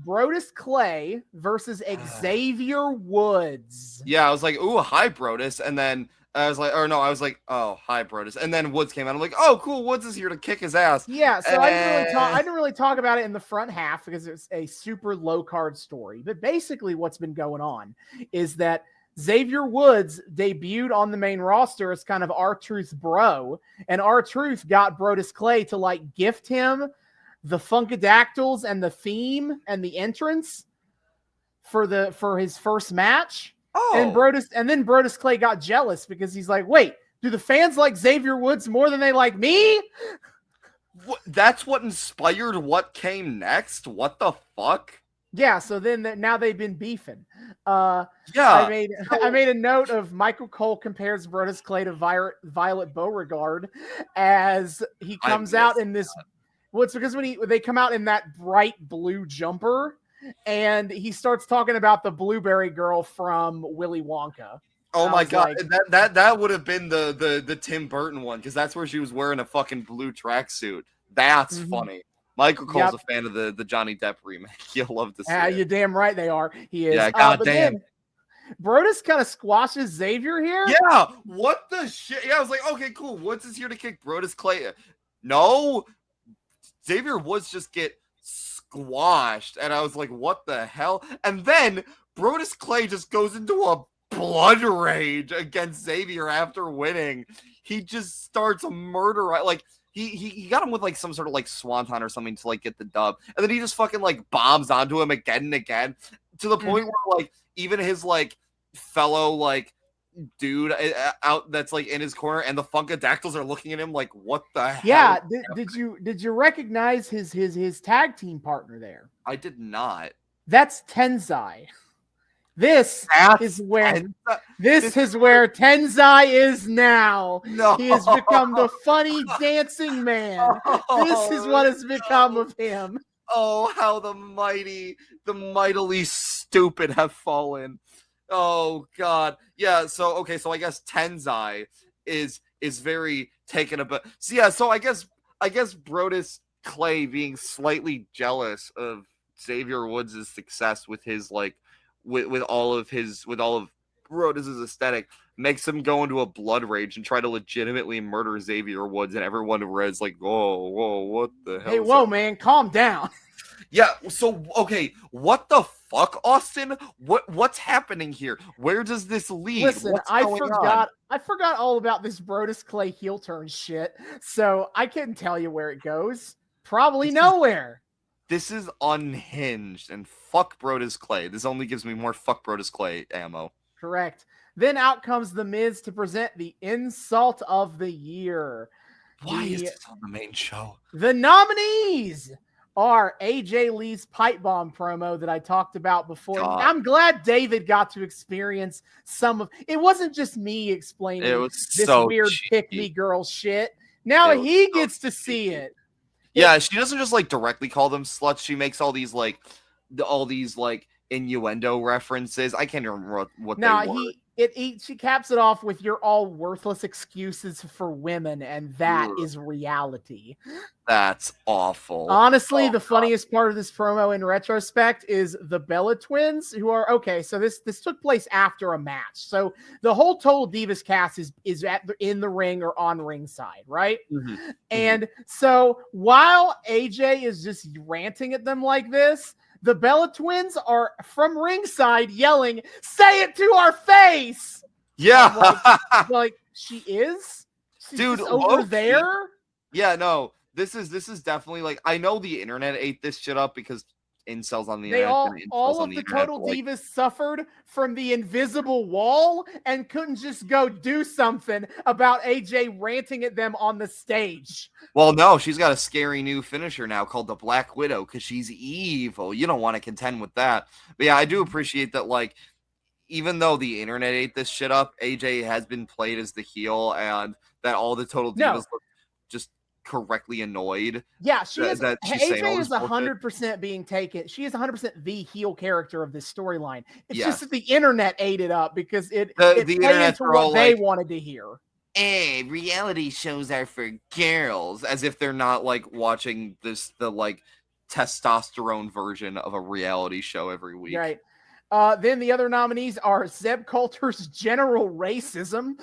Brodus Clay versus Xavier Woods. Yeah, I was like, ooh, hi, Brodus. And then I was like, oh, hi, Brodus. And then Woods came out. I'm like, oh, cool, Woods is here to kick his ass. Yeah, so I didn't really talk about it in the front half because it's a super low card story. But basically what's been going on is that Xavier Woods debuted on the main roster as kind of R-Truth's bro. And R-Truth got Brodus Clay to like gift him the Funkadactyls and the theme and the entrance for his first match. Oh. And then Brodus Clay got jealous because he's like, wait, do the fans like Xavier Woods more than they like me? That's what inspired what came next? What the fuck? Yeah, so then now they've been beefing. I made a note of Michael Cole compares Brodus Clay to Violet Beauregard as he comes out in this. Well, it's because when they come out in that bright blue jumper, and he starts talking about the blueberry girl from Willy Wonka. Oh my god, that would have been the Tim Burton one, because that's where she was wearing a fucking blue tracksuit. That's funny. Michael Cole's a fan of the Johnny Depp remake. You'll love to see it. You're damn right they are. He is. Yeah, goddamn. Brodus kind of squashes Xavier here. Yeah, what the shit? Yeah, I was like, okay, cool. Woods is here to kick Brodus Clay. No, Xavier Woods just get squashed, and I was like, what the hell? And then Brodus Clay just goes into a blood rage against Xavier after winning. He just starts murdering, like he got him with like some sort of like swanton or something to like get the dub, and then he just fucking like bombs onto him again and again, to the point where like even his like fellow like dude out that's like in his corner, and the Funkadactyls are looking at him like, what the hell? Yeah, did you recognize his tag team partner there? I did not. That's Tenzai. This is where Tenzai is now. No. He has become the funny dancing man. This is what has become of him. Oh, how the mightily stupid have fallen. Oh God. Yeah, so I guess Tenzai is very taken aback. So yeah, so I guess Brodus Clay being slightly jealous of Xavier Woods' success with his like with all of Brodus' aesthetic makes him go into a blood rage and try to legitimately murder Xavier Woods, and everyone is like, whoa, what the hell? Hey, whoa, man, calm down. Yeah, so okay, what the fuck, Austin? What's happening here? Where does this lead? Listen, I forgot all about this Brodus Clay heel turn shit, so I couldn't tell you where it goes. Probably nowhere. This is unhinged, and fuck Brodus Clay. This only gives me more fuck Brodus Clay ammo. Correct. Then out comes The Miz to present the insult of the year. Why is this on the main show? The nominees are AJ Lee's pipe bomb promo that I talked about before. God. I'm glad David got to experience some of it. Wasn't just me explaining this weird pick me girl shit. Now he gets to see it. Yeah, she doesn't just like directly call them sluts. She makes all these innuendo references. I can't remember what they were. She caps it off with, "You're all worthless excuses for women," and that is reality. That's awful. Honestly, the funniest part of this promo in retrospect is the Bella twins, who are okay. So this took place after a match. So the whole Total Divas cast is in the ring or on ringside, right? Mm-hmm. And so while AJ is just ranting at them like this, the Bella twins are from ringside yelling, "Say it to our face!" Yeah. like she is? She's dude, over there? Yeah, no. This is definitely like, I know the internet ate this shit up because incels on the internet. All of the Total Divas suffered from the invisible wall and couldn't just go do something about AJ ranting at them on the stage. Well, no, she's got a scary new finisher now called the Black Widow because she's evil. You don't want to contend with that. But yeah, I do appreciate that, like, even though the internet ate this shit up, AJ has been played as the heel, and that all the Total Divas look just correctly annoyed. Yeah, AJ is 100% being taken. She is 100% the heel character of this storyline. It's just that the internet ate it up because it played into what they wanted to hear. Hey, reality shows are for girls, as if they're not like watching the testosterone version of a reality show every week. Right. Then the other nominees are Zeb Coulter's general racism.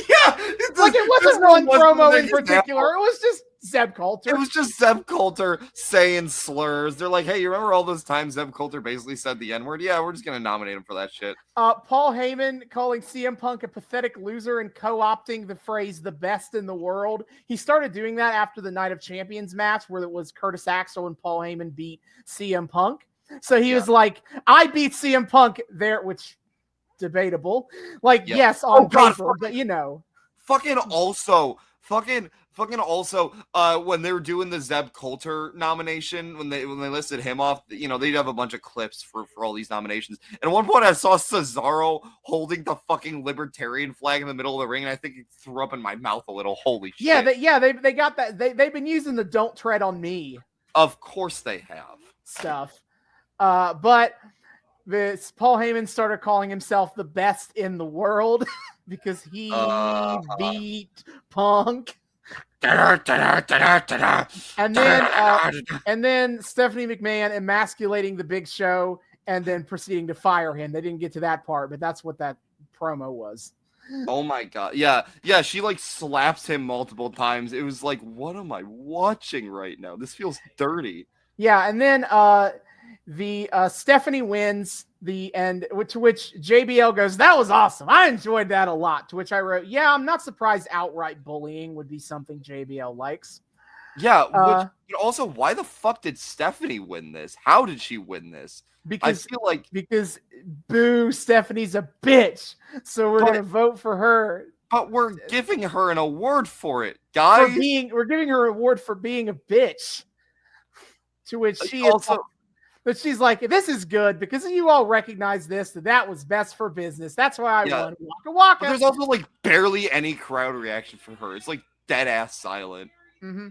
Yeah, it wasn't one promo in particular. It was just Zeb Coulter. It was just Zeb Coulter saying slurs. They're like, "Hey, you remember all those times Zeb Coulter basically said the N-word? Yeah, we're just gonna nominate him for that shit." Paul Heyman calling CM Punk a pathetic loser and co-opting the phrase "the best in the world." He started doing that after the Night of Champions match, where it was Curtis Axel and Paul Heyman beat CM Punk. So he was like, "I beat CM Punk there," which debatable. Like, yes, on paper, but you know. Fucking also, when they were doing the Zeb Coulter nomination, when they listed him off, you know, they'd have a bunch of clips for all these nominations. And at one point I saw Cesaro holding the fucking libertarian flag in the middle of the ring, and I think it threw up in my mouth a little. Holy shit. They got that. They've been using the "Don't Tread on Me." Of course they have. Stuff. But this Paul Heyman started calling himself the best in the world because he beat Punk. And then Stephanie McMahon emasculating the Big Show and then proceeding to fire him. They didn't get to that part, but that's what that promo was. Oh my god. Yeah, she like slaps him multiple times. It was like, what am I watching right now? This feels dirty. Yeah, and then the Stephanie wins the end, to which JBL goes, "That was awesome. I enjoyed that a lot." To which I wrote, "Yeah, I'm not surprised outright bullying would be something JBL likes." Yeah, but also, why the fuck did Stephanie win this? How did she win this? Because I feel like boo, Stephanie's a bitch, so we're gonna vote for her. But we're giving her an award for it, guys. We're giving her an award for being a bitch. To which she also, but she's like, this is good because you all recognize this, that was best for business. That's why I won. Waka waka. But there's also like barely any crowd reaction for her. It's like dead ass silent. Mm-hmm.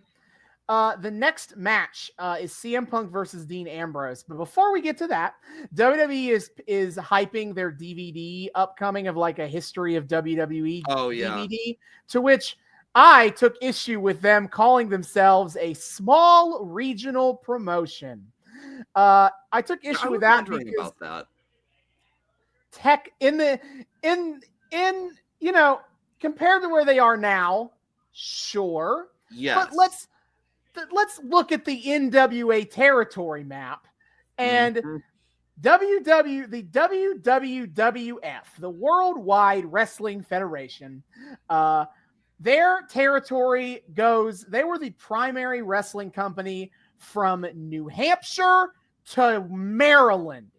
The next match is CM Punk versus Dean Ambrose. But before we get to that, WWE is hyping their DVD upcoming of like a history of WWE DVD, to which I took issue with them calling themselves a small regional promotion. I took issue with that because about that. Tech in you know, compared to where they are now, sure. Yes. But let's look at the NWA territory map and the WWF, the Worldwide Wrestling Federation. Their territory goes, they were the primary wrestling company from New Hampshire to Maryland.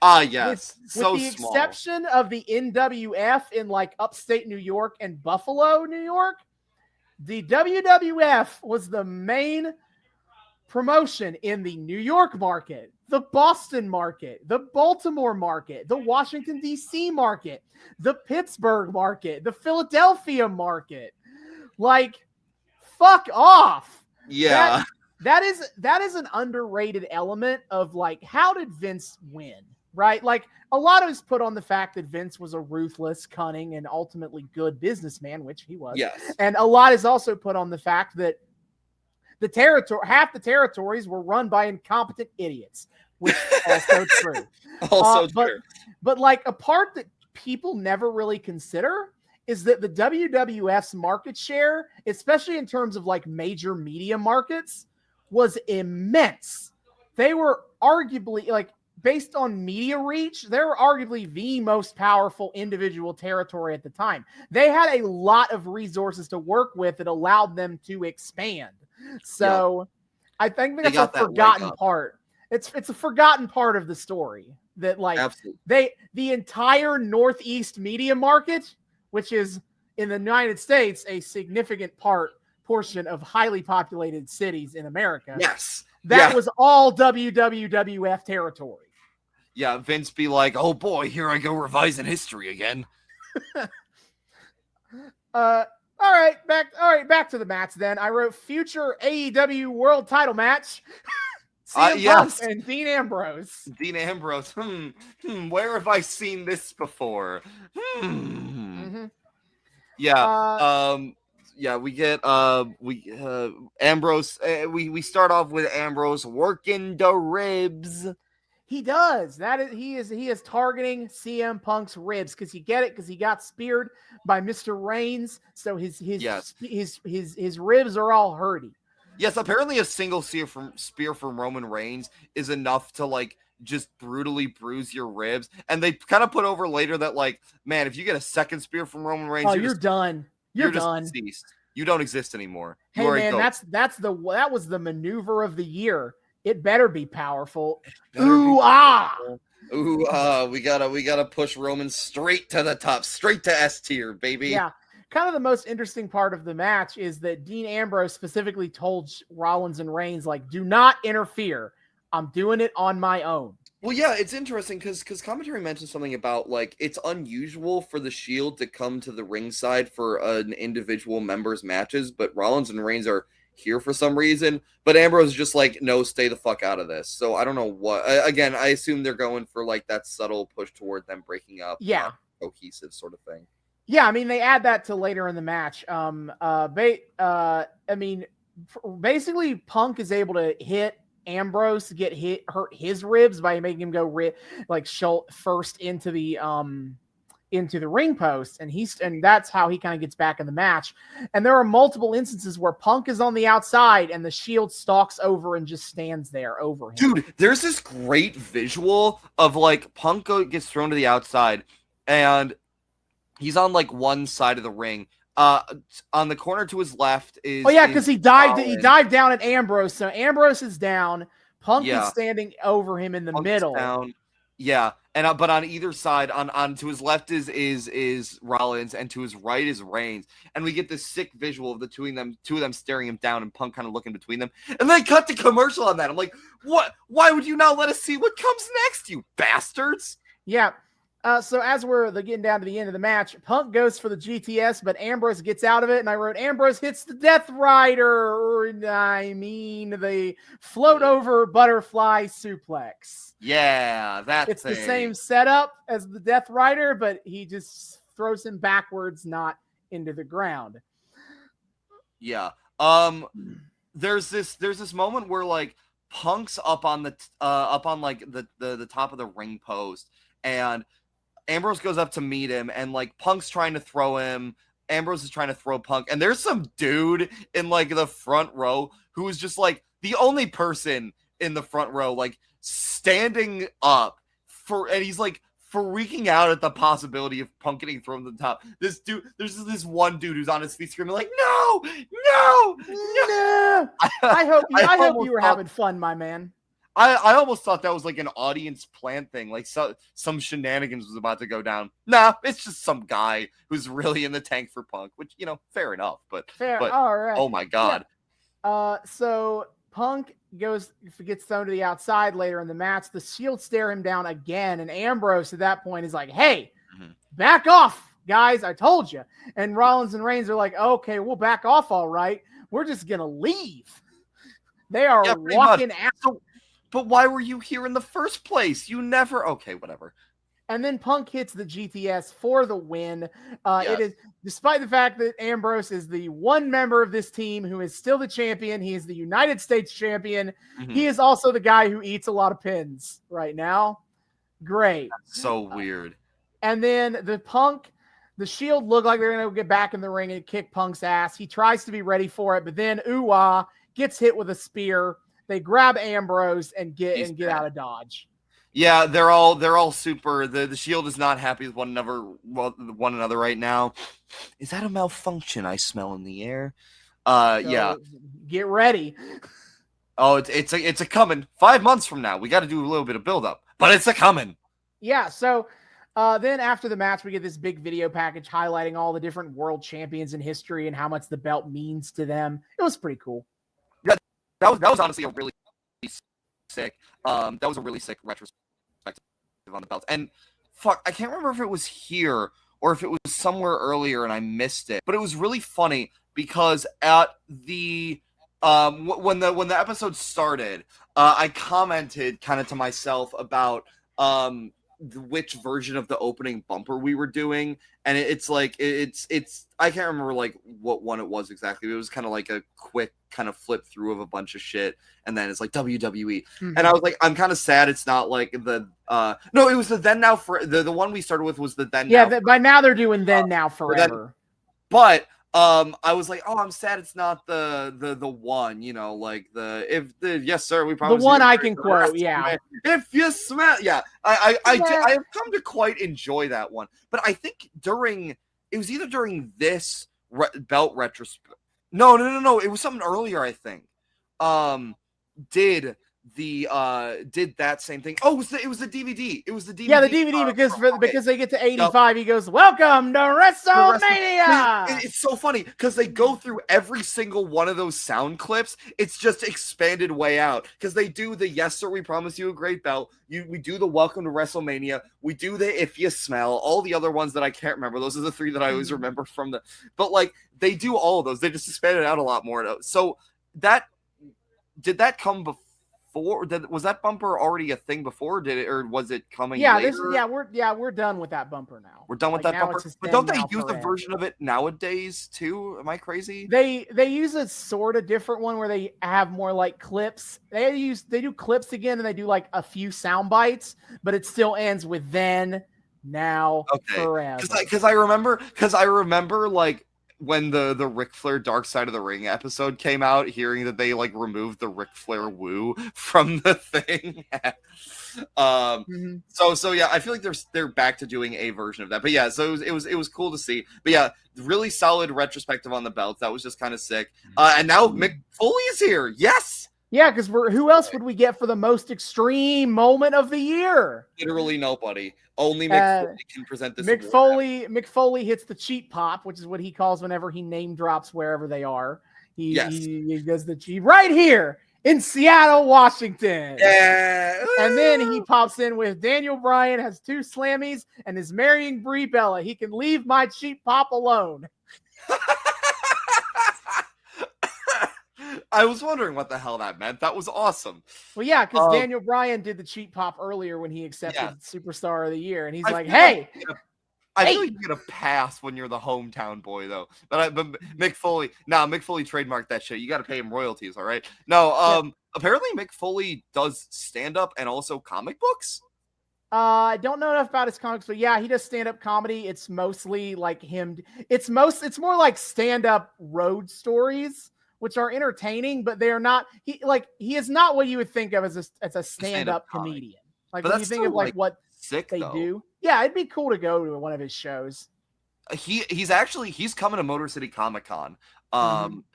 Yes. With the exception of the NWF in like upstate New York and Buffalo, New York, the WWF was the main promotion in the New York market, the Boston market, the Baltimore market, the Washington, D.C. market, the Pittsburgh market, the Philadelphia market. Like, fuck off. Yeah. That is an underrated element of like, how did Vince win? Right? Like, a lot of it's put on the fact that Vince was a ruthless, cunning, and ultimately good businessman, which he was. Yes. And a lot is also put on the fact that half the territories were run by incompetent idiots, which is also true. True. But like a part that people never really consider is that the WWF's market share, especially in terms of like major media markets, was immense. They were arguably like, based on media reach, they're arguably the most powerful individual territory at the time. They had a lot of resources to work with that allowed them to expand. So I think that's a forgotten part. It's a forgotten part of the story that like the entire Northeast media market, which is in the United States, a significant portion of highly populated cities in America. Yes. That was all WWF territory. Yeah, Vince be like, oh boy, here I go revising history again. All right, back to the match then. I wrote future AEW world title match. CM Punk and Dean Ambrose. Dean Ambrose. Where have I seen this before? Yeah. Yeah, we get Ambrose. We start off with Ambrose working the ribs. He does. He is targeting CM Punk's ribs because he got speared by Mr. Reigns, so his ribs are all hurty. Yes, apparently a single spear from Roman Reigns is enough to like just brutally bruise your ribs. And they kind of put over later that like, man, if you get a second spear from Roman Reigns, you're done. You're done. Just deceased. You don't exist anymore. Hey man, that was the maneuver of the year. It better be powerful. Ooh, we gotta push Roman straight to the top, straight to S tier, baby. Yeah. Kind of the most interesting part of the match is that Dean Ambrose specifically told Rollins and Reigns, like, do not interfere. I'm doing it on my own. Well, yeah, it's interesting because commentary mentioned something about, like, it's unusual for the Shield to come to the ringside for an individual member's matches, but Rollins and Reigns are here for some reason. But Ambrose is just like, no, stay the fuck out of this. So I don't know what. Again, I assume they're going for, like, that subtle push toward them breaking up. Yeah. Cohesive sort of thing. Yeah, I mean, they add that to later in the match. I mean, basically, Punk is able to hit Ambrose to hurt his ribs by making him go first into the ring post, and that's how he kind of gets back in the match. And there are multiple instances where Punk is on the outside and the Shield stalks over and just stands there over him. Dude, there's this great visual of like Punk gets thrown to the outside and he's on like one side of the ring. on the corner to his left is. Oh yeah, because he dived Rollins. down at Ambrose. So Ambrose is down. Punk Yeah. is standing over him in the Punk's middle. down. Yeah, and but on either side, on to his left is Rollins, and to his right is Reigns, and we get this sick visual of the two of them staring him down, and Punk kind of looking between them, and then cut to commercial on that. I'm like, what? Why would you not let us see what comes next, you bastards? Yeah. So as we're getting down to the end of the match, Punk goes for the GTS, but Ambrose gets out of it, and I wrote Ambrose hits the Death Rider. The float over butterfly suplex. Yeah, it's the same setup as the Death Rider, but he just throws him backwards, not into the ground. Yeah. There's this moment where like Punk's up on the top of the ring post, and Ambrose goes up to meet him, and like Punk's trying to throw him. Ambrose is trying to throw Punk, and there's some dude in like the front row who is just like the only person in the front row, like standing up and he's like freaking out at the possibility of Punk getting thrown to the top. This dude, there's this one dude who's on his feet screaming like, "No! I hope you were having fun, my man. I almost thought that was like an audience plan thing, like some shenanigans was about to go down. Nah, it's just some guy who's really in the tank for Punk, which, you know, fair enough. But all right. Oh my God. Yeah. So Punk gets thrown to the outside later in the match. The Shield stare him down again, and Ambrose at that point is like, "Hey, back off, guys! I told you." And Rollins and Reigns are like, "Okay, we'll back off, all right. We're just gonna leave." They are walking out. So, but why were you here in the first place? You never. Okay, whatever. And then Punk hits the GTS for the win. It is, despite the fact that Ambrose is the one member of this team who is still the champion. He is the United States champion. He is also the guy who eats a lot of pins right now. Great. That's so weird. And then the Shield look like they're going to get back in the ring and kick Punk's ass. He tries to be ready for it, but then gets hit with a spear. They grab Ambrose and get out of Dodge. Yeah, they're all super. The Shield is not happy with one another right now. Is that a malfunction I smell in the air? Yeah. Get ready. Oh, it's a coming. 5 months from now, we got to do a little bit of build up, but it's a coming. Yeah. So then after the match, we get this big video package highlighting all the different world champions in history and how much the belt means to them. It was pretty cool. Yeah, that was honestly a really sick. That was a really sick retrospective on the belts. And fuck, I can't remember if it was here or if it was somewhere earlier and I missed it. But it was really funny because at the when the episode started, I commented kind of to myself about which version of the opening bumper we were doing, and it's I can't remember like what one it was exactly. It was kind of like a quick kind of flip through of a bunch of shit, and then it's like WWE, and I was like, I'm kind of sad it's not like the no, it was the Then Now for the one we started with was the Then Now. By now they're doing Then Now Forever. But I was like, oh, I'm sad it's not the one, you know, like yes sir, we promise. The one I can quote, yeah. If you smell, yeah. I have come to quite enjoy that one, but I think it was either during this belt retrospect. No, it was something earlier. I think did that same thing. Oh, it was the DVD. It was the DVD. Yeah, the DVD because they get to 85, he goes, "Welcome to WrestleMania." It's so funny because they go through every single one of those sound clips. It's just expanded way out because they do the "Yes Sir, we promise you a great belt." We do the "Welcome to WrestleMania." We do the "If You Smell." All the other ones that I can't remember. Those are the three that I always remember from the. But like they do all of those. They just expanded out a lot more. So did that come before? Was that bumper already a thing before? Or was it coming? Later? We're done with that bumper now. We're done with that bumper. But don't they use a version of it nowadays too? Am I crazy? They use a sort of different one where they have more like clips. They do clips again, and they do like a few sound bites, but it still ends with "Then, Now, Forever." Because I remember like when the Ric Flair Dark Side of the Ring episode came out, hearing that they like removed the Ric Flair woo from the thing. So yeah, I feel like they're back to doing a version of that. But yeah, so it was cool to see. But yeah, really solid retrospective on the belts. That was just kind of sick. And now Mick Foley is here. Yes. Yeah, because who else would we get for the most extreme moment of the year? Literally nobody. Only Mick Foley can present this. Mick Foley hits the cheap pop, which is what he calls whenever he name drops wherever they are. He does the cheap right here in Seattle, Washington. Yeah. And then he pops in with Daniel Bryan has 2 Slammys and is marrying Brie Bella. He can leave my cheap pop alone. I was wondering what the hell that meant. That was awesome. Well, yeah, because Daniel Bryan did the cheap pop earlier when he accepted Superstar of the Year, and he's like, "Hey, I feel like you get a pass when you're the hometown boy, though." But Mick Foley, Mick Foley trademarked that shit. You got to pay him royalties, all right? No, apparently Mick Foley does stand up and also comic books. I don't know enough about his comics, but yeah, he does stand-up comedy. It's mostly like him. It's more like stand-up road stories, which are entertaining, but they are not. He is not what you would think of as a stand-up comedian. Like when you think of like what they do. Yeah, it'd be cool to go to one of his shows. He's coming to Motor City Comic Con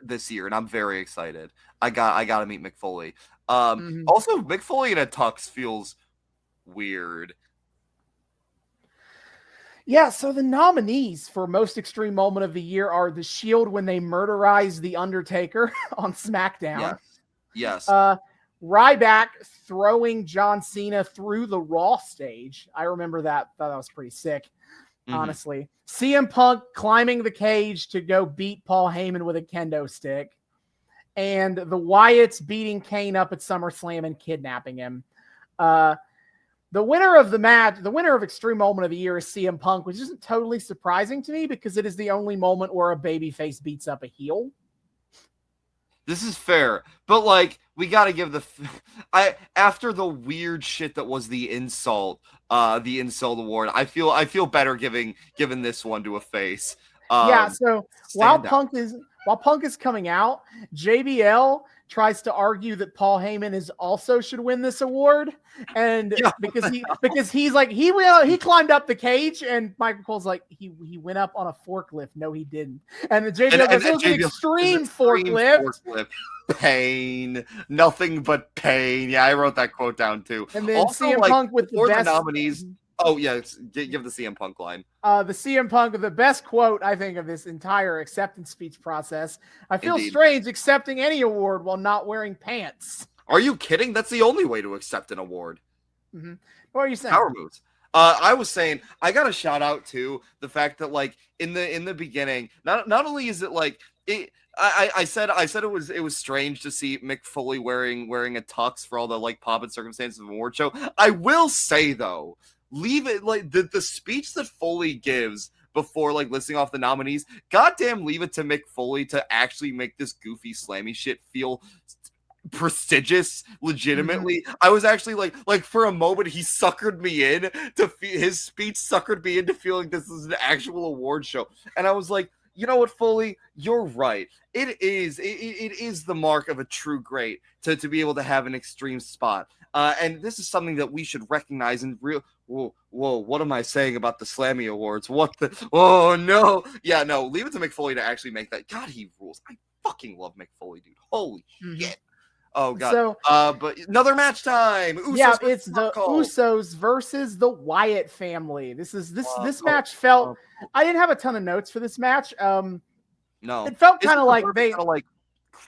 this year, and I'm very excited. I got to meet Mick Foley. Also, Mick Foley in a tux feels weird. Yeah, so the nominees for most extreme moment of the year are The Shield when they murderize The Undertaker on SmackDown. Yes. Ryback throwing John Cena through the Raw stage. I remember that. Thought that was pretty sick, honestly. CM Punk climbing the cage to go beat Paul Heyman with a kendo stick. And the Wyatts beating Kane up at SummerSlam and kidnapping him. The winner of the match, the winner of Extreme Moment of the Year is CM Punk, which isn't totally surprising to me because it is the only moment where a babyface beats up a heel. This is fair, but like we got to give after the weird shit that was the insult award. I feel better giving this one to a face. So while Punk is coming out, JBL tries to argue that Paul Heyman also should win this award, and because he's like he climbed up the cage, and Michael Cole's like he went up on a forklift. No, he didn't. And the JBL goes, it was an extreme forklift. Pain, nothing but pain. Yeah, I wrote that quote down too. And then also, CM Punk with the best nominees. Oh yeah, give the CM Punk line. The CM Punk with the best quote I think of this entire acceptance speech process. I feel strange accepting any award while not wearing pants. Are you kidding? That's the only way to accept an award. What are you saying? Power moves. I was saying I got to shout out to the fact that like in the beginning, not only is it like it. I said it was strange to see Mick Foley wearing a tux for all the like pomp and circumstances of an award show. I will say though, leave it like the speech that Foley gives before like listing off the nominees. Goddamn, leave it to Mick Foley to actually make this goofy slammy shit feel prestigious. Legitimately, I was actually like for a moment he suckered me in to his speech suckered me into feeling this is an actual award show, and I was like, you know what, Foley, you're right. It is the mark of a true great to be able to have an extreme spot. And this is something that we should recognize in real. Whoa, what am I saying about the Slammy Awards? Oh, no. Yeah, no, leave it to Mick Foley to actually make that. God, he rules. I fucking love Mick Foley, dude. Holy shit. Oh, God. So, but another match time. Usos it's the Usos versus the Wyatt family. This match felt. I didn't have a ton of notes for this match. No, it felt kind of like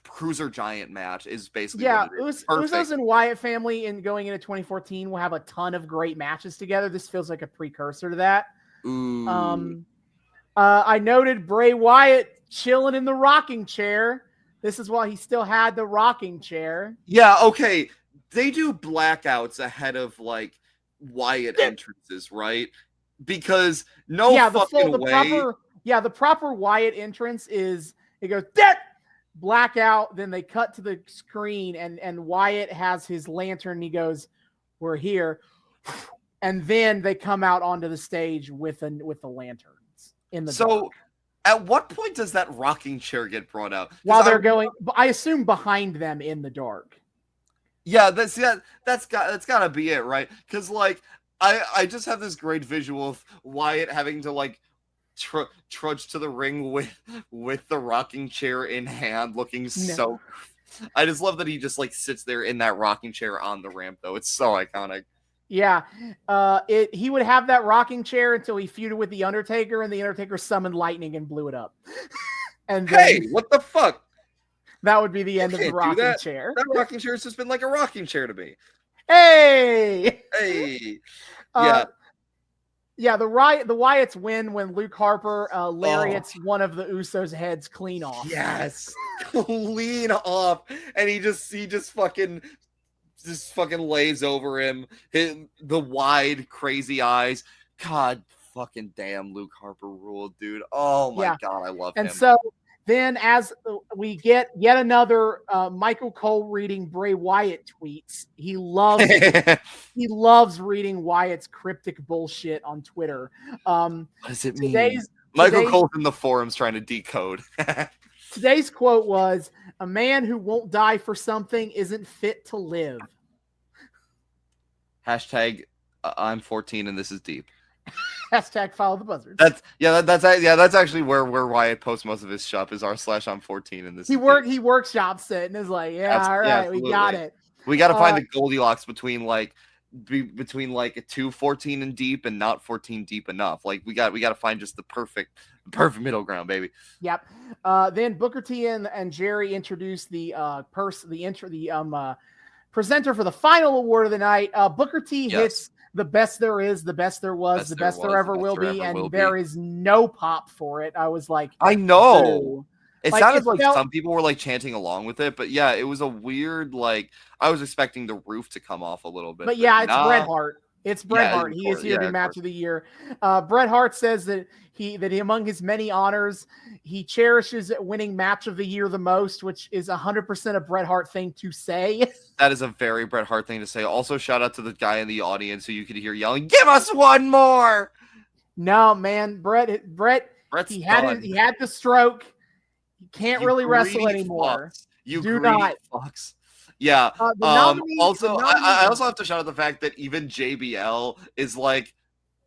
cruiser giant match is basically Usos and Wyatt family in going into 2014 will have a ton of great matches together. This feels like a precursor to that. I noted Bray Wyatt chilling in the rocking chair. This is while he still had the rocking chair. Yeah, okay. They do blackouts ahead of like Wyatt entrances, right? Because the proper Wyatt entrance is it goes blackout, then they cut to the screen and Wyatt has his lantern and he goes, "We're here." And then they come out onto the stage with the lanterns in the dark. At what point does that rocking chair get brought out? While they're going, I assume behind them in the dark. Yeah, that's gotta be it, right? Because like I just have this great visual of Wyatt having to like trudge to the ring with the rocking chair in hand, looking so. I just love that he just like sits there in that rocking chair on the ramp, though. It's so iconic. Yeah, he would have that rocking chair until he feuded with the Undertaker, and the Undertaker summoned lightning and blew it up. And then, hey, what the fuck? That would be the end of the rocking chair. That rocking chair has just been like a rocking chair to me. Hey, yeah. Yeah, the Wyatts win when Luke Harper lariats one of the Usos' heads clean off. Yes, clean off, and he just fucking lays over him. The wide, crazy eyes. God, fucking damn, Luke Harper ruled, dude. Oh my God, I love him. And so then, as we get yet another Michael Cole reading Bray Wyatt tweets, he loves reading Wyatt's cryptic bullshit on Twitter. What does it mean? Michael Cole's in the forums trying to decode. Today's quote was, "A man who won't die for something isn't fit to live." Hashtag I'm 14 and this is deep. Hashtag follow the buzzards. That's actually where Wyatt posts most of his stuff is r/I'm 14 and this. He workshops it and is like, all right, we got it. We got to find the Goldilocks between like a 2 14 and deep and not 14 deep enough. Like we got to find just the perfect middle ground, baby. Yep. Then Booker T and Jerry introduced the presenter for the final award of the night. Booker T hits the best there is, the best there was, the best there ever will be, and there is no pop for it. I was like, I know. Ooh. It sounded like some people were like chanting along with it, but yeah, it was a weird, like, I was expecting the roof to come off a little bit. But yeah, it's Bret Hart. It's Bret Hart. He is here to be match of the year. Bret Hart says that he among his many honors, he cherishes winning match of the year the most, which is 100% a Bret Hart thing to say. That is a very Bret Hart thing to say. Also, shout out to the guy in the audience who you could hear yelling, "Give us one more!" No, man, Bret, he had the stroke. He can't really wrestle anymore. You do not. Fucks. Yeah. Also, I also have to shout out the fact that even JBL is like,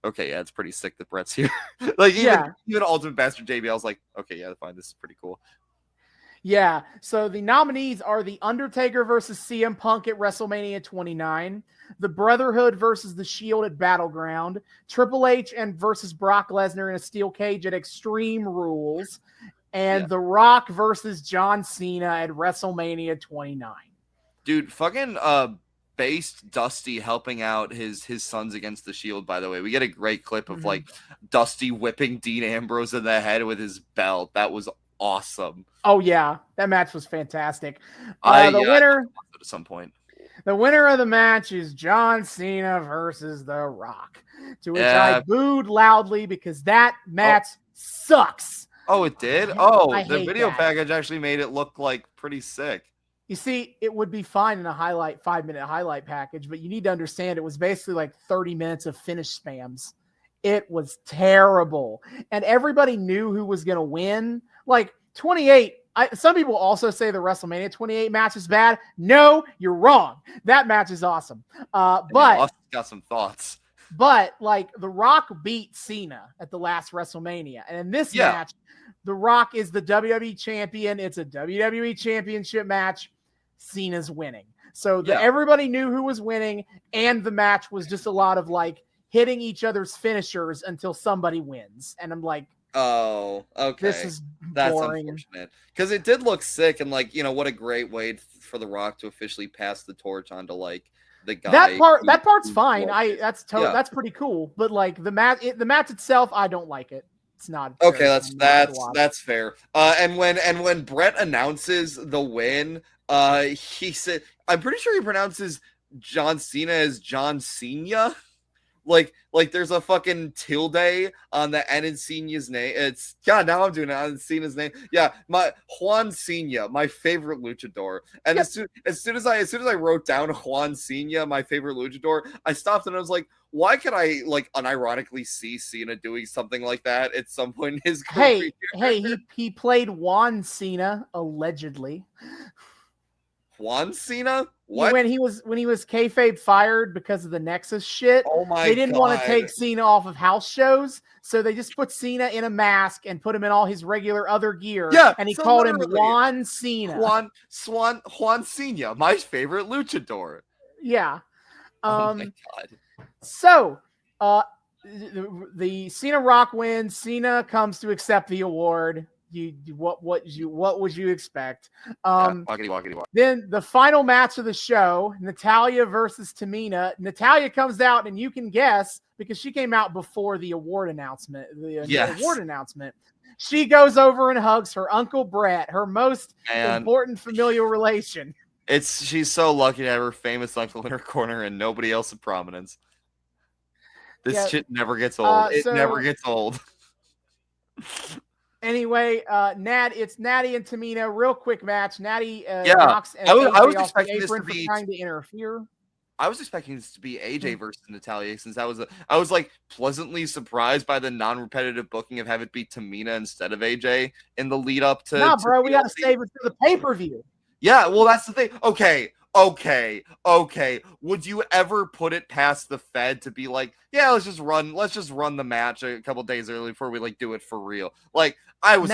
okay, yeah, it's pretty sick that Bret's here. Like, even Ultimate Bastard JBL's like, okay, yeah, fine, this is pretty cool. Yeah. So the nominees are The Undertaker versus CM Punk at WrestleMania 29, The Brotherhood versus The Shield at Battleground, Triple H versus Brock Lesnar in a steel cage at Extreme Rules, and The Rock versus John Cena at WrestleMania 29. Dude, fucking based Dusty helping out his sons against the Shield, by the way. We get a great clip of like Dusty whipping Dean Ambrose in the head with his belt. That was awesome. Oh yeah, that match was fantastic. Winner at some point. The winner of the match is John Cena versus The Rock. To which I booed loudly because that match sucks. Oh, it did? The video package actually made it look like pretty sick. You see, it would be fine in a 5-minute highlight package, but you need to understand it was basically like 30 minutes of finish spams. It was terrible. And everybody knew who was going to win. Like 28, some people also say the WrestleMania 28 match is bad. No, you're wrong. That match is awesome. But Austin's got some thoughts. But like The Rock beat Cena at the last WrestleMania. And in this match, The Rock is the WWE champion. It's a WWE championship match. Cena's winning. So everybody knew who was winning, and the match was just a lot of like hitting each other's finishers until somebody wins. And I'm like, oh, okay. This is boring. That's unfortunate. Because it did look sick, and like, what a great way for The Rock to officially pass the torch on to like the guy. That part's fine. That's pretty cool. But like the match itself, I don't like it. It's not okay. That's fair. And when Bret announces the win, he said, I'm pretty sure he pronounces John Cena as John Cena, like there's a fucking tilde on the N Cena's name. It's God. Now I'm doing it on Cena's name. Yeah, my Juan Cena, my favorite luchador. And as soon as I wrote down Juan Cena, my favorite luchador, I stopped and I was like, why could I like unironically see Cena doing something like that at some point in his career? Hey, he played Juan Cena allegedly. Juan Cena? What? When he was kayfabe fired because of the Nexus shit. Oh my! They didn't want to take Cena off of house shows, so they just put Cena in a mask and put him in all his regular other gear. Yeah, and he called him Juan Cena. Juan Cena, my favorite luchador. Yeah. Oh my God. So, the Cena Rock wins. Cena comes to accept the award. What would you expect? Walkity. Then the final match of the show, Natalya versus Tamina. Natalya comes out, and you can guess because she came out before the award announcement. The award announcement. She goes over and hugs her Uncle Brett, her most important familial relation. She's so lucky to have her famous uncle in her corner and nobody else of prominence. This shit never gets old. It never gets old. Anyway, it's Natty and Tamina. Real quick match. Natty knocks I was expecting this to be trying to interfere. I was expecting this to be AJ versus Natalya, since I was like pleasantly surprised by the non-repetitive booking of having it be Tamina instead of AJ in the lead up to. Nah, bro, we gotta save it for the pay-per-view. Yeah, well, that's the thing. Okay. Would you ever put it past the Fed to be like, yeah, let's just run the match a couple days early before we like do it for real? Like I was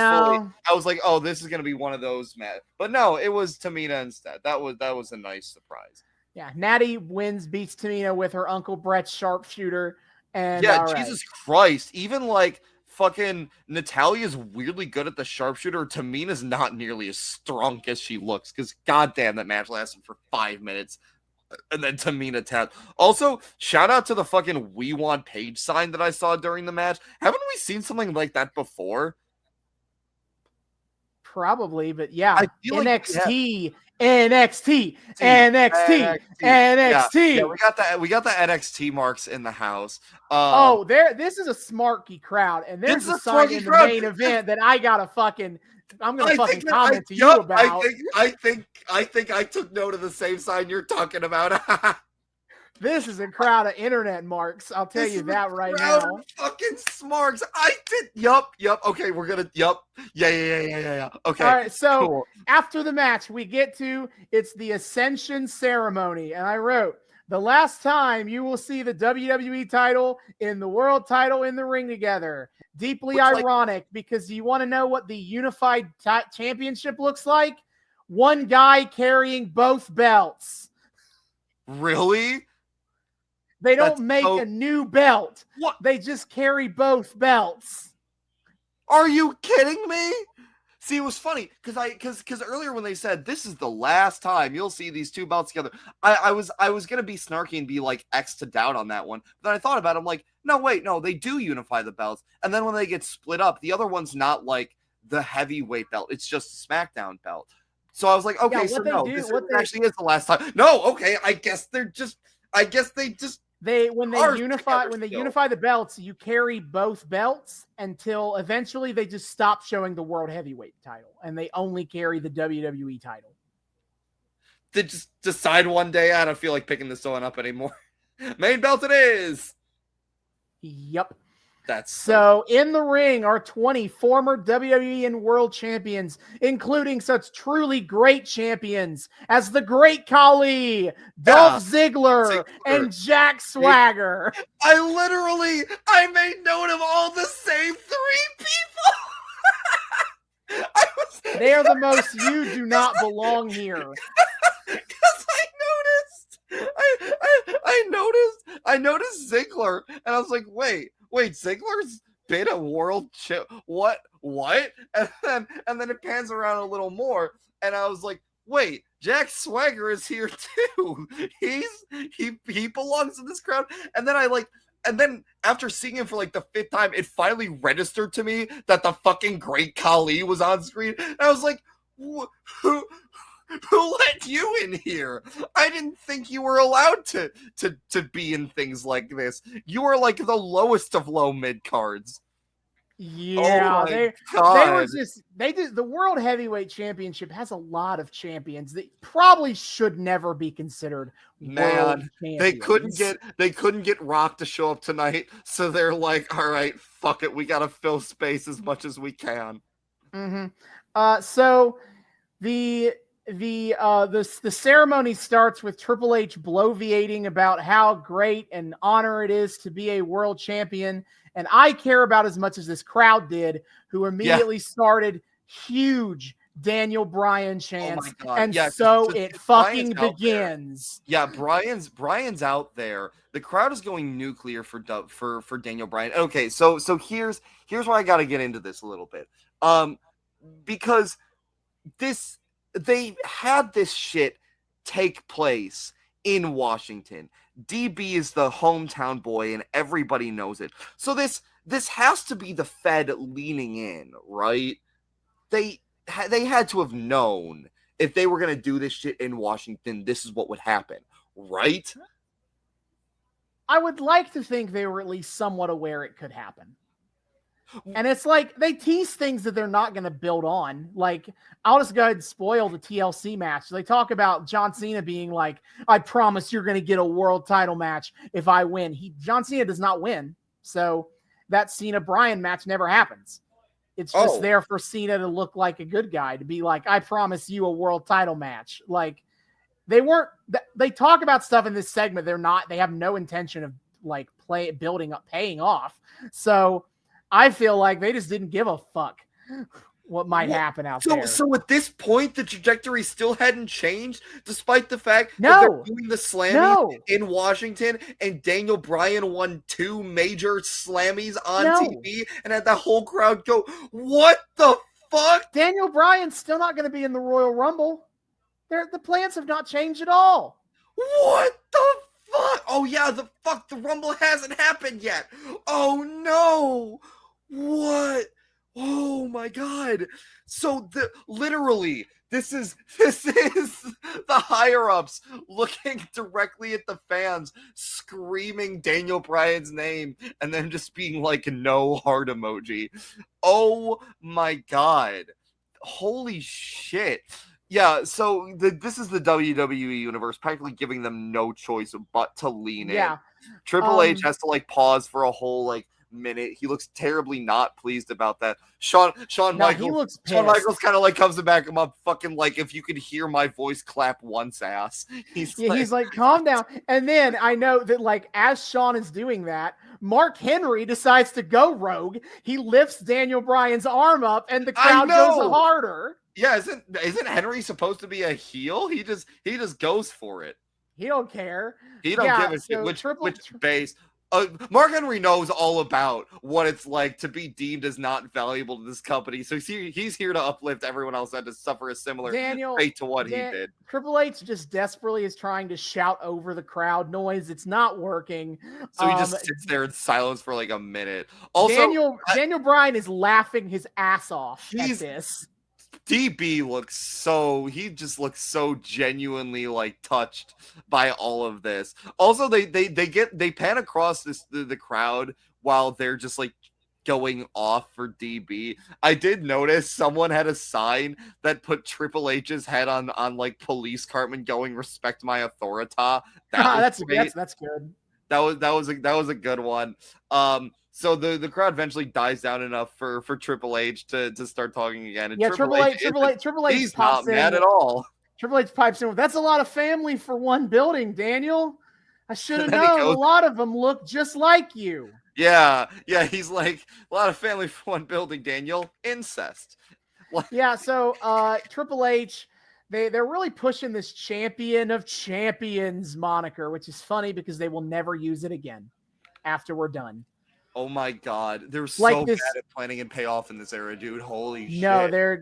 like, oh, this is gonna be one of those matches. But no, it was Tamina instead. That was a nice surprise. Yeah, Natty beats Tamina with her Uncle Brett's sharpshooter. And Jesus Christ, even like fucking Natalya's weirdly good at the sharpshooter. Tamina's not nearly as strong as she looks, because goddamn, that match lasted for 5 minutes. And then Tamina tapped. Also, shout out to the fucking "We Want Paige" sign that I saw during the match. Haven't we seen something like that before? Probably, but yeah. NXT. Yeah, we got the NXT marks in the house. This is a smarky crowd, and there's a sign in the main event that I'm gonna comment to you about. I think I took note of the same sign you're talking about. This is a crowd of internet marks. I'll tell you that right now. Fucking smarks. I did. Yup. Okay, we're gonna. Yup. Yeah. Okay. All right. So cool. After the match, we get to it's the Ascension Ceremony, and I wrote, the last time you will see the WWE title and the world title in the ring together. Deeply ironic, because you want to know what the unified championship looks like? One guy carrying both belts. Really? They don't make a new belt. What? They just carry both belts. Are you kidding me? See, it was funny because earlier when they said this is the last time you'll see these two belts together, I was gonna be snarky and be like X to doubt on that one. But then I thought about it, I'm like, no, they do unify the belts. And then when they get split up, the other one's not like the heavyweight belt; it's just a SmackDown belt. So I was like, okay, so no, this actually is the last time. No, okay, I guess they just. When they unify the belts, you carry both belts until eventually they just stop showing the World Heavyweight title and they only carry the WWE title. They just decide one day, I don't feel like picking this one up anymore. Main belt it is. Yep. That's so in the ring are 20 former WWE and world champions, including such truly great champions as the Great Khali, Dolph Ziggler, and Jack Swagger. I made note of all the same three people. They are the most you do not belong here. Because I noticed Ziggler, and I was like, wait, Ziggler's been a world champ. What? And then it pans around a little more, and I was like, wait, Jack Swagger is here too. He belongs in this crowd. And then after seeing him for like the 5th time, it finally registered to me that the fucking Great Khali was on screen. And I was like, Who let you in here? I didn't think you were allowed to be in things like this. You are like the lowest of low mid cards. Yeah, Oh they were God. just they did the World Heavyweight Championship has a lot of champions that probably should never be considered world Man, champions. they couldn't get Rock to show up tonight, so they're like, all right, fuck it, we gotta fill space as much as we can. So the ceremony starts with Triple H bloviating about how great an honor it is to be a world champion. And I care about as much as this crowd did, who immediately started huge Daniel Bryan chants. Oh my God. And Yeah, so it fucking begins. Yeah, Brian's out there. The crowd is going nuclear for Daniel Bryan. Okay, so here's where I got to get into this a little bit. Because they had this shit take place in Washington. DB is the hometown boy and everybody knows it. So this has to be the Fed leaning in, right? They had to have known if they were going to do this shit in Washington, this is what would happen, right? I would like to think they were at least somewhat aware it could happen. And it's like they tease things that they're not going to build on. Like, I'll just go ahead and spoil the TLC match. They talk about John Cena being like, I promise you're going to get a world title match if I win. John Cena does not win. So that Cena-Bryan match never happens. It's just there for Cena to look like a good guy, to be like, I promise you a world title match. Like, they talk about stuff in this segment. They have no intention of like paying off. So I feel like they just didn't give a fuck what might happen out there. So at this point, the trajectory still hadn't changed, despite the fact that they're doing the Slammys in Washington, and Daniel Bryan won 2 major Slammys on TV, and had the whole crowd go, what the fuck? Daniel Bryan's still not going to be in the Royal Rumble. The plans have not changed at all. What the fuck? Oh yeah, the Rumble hasn't happened yet. Oh no. What? Oh my God. So literally this is the higher ups looking directly at the fans, screaming Daniel Bryan's name, and then just being like, no heart emoji. Oh my God. Holy shit. Yeah, so this is the WWE universe practically giving them no choice but to lean in. Triple H has to like pause for a whole like minute. He looks terribly not pleased about that. Shawn Michaels kind of like comes back and I'm fucking like, if you could hear my voice clap once, ass. He's like, calm down. And then I know that like as Shawn is doing that, Mark Henry decides to go rogue. He lifts Daniel Bryan's arm up and the crowd goes harder. Yeah, isn't Henry supposed to be a heel? He just goes for it. He don't care. He don't give a shit which base. Mark Henry knows all about what it's like to be deemed as not valuable to this company, so he's here to uplift everyone else that to suffer a similar fate to what he did. Triple H just desperately is trying to shout over the crowd noise. It's not working. So he just sits there in silence for like a minute. Also, Daniel Bryan is laughing his ass off at this. DB looks so genuinely like touched by all of this. Also, they pan across the crowd while they're just like going off for DB. I did notice someone had a sign that put Triple H's head on like police cartman going, "Respect my authority." That's good. That was a good one. So the crowd eventually dies down enough for Triple H to start talking again. And Triple H he's not mad at all. Triple H pipes in, that's a lot of family for one building, Daniel. I should have known. A lot of them look just like you. Yeah. He's like, a lot of family for one building, Daniel. Incest. Yeah. So Triple H, they're really pushing this champion of champions moniker, which is funny because they will never use it again after we're done. Oh my God, they're so bad at planning and payoff in this era, dude. Holy shit. No,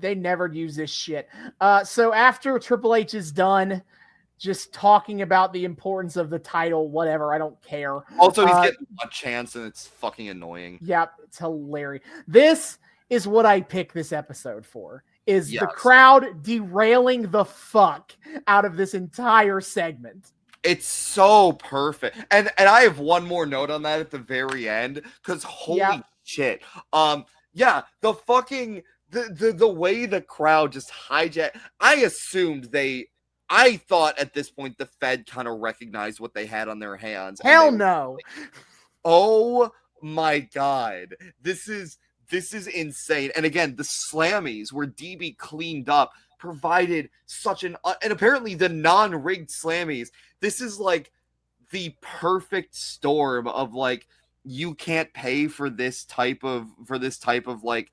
they never use this shit. So after Triple H is done just talking about the importance of the title, whatever, I don't care. Also, he's getting a chance and it's fucking annoying. Yeah, it's hilarious. This is what I picked this episode for. is the crowd derailing the fuck out of this entire segment. It's so perfect. And I have one more note on that at the very end, because holy shit. The fucking the way the crowd just hijacked. I thought at this point the Fed kind of recognized what they had on their hands. Hell no. Oh my god. This is insane. And again, the Slammys, where DB cleaned up, provided such an and apparently the non-rigged Slammys, this is like the perfect storm of like, you can't pay for this type of like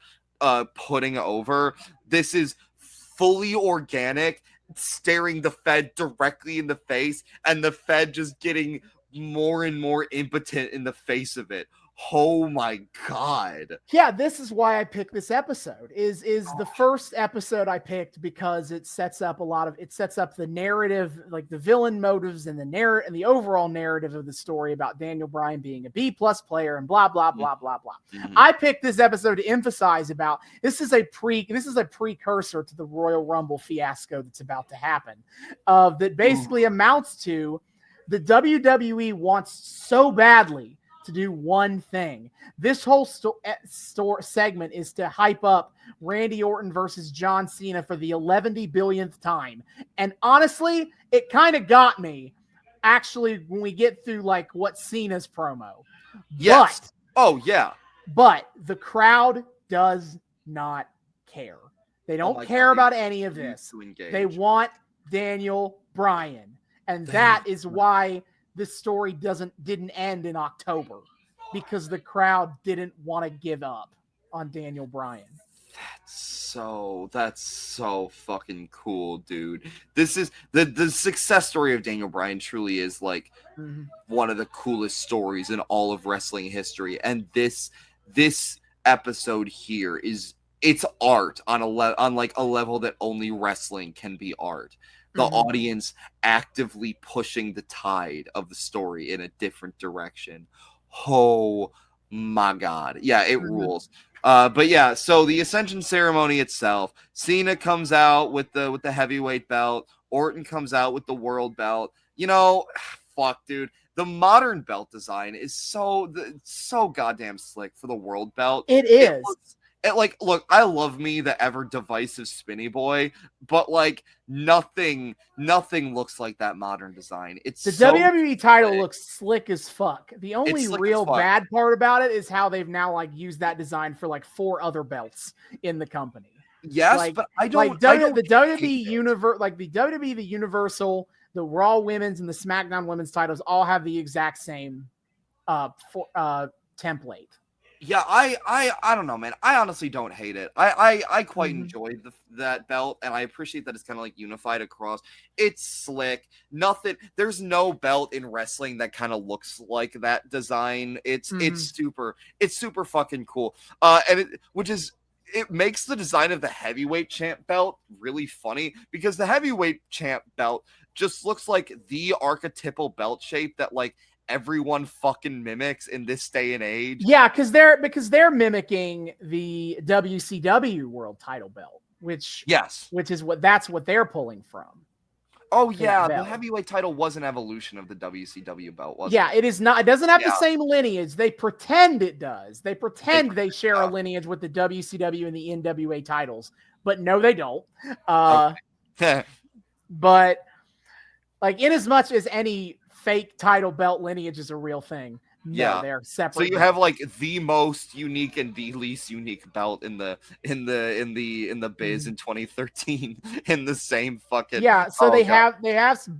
putting over. This is fully organic, staring the Fed directly in the face, and the Fed just getting more and more impotent in the face of it. Oh my god. Yeah, this is why I picked this episode. Is the first episode I picked because it sets up the narrative, like the villain motives and the overall narrative of the story about Daniel Bryan being a B+ player and blah blah blah blah blah. Mm-hmm. I picked this episode to emphasize about this is a precursor to the Royal Rumble fiasco that's about to happen. That basically amounts to the WWE wants so badly to do one thing. This whole segment is to hype up Randy Orton versus John Cena for the 11 billionth time. And honestly, it kind of got me, actually, when we get through like what Cena's promo. Yes. But the crowd does not care. They don't care about any of this. They want Daniel Bryan. And that is why this story didn't end in October, because the crowd didn't want to give up on Daniel Bryan. That's so fucking cool, dude. This is the success story of Daniel Bryan truly is like one of the coolest stories in all of wrestling history. And this episode here it's art on like a level that only wrestling can be art. The audience actively pushing the tide of the story in a different direction. Oh my god. Yeah, it rules. But yeah, so the Ascension Ceremony itself, Cena comes out with the heavyweight belt, Orton comes out with the world belt. You know, fuck, dude. The modern belt design is so goddamn slick for the world belt. It is. Look, I love me the ever divisive Spinny Boy, but like nothing looks like that modern design. It's the WWE title looks slick as fuck. The only real bad part about it is how they've now like used that design for like 4 other belts in the company. Yes, but I don't. The WWE universe, like the WWE, the Universal, the Raw Women's and the SmackDown Women's titles all have the exact same template. Yeah, I don't know, man. I honestly don't hate it. I quite enjoyed that belt, and I appreciate that it's kind of like unified across. It's slick. There's no belt in wrestling that kind of looks like that design. It's super fucking cool. It makes the design of the heavyweight champ belt really funny, because the heavyweight champ belt just looks like the archetypal belt shape that like everyone fucking mimics in this day and age. Yeah, because they're mimicking the WCW world title belt, which is what they're pulling from. Oh yeah, the heavyweight title was an evolution of the WCW belt, wasn't it? Yeah, it is not. It doesn't have the same lineage. They pretend it does. They pretend they share a lineage with the WCW and the NWA titles, but no, they don't. But like, in as much as any fake title belt lineage is a real thing, no, they're separate. So you have like the most unique and the least unique belt in the biz in 2013 in the same fucking So they have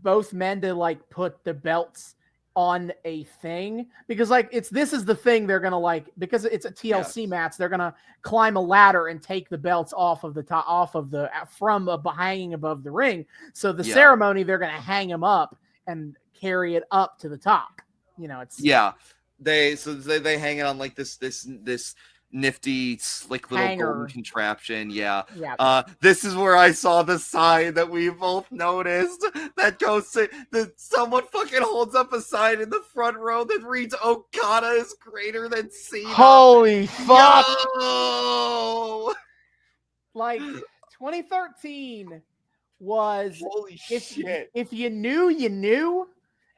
both men to like put the belts on a thing, because like this is the thing they're gonna like, because it's a TLC match, they're gonna climb a ladder and take the belts off of the top hanging above the ring. So the ceremony, they're gonna hang them up and carry it up to the top. You know, they hang it on like this nifty slick little golden contraption. This is where I saw the sign that we both noticed that goes that someone fucking holds up a sign in the front row that reads "Okada is greater than Cena." Holy fuck. Yo! Like 2013 was Holy shit. If you knew, you knew.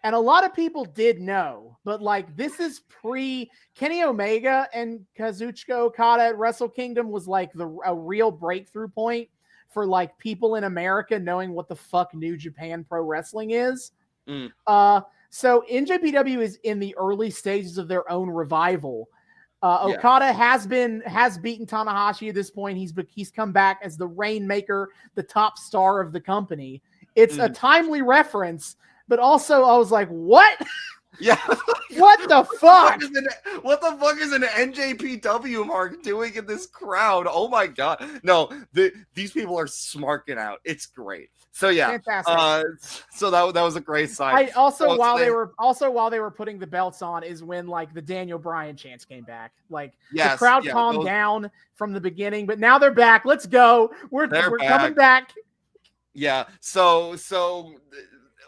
And a lot of people did know, but like this is pre Kenny Omega and Kazuchika Okada at Wrestle Kingdom was like a real breakthrough point for like people in America knowing what the fuck New Japan Pro Wrestling is. So NJPW is in the early stages of their own revival. Okada has beaten Tanahashi at this point. He's come back as the Rainmaker, the top star of the company. It's a timely reference. But also, I was like, what? Yeah. What the fuck? What the fuck is an NJPW mark doing in this crowd? Oh my god. No, these people are smarking out. It's great. So yeah. Fantastic. So that was a great sign. While they were putting the belts on is when like the Daniel Bryan chants came back. Like the crowd calmed down from the beginning, but now they're back. Let's go. We're coming back. Yeah. So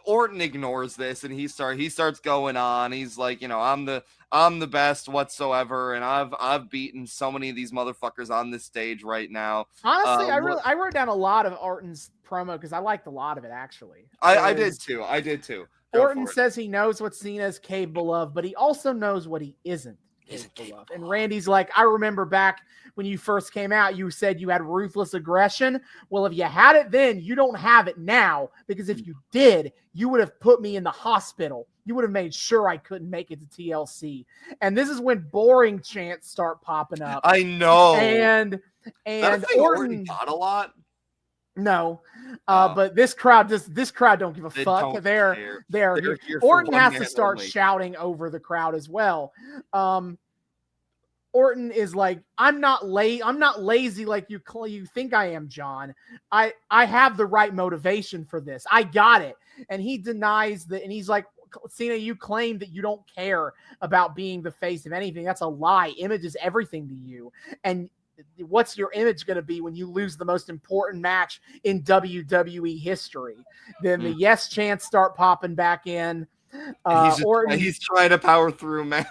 Orton ignores this and he starts going on. He's like, I'm the best whatsoever, and I've beaten so many of these motherfuckers on this stage right now. Honestly, I wrote down a lot of Orton's promo because I liked a lot of it actually. I did too. Orton says he knows what Cena is capable of, but he also knows what he isn't capable of. And Randy's like, I remember back when you first came out, you said you had ruthless aggression. Well, if you had it then, you don't have it now, because if you did, you would have put me in the hospital. You would have made sure I couldn't make it to TLC. And this is when boring chants start popping up. I know. And Orton got a lot. No, but this crowd don't give a fuck. They're Orton has to start shouting over the crowd as well. Orton is like, I'm not lazy like you think I am, John. I have the right motivation for this. I got it. And he denies that, and he's like, Cena, you claim that you don't care about being the face of anything. That's a lie. Image is everything to you. And what's your image going to be when you lose the most important match in WWE history? Then the yes chants start popping back in. He's trying to power through, man.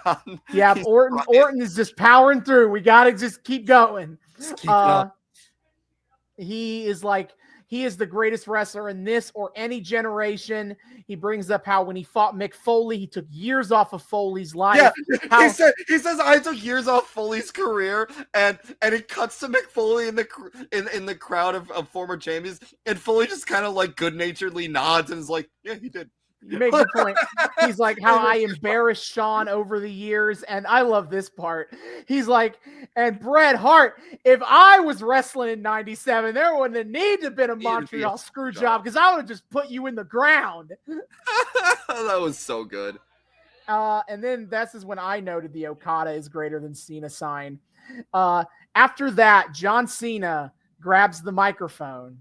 Yeah, Orton is just powering through. We got to just keep going. He is the greatest wrestler in this or any generation. He brings up how when he fought Mick Foley, he took years off of Foley's life. Yeah, he says I took years off Foley's career, and it cuts to Mick Foley in the crowd of former champions, and Foley just kind of like good-naturedly nods and is like, yeah, he did. You make the point. He's like, how I embarrassed Sean over the years. And I love this part. He's like, and Bret Hart, if I was wrestling in 97, there wouldn't need to have been a Montreal screw job, because I would have just put you in the ground. That was so good. And then this is when I noted the Okada is greater than Cena sign. After that, John Cena grabs the microphone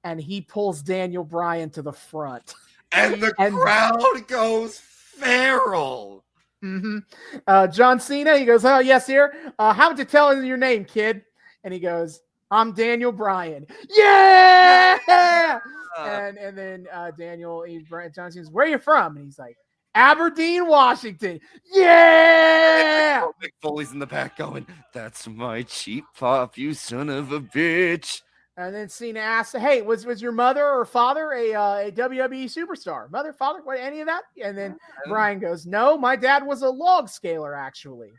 and he pulls Daniel Bryan to the front. And the crowd goes feral. Mm-hmm. John Cena, he goes, oh, yes, here. How would you tell him your name, kid? And he goes, I'm Daniel Bryan. Yeah! And then John Cena's, where are you from? And he's like, Aberdeen, Washington. Yeah! Mick Foley's in the back going, that's my cheap pop, you son of a bitch. And then Cena asks, hey, was your mother or father a WWE superstar? Mother, father, what, any of that? And then Bryan goes, no, my dad was a log scaler, actually.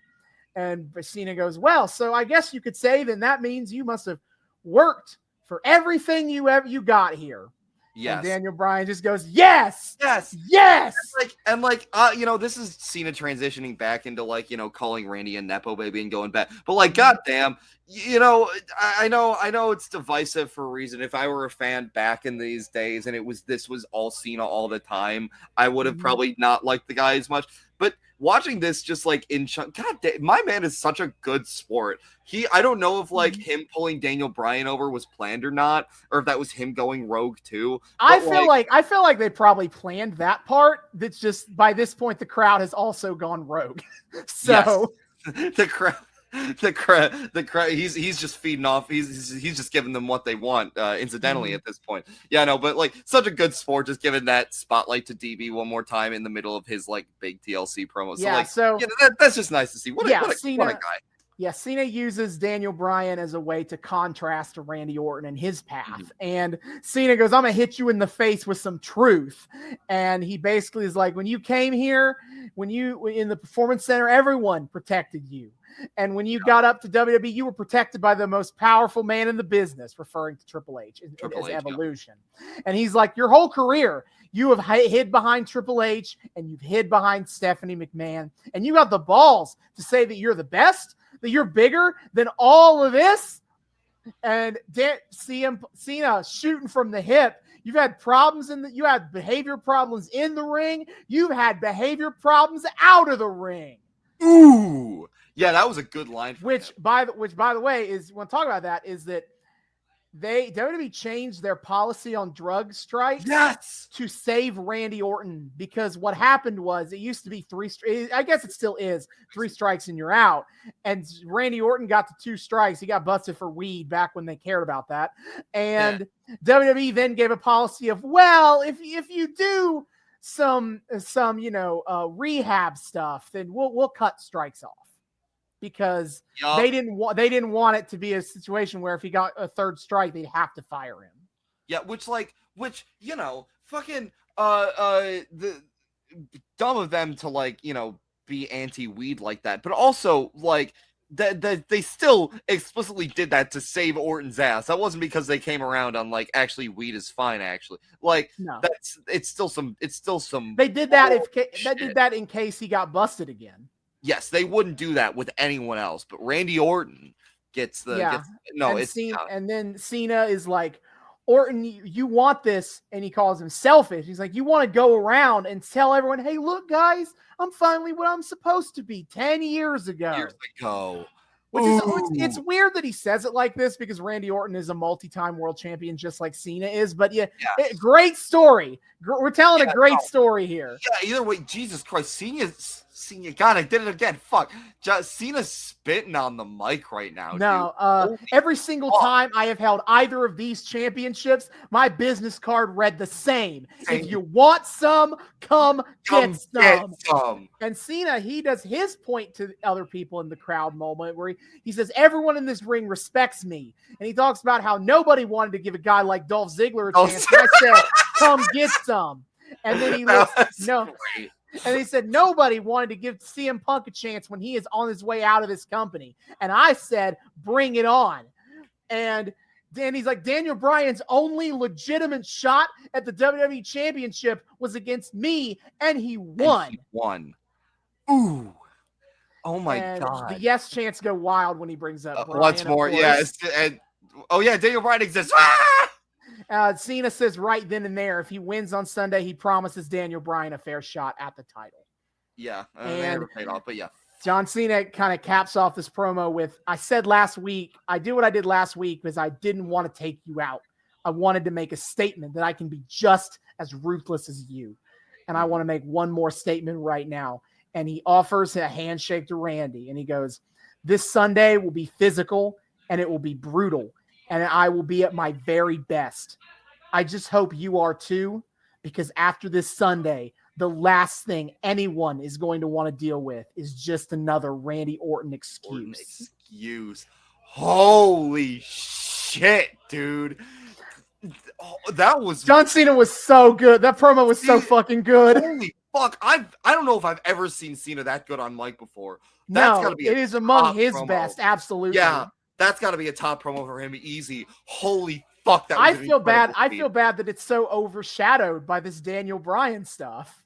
And Cena goes, well, so I guess you could say then that means you must have worked for everything you got here. Yes. And Daniel Bryan just goes, yes. This is Cena transitioning back into calling Randy a Nepo baby and going back. But goddamn, I know it's divisive for a reason. If I were a fan back in these days and this was all Cena all the time, I would have probably not liked the guy as much. But watching this just God damn, my man is such a good sport. I don't know if him pulling Daniel Bryan over was planned or not, or if that was him going rogue too. I feel like they probably planned that part. That's just by this point the crowd has also gone rogue. So yes. The crowd, he's just feeding off. He's just giving them what they want, incidentally at this point. Yeah, no, but such a good sport, just giving that spotlight to DB one more time in the middle of his big TLC promo. So that's just nice to see. What a guy. Yeah, Cena uses Daniel Bryan as a way to contrast to Randy Orton and his path. Mm-hmm. And Cena goes, I'm going to hit you in the face with some truth. And he basically is like, when you came here, when you in the Performance Center, everyone protected you. And when you got up to WWE, you were protected by the most powerful man in the business, referring to Triple H as Evolution. Yeah. And he's like, your whole career, you have hid behind Triple H and you've hid behind Stephanie McMahon. And you got the balls to say that you're the best, that you're bigger than all of this. And Cena shooting from the hip. You've had problems you had behavior problems in the ring. You've had behavior problems out of the ring. Ooh. Yeah, that was a good line. Which by the way, is when talk about that is that WWE changed their policy on drug strikes to save Randy Orton, because what happened was it used to be I guess it still is 3 strikes and you're out. And Randy Orton got to 2 strikes. He got busted for weed back when they cared about that. And WWE then gave a policy of, well, if you do some rehab stuff, then we'll cut strikes off. Because they didn't want it to be a situation where if he got a 3rd strike, they'd have to fire him. Yeah, which fucking the dumb of them to be anti-weed like that, but also that they still explicitly did that to save Orton's ass. That wasn't because they came around on actually weed is fine. Actually, no. It's still some. They did that they did that in case he got busted again. Yes, they wouldn't do that with anyone else, but Randy Orton gets and then Cena is like, Orton, you want this, and he calls him selfish. He's like, you want to go around and tell everyone, hey, look, guys, I'm finally what I'm supposed to be 10 years ago. Which is it's weird that he says it like this, because Randy Orton is a multi-time world champion just like Cena is. But great story. We're telling a great story here. Yeah, either way, Jesus Christ, Cena, God, I did it again. Fuck. Cena's spitting on the mic right now. No, every single time I have held either of these championships, my business card read the same. If you want some, come get some. And Cena, he does his point to other people in the crowd moment where he says, everyone in this ring respects me. And he talks about how nobody wanted to give a guy like Dolph Ziggler a chance. And I said, come get some. And then he looks, great. And he said, nobody wanted to give CM Punk a chance when he is on his way out of this company. And I said, bring it on. And then he's like, Daniel Bryan's only legitimate shot at the WWE Championship was against me, and he won. Ooh. Oh, my God. The yes chants go wild when he brings up Bryan. Once more, Daniel Bryan exists. Cena says right then and there, if he wins on Sunday, he promises Daniel Bryan a fair shot at the title. Yeah, they never paid off, but yeah. John Cena kind of caps off this promo with, I said last week, I do what I did last week because I didn't want to take you out. I wanted to make a statement that I can be just as ruthless as you. And I want to make one more statement right now. And he offers a handshake to Randy. And he goes, this Sunday will be physical and it will be brutal. And I will be at my very best. I just hope you are too, because after this Sunday, the last thing anyone is going to want to deal with is just another Randy Orton excuse. Holy shit, dude. Oh, that was... John Cena was so good. That promo was so fucking good. Holy fuck. I don't know if I've ever seen Cena that good on mic before. It is among his best. Absolutely. Yeah. That's got to be a top promo for him. Easy. Holy fuck. I feel bad that it's so overshadowed by this Daniel Bryan stuff.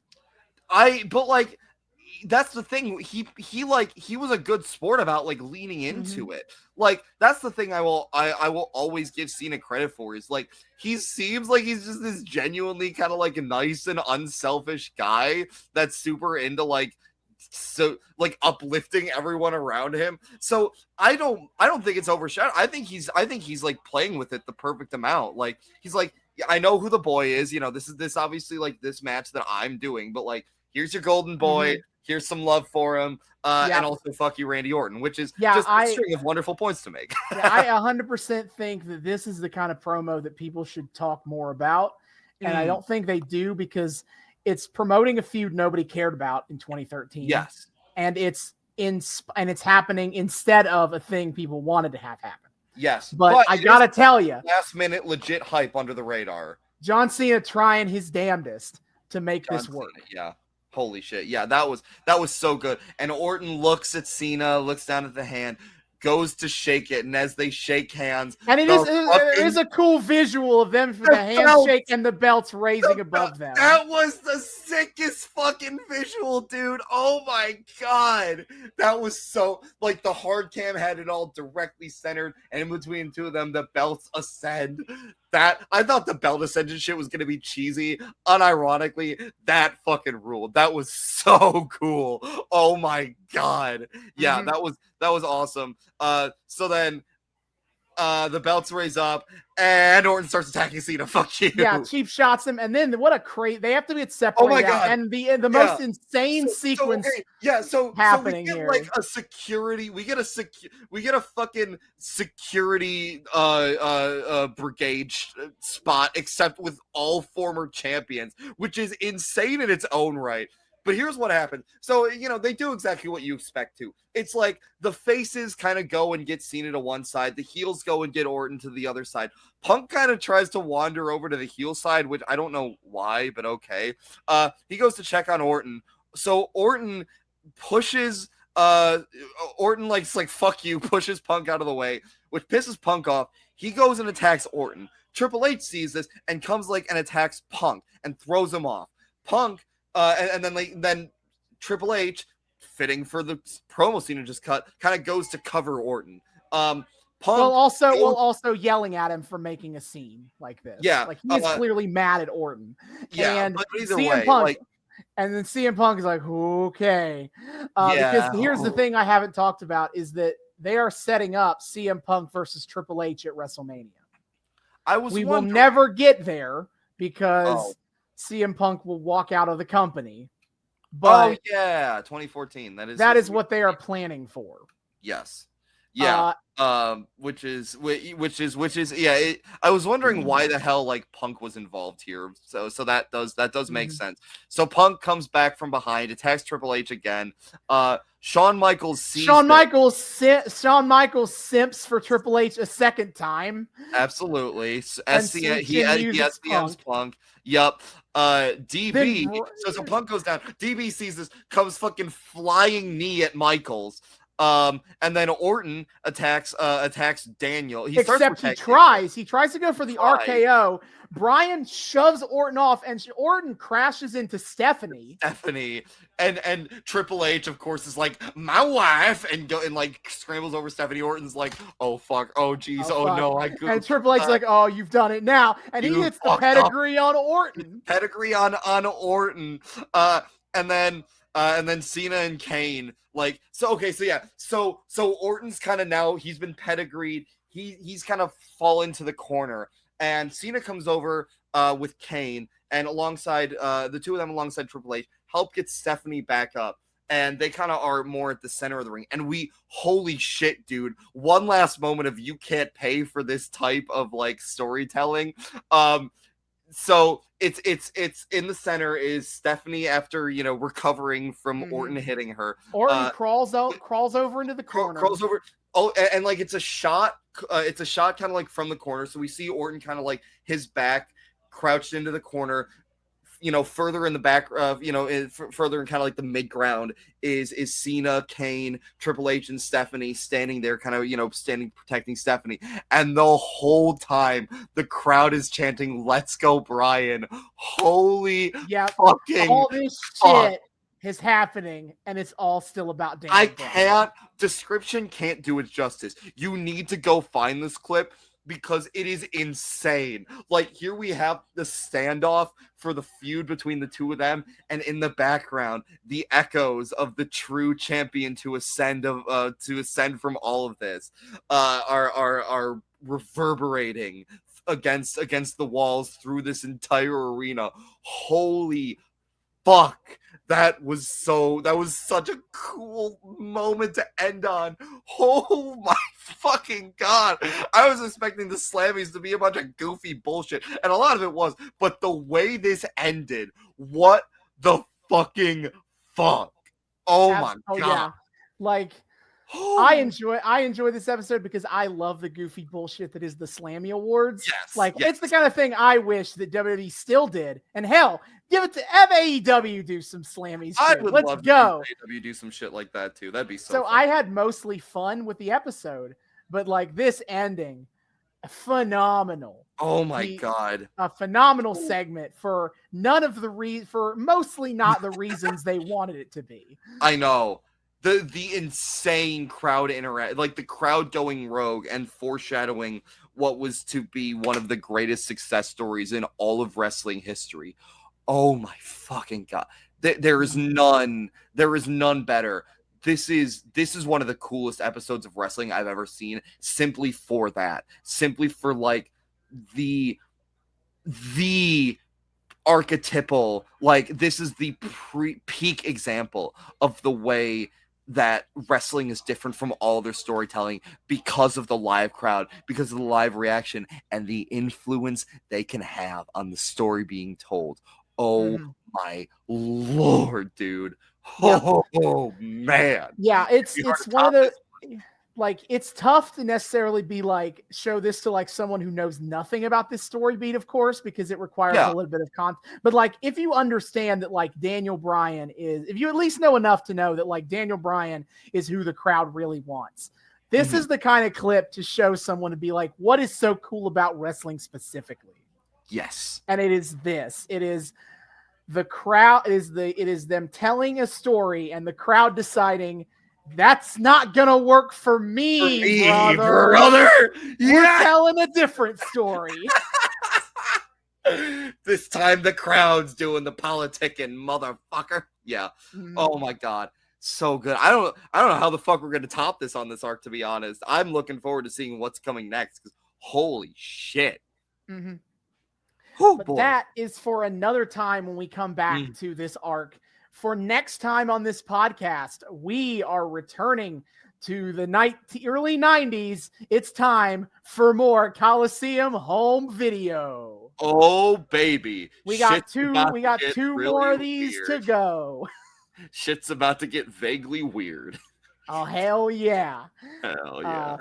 That's the thing. He was a good sport about leaning into it. That's the thing I will always give Cena credit for is he seems like he's just this genuinely kind of a nice and unselfish guy that's super into uplifting everyone around him. So I don't think it's overshadowed. I think he's playing with it the perfect amount. He's I know who the boy is. This obviously this match that I'm doing, but here's your golden boy. Here's some love for him. And also fuck you, Randy Orton, which is just a string of wonderful points to make. I 100% think that this is the kind of promo that people should talk more about. And I don't think they do, because it's promoting a feud nobody cared about in 2013. Yes. And it's and it's happening instead of a thing people wanted to have happen. Yes, but I gotta tell you, last minute legit hype under the radar. John Cena trying his damnedest to make this work. Cena, yeah. Holy shit. Yeah, that was so good. And Orton looks at Cena, looks down at the hand, goes to shake it, and as they shake hands, and it is a cool visual of them for the handshake and the belts raising above them. That was the sickest fucking visual, dude. Oh my god, that was so like the hard cam had it all directly centered, and in between two of them, the belts ascend. That I thought the belt ascension shit was gonna be cheesy. Unironically, that fucking ruled. That was so cool. Oh my god, yeah, that was awesome. So then the belts raise up and Orton starts attacking Cena. Fuck you. Yeah, cheap shots him, and then what a crate. They have to get separated. Oh my god! And the most insane sequence. Happening we get here. Like a security. We get a fucking security brigade spot, except with all former champions, which is insane in its own right. But here's what happened. So, they do exactly what you expect to. It's like the faces kind of go and get Cena to one side. The heels go and get Orton to the other side. Punk kind of tries to wander over to the heel side, which I don't know why, but okay. He goes to check on Orton. So Orton pushes Orton like fuck you, pushes Punk out of the way, which pisses Punk off. He goes and attacks Orton. Triple H sees this and comes and attacks Punk and throws him off. Punk and then Triple H, fitting for the promo Cena just cut, kind of goes to cover Orton. Punk also yelling at him for making a scene like this. Yeah, like he's clearly mad at Orton. Yeah, and but either CM way, Punk, and then CM Punk is like, okay, because here's the thing I haven't talked about is that they are setting up CM Punk versus Triple H at WrestleMania. We will never get there because CM Punk will walk out of the company. But 2014. That is what they are planning for. Yes. Yeah. Which is yeah. I was wondering why the hell Punk was involved here. So that does make sense. So Punk comes back from behind, attacks Triple H again. Shawn Michaels simps for Triple H a second time. Absolutely. He SCMs Punk. Yep. DB. So Punk goes down. DB sees this, comes fucking flying knee at Michaels. And then Orton attacks Daniel. He tries to go for the RKO. Bryan shoves Orton off, and Orton crashes into Stephanie. And Triple H, of course, is like, my wife, and scrambles over Stephanie. Orton's like, oh fuck, oh geez, no, I could. And Triple H's like, oh, you've done it now, and he hits the pedigree on Orton. On Orton, and then Cena and Kane. So Orton's kind of now, he's been pedigreed. He's kind of fallen to the corner, and Cena comes over with Kane, and alongside the two of them, alongside Triple H, help get Stephanie back up, and they kind of are more at the center of the ring. And holy shit, dude! One last moment of you can't pay for this type of storytelling. So it's in the center is Stephanie after recovering from Orton hitting her. Orton crawls over into the corner. Crawls over. Oh, and it's a shot. It's a shot kind of from the corner. So we see Orton kind of his back crouched into the corner. Further in the back, further in kind of the mid ground is Cena, Kane, Triple H, and Stephanie standing there, kind of standing protecting Stephanie. And the whole time the crowd is chanting, "Let's go, Bryan!" Holy fucking all this shit is happening, and it's all still about Daniel Bryan. Description can't do it justice. You need to go find this clip, because it is insane. Here we have the standoff for the feud between the two of them, and in the background, the echoes of the true champion to ascend from all of this are reverberating against the walls through this entire arena. Holy fuck. That was such a cool moment to end on. Oh my fucking god. I was expecting the Slammys to be a bunch of goofy bullshit, and a lot of it was, but the way this ended, what the fucking fuck? Oh my god. Yeah. Like, I enjoy this episode because I love the goofy bullshit that is the Slammy Awards. Yes, Like, yes. it's the kind of thing I wish that WWE still did. And hell, have AEW do some Slammys too. I would Let's love go. to see AEW do some shit like that too. That'd be so So fun. I had mostly fun with the episode, but like this ending, phenomenal. Oh my god. A phenomenal segment for for mostly not the reasons they wanted it to be. I know. The insane crowd interact, like the crowd going rogue and foreshadowing what was to be one of the greatest success stories in all of wrestling history. Oh my fucking god. There is none better. This is one of the coolest episodes of wrestling I've ever seen, simply for that. Simply for like the archetypal, like this is the peak example of the way that wrestling is different from all their storytelling because of the live crowd, because of the live reaction and the influence they can have on the story being told. Oh my lord, dude. Oh man. Yeah, it's one of the like, it's tough to necessarily be like show this to like someone who knows nothing about this story beat, of course, because it requires a little bit of content. But like, if you understand that like Daniel Bryan is, if you at least know enough to know that like Daniel Bryan is who the crowd really wants, this is the kind of clip to show someone to be like, what is so cool about wrestling specifically? Yes. And it is this. It is the crowd. It is them telling a story and the crowd deciding, that's not gonna work for me, brother. We're telling a different story. This time the crowd's doing the politicking, motherfucker. Yeah. Oh my god. So good. I don't know how the fuck we're gonna top this on this arc, to be honest. I'm looking forward to seeing what's coming next, because holy shit. But that is for another time when we come back to this arc. For next time on this podcast, we are returning to the early 90s. It's time for more Coliseum home video. Oh baby. We got two more of these to go. Shit's about to get vaguely weird. Oh, hell yeah. Hell yeah.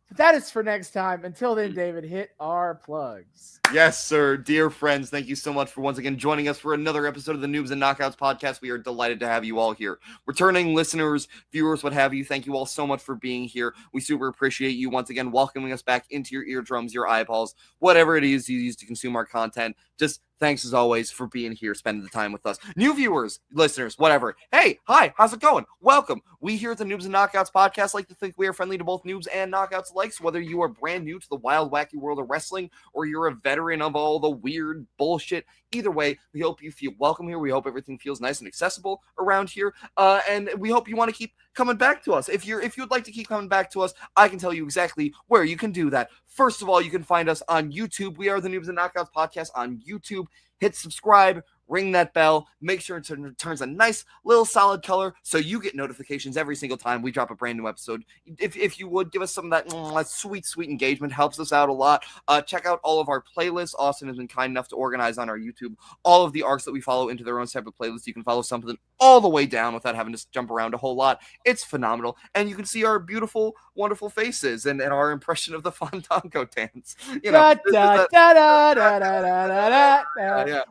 But that is for next time. Until then, David, hit our plugs. Yes, sir. Dear friends, thank you so much for once again joining us for another episode of the Noobs and Knockouts Podcast. We are delighted to have you all here. Returning listeners, viewers, what have you, thank you all so much for being here. We super appreciate you once again welcoming us back into your eardrums, your eyeballs, whatever it is you use to consume our content. Just thanks as always for being here, spending the time with us. New viewers, listeners, whatever. Hey, hi, how's it going? Welcome. We here at the Noobs and Knockouts Podcast like to think we are friendly to both noobs and knockouts alike. So whether you are brand new to the wild, wacky world of wrestling or you're a veteran of all the weird bullshit, either way, we hope you feel welcome here. We hope everything feels nice and accessible around here. And we hope you want to keep coming back to us. If you'd like to keep coming back to us, I can tell you exactly where you can do that. First of all, you can find us on YouTube. We are the Noobs and Knockouts Podcast on YouTube. Hit subscribe, ring that bell, make sure it turns a nice little solid color so you get notifications every single time we drop a brand new episode. If you would, give us some of that sweet engagement, helps us out a lot. Check out all of our playlists. Austin has been kind enough to organize on our YouTube all of the arcs that we follow into their own separate playlists. You can follow something all the way down without having to jump around a whole lot. It's phenomenal. And you can see our beautiful, wonderful faces and our impression of the Fandango dance. You know,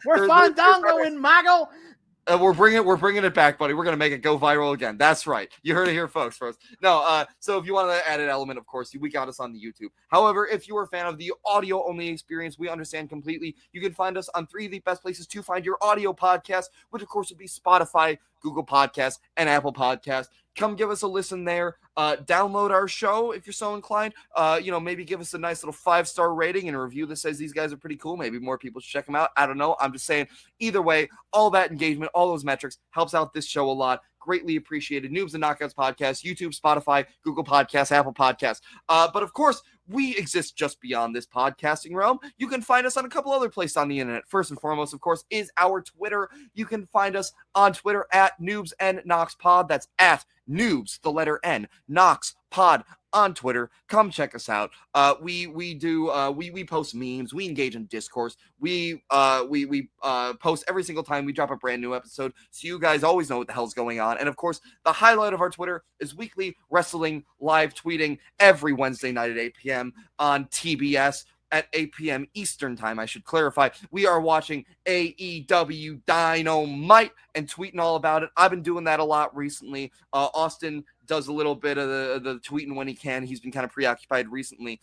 we're Fandangoing, Mago. We're bringing it back, buddy. We're gonna make it go viral again. That's right. You heard it here, folks. First, no. So if you want to add an element, of course, we got us on the YouTube. However, if you are a fan of the audio only experience, we understand completely. You can find us on 3 of the best places to find your audio podcast, which of course would be Spotify, Google Podcasts, and Apple Podcasts. Come give us a listen there. Download our show if you're so inclined. Maybe give us a nice little 5-star rating and a review that says these guys are pretty cool. Maybe more people should check them out. I don't know. I'm just saying, either way, all that engagement, all those metrics helps out this show a lot. Greatly appreciated. Noobs and Knockouts Podcast, YouTube, Spotify, Google Podcasts, Apple Podcasts. But of course, we exist just beyond this podcasting realm. You can find us on a couple other places on the internet. First and foremost, of course, is our Twitter. You can find us on Twitter at Noobs and Knox Pod. That's at Noobs, the letter N, Knox Pod on Twitter. Come check us out. We post memes. We engage in discourse. We post every single time we drop a brand new episode, so you guys always know what the hell's going on. And of course, the highlight of our Twitter is weekly wrestling live tweeting every Wednesday night at 8 p.m. on TBS. At 8 p.m. Eastern time, I should clarify. We are watching AEW Dynamite and tweeting all about it. I've been doing that a lot recently. Austin does a little bit of the tweeting when he can. He's been kind of preoccupied recently.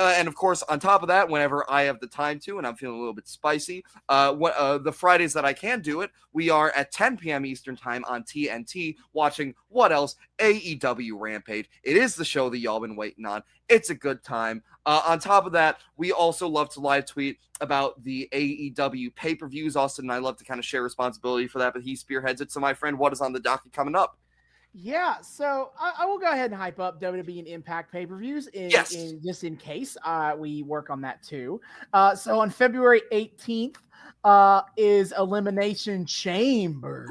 And of course, on top of that, whenever I have the time to, and I'm feeling a little bit spicy, the Fridays that I can do it, we are at 10 p.m. Eastern time on TNT watching what else? AEW Rampage. It is the show that y'all been waiting on. It's a good time. On top of that, we also love to live tweet about the AEW pay-per-views. Austin and I love to kind of share responsibility for that, but he spearheads it. So, my friend, what is on the docket coming up? Yeah, so I will go ahead and hype up WWE and Impact pay-per-views just in case we work on that too. So on February 18th is Elimination Chamber.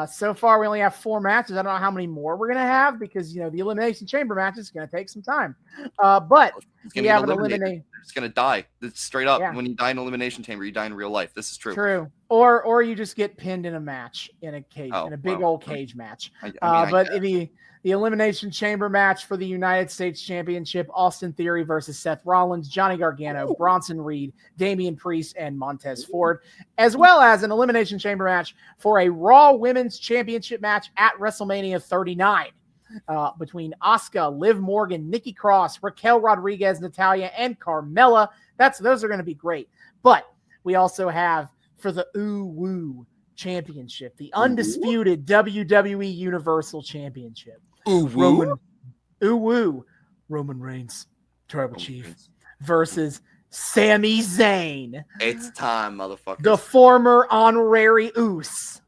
So far, we only have 4 matches. I don't know how many more we're going to have because, the Elimination Chamber match is going to take some time. But we have an elimination. It's going to die. It's straight up. Yeah. When you die in Elimination Chamber, you die in real life. This is true. True. Or you just get pinned in a match in a cage, in a big old cage match. But the Elimination Chamber match for the United States Championship, Austin Theory versus Seth Rollins, Johnny Gargano, Bronson Reed, Damian Priest, and Montez Ford, as well as an Elimination Chamber match for a Raw Women's Championship match at WrestleMania 39 between Asuka, Liv Morgan, Nikki Cross, Raquel Rodriguez, Natalya, and Carmella. Those are going to be great. But we also have for the Woo Championship, the undisputed WWE Universal Championship. Roman Reigns, Tribal Chief, versus Sami Zayn. It's time, motherfucker. The former honorary Uce.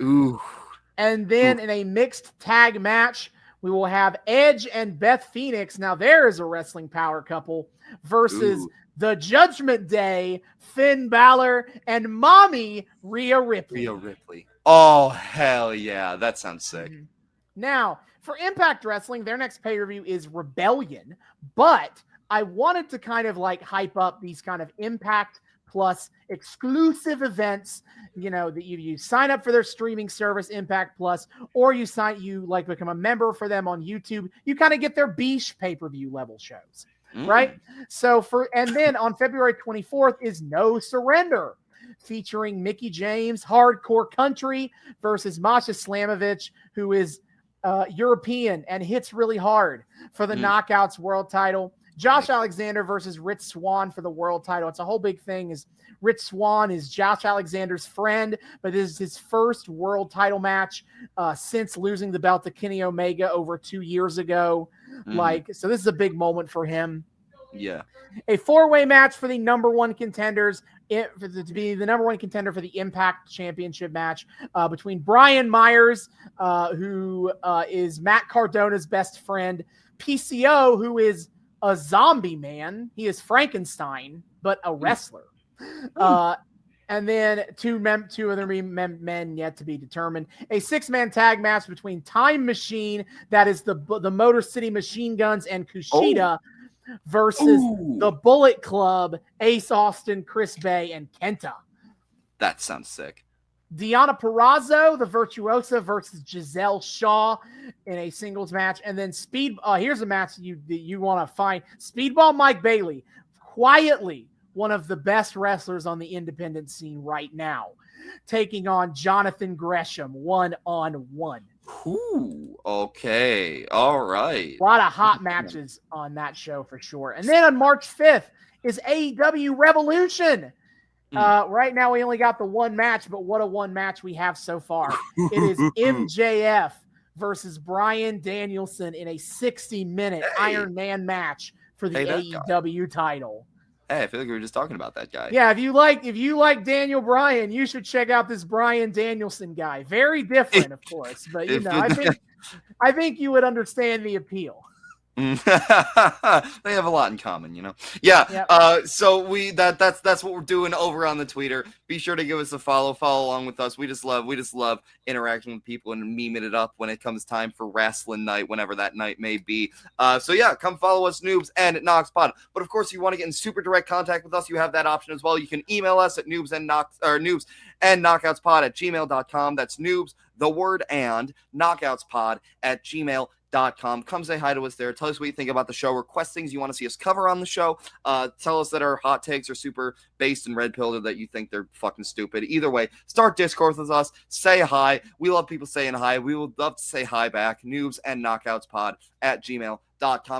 Ooh. And then in a mixed tag match, we will have Edge and Beth Phoenix. Now there is a wrestling power couple versus the Judgment Day, Finn Balor, and Mommy Rhea Ripley. Oh, hell yeah. That sounds sick. Mm-hmm. Now, for Impact Wrestling, their next pay-per-view is Rebellion, but I wanted to kind of hype up these kind of Impact Plus exclusive events, that you sign up for their streaming service, Impact Plus, or you become a member for them on YouTube. You kind of get their Beesh pay-per-view level shows. Right? So and then on February 24th is No Surrender, featuring Mickie James, Hardcore Country versus Masha Slamovich, who is European and hits really hard for the Knockouts World title. Josh Alexander versus Rich Swann for the world title. It's a whole big thing. Is Rich Swann is Josh Alexander's friend, but this is his first world title match since losing the belt to Kenny Omega over 2 years ago. So this is a big moment for him. Yeah. A 4-way match for the number one contenders, to be the number one contender for the Impact Championship match between Brian Myers, who is Matt Cardona's best friend, PCO, who is a zombie man. He is Frankenstein, but a wrestler. And then two other men yet to be determined. A 6-man tag match between Time Machine, that is the Motor City Machine Guns, and Kushida versus the Bullet Club, Ace Austin, Chris Bay, and Kenta. That sounds sick. Deonna Purrazzo, the Virtuosa, versus Giselle Shaw in a singles match. And then here's a match you want to find. Speedball Mike Bailey, quietly one of the best wrestlers on the independent scene right now, taking on Jonathan Gresham 1-on-1. Ooh, okay. All right. A lot of hot matches on that show for sure. And then on March 5th is AEW Revolution. Right now we only got the one match, but what a one match we have so far. It is MJF versus Bryan Danielson in a 60-minute Iron Man match for the AEW title. Hey, I feel like we were just talking about that guy. Yeah, if you like Daniel Bryan, you should check out this Bryan Danielson guy. Very different, of course, but I think you would understand the appeal. They have a lot in common, you know. Yeah. Yep. So that's what we're doing over on the Twitter. Be sure to give us a follow along with us. We just love interacting with people and memeing it up when it comes time for wrestling night, whenever that night may be. So yeah, come follow us, Noobs and Knox Pod. But of course, if you want to get in super direct contact with us, you have that option as well. You can email us at noobs and knockoutspod at gmail.com. That's noobs, the word and knockoutspod at gmail.com. Come say hi to us there. Tell us what you think about the show. Request things you want to see us cover on the show. Tell us that our hot takes are super based and red pilled, or that you think they're fucking stupid. Either way, start Discord with us. Say hi. We love people saying hi. We would love to say hi back. Noobs and Knockouts Pod at gmail.com.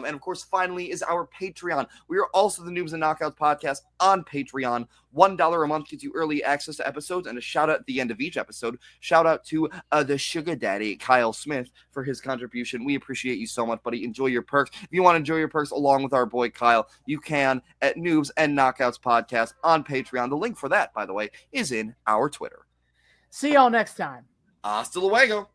And of course, finally, is our Patreon. We are also the Noobs and Knockouts Podcast on Patreon. $1 a month gets you early access to episodes and a shout out at the end of each episode. Shout out to the sugar daddy, Kyle Smith, for his contribution. We appreciate you so much, buddy. Enjoy your perks. If you want to enjoy your perks along with our boy Kyle, you can at Noobs and Knockouts Podcast on Patreon. The link for that, by the way, is in our Twitter. See y'all next time. Hasta luego.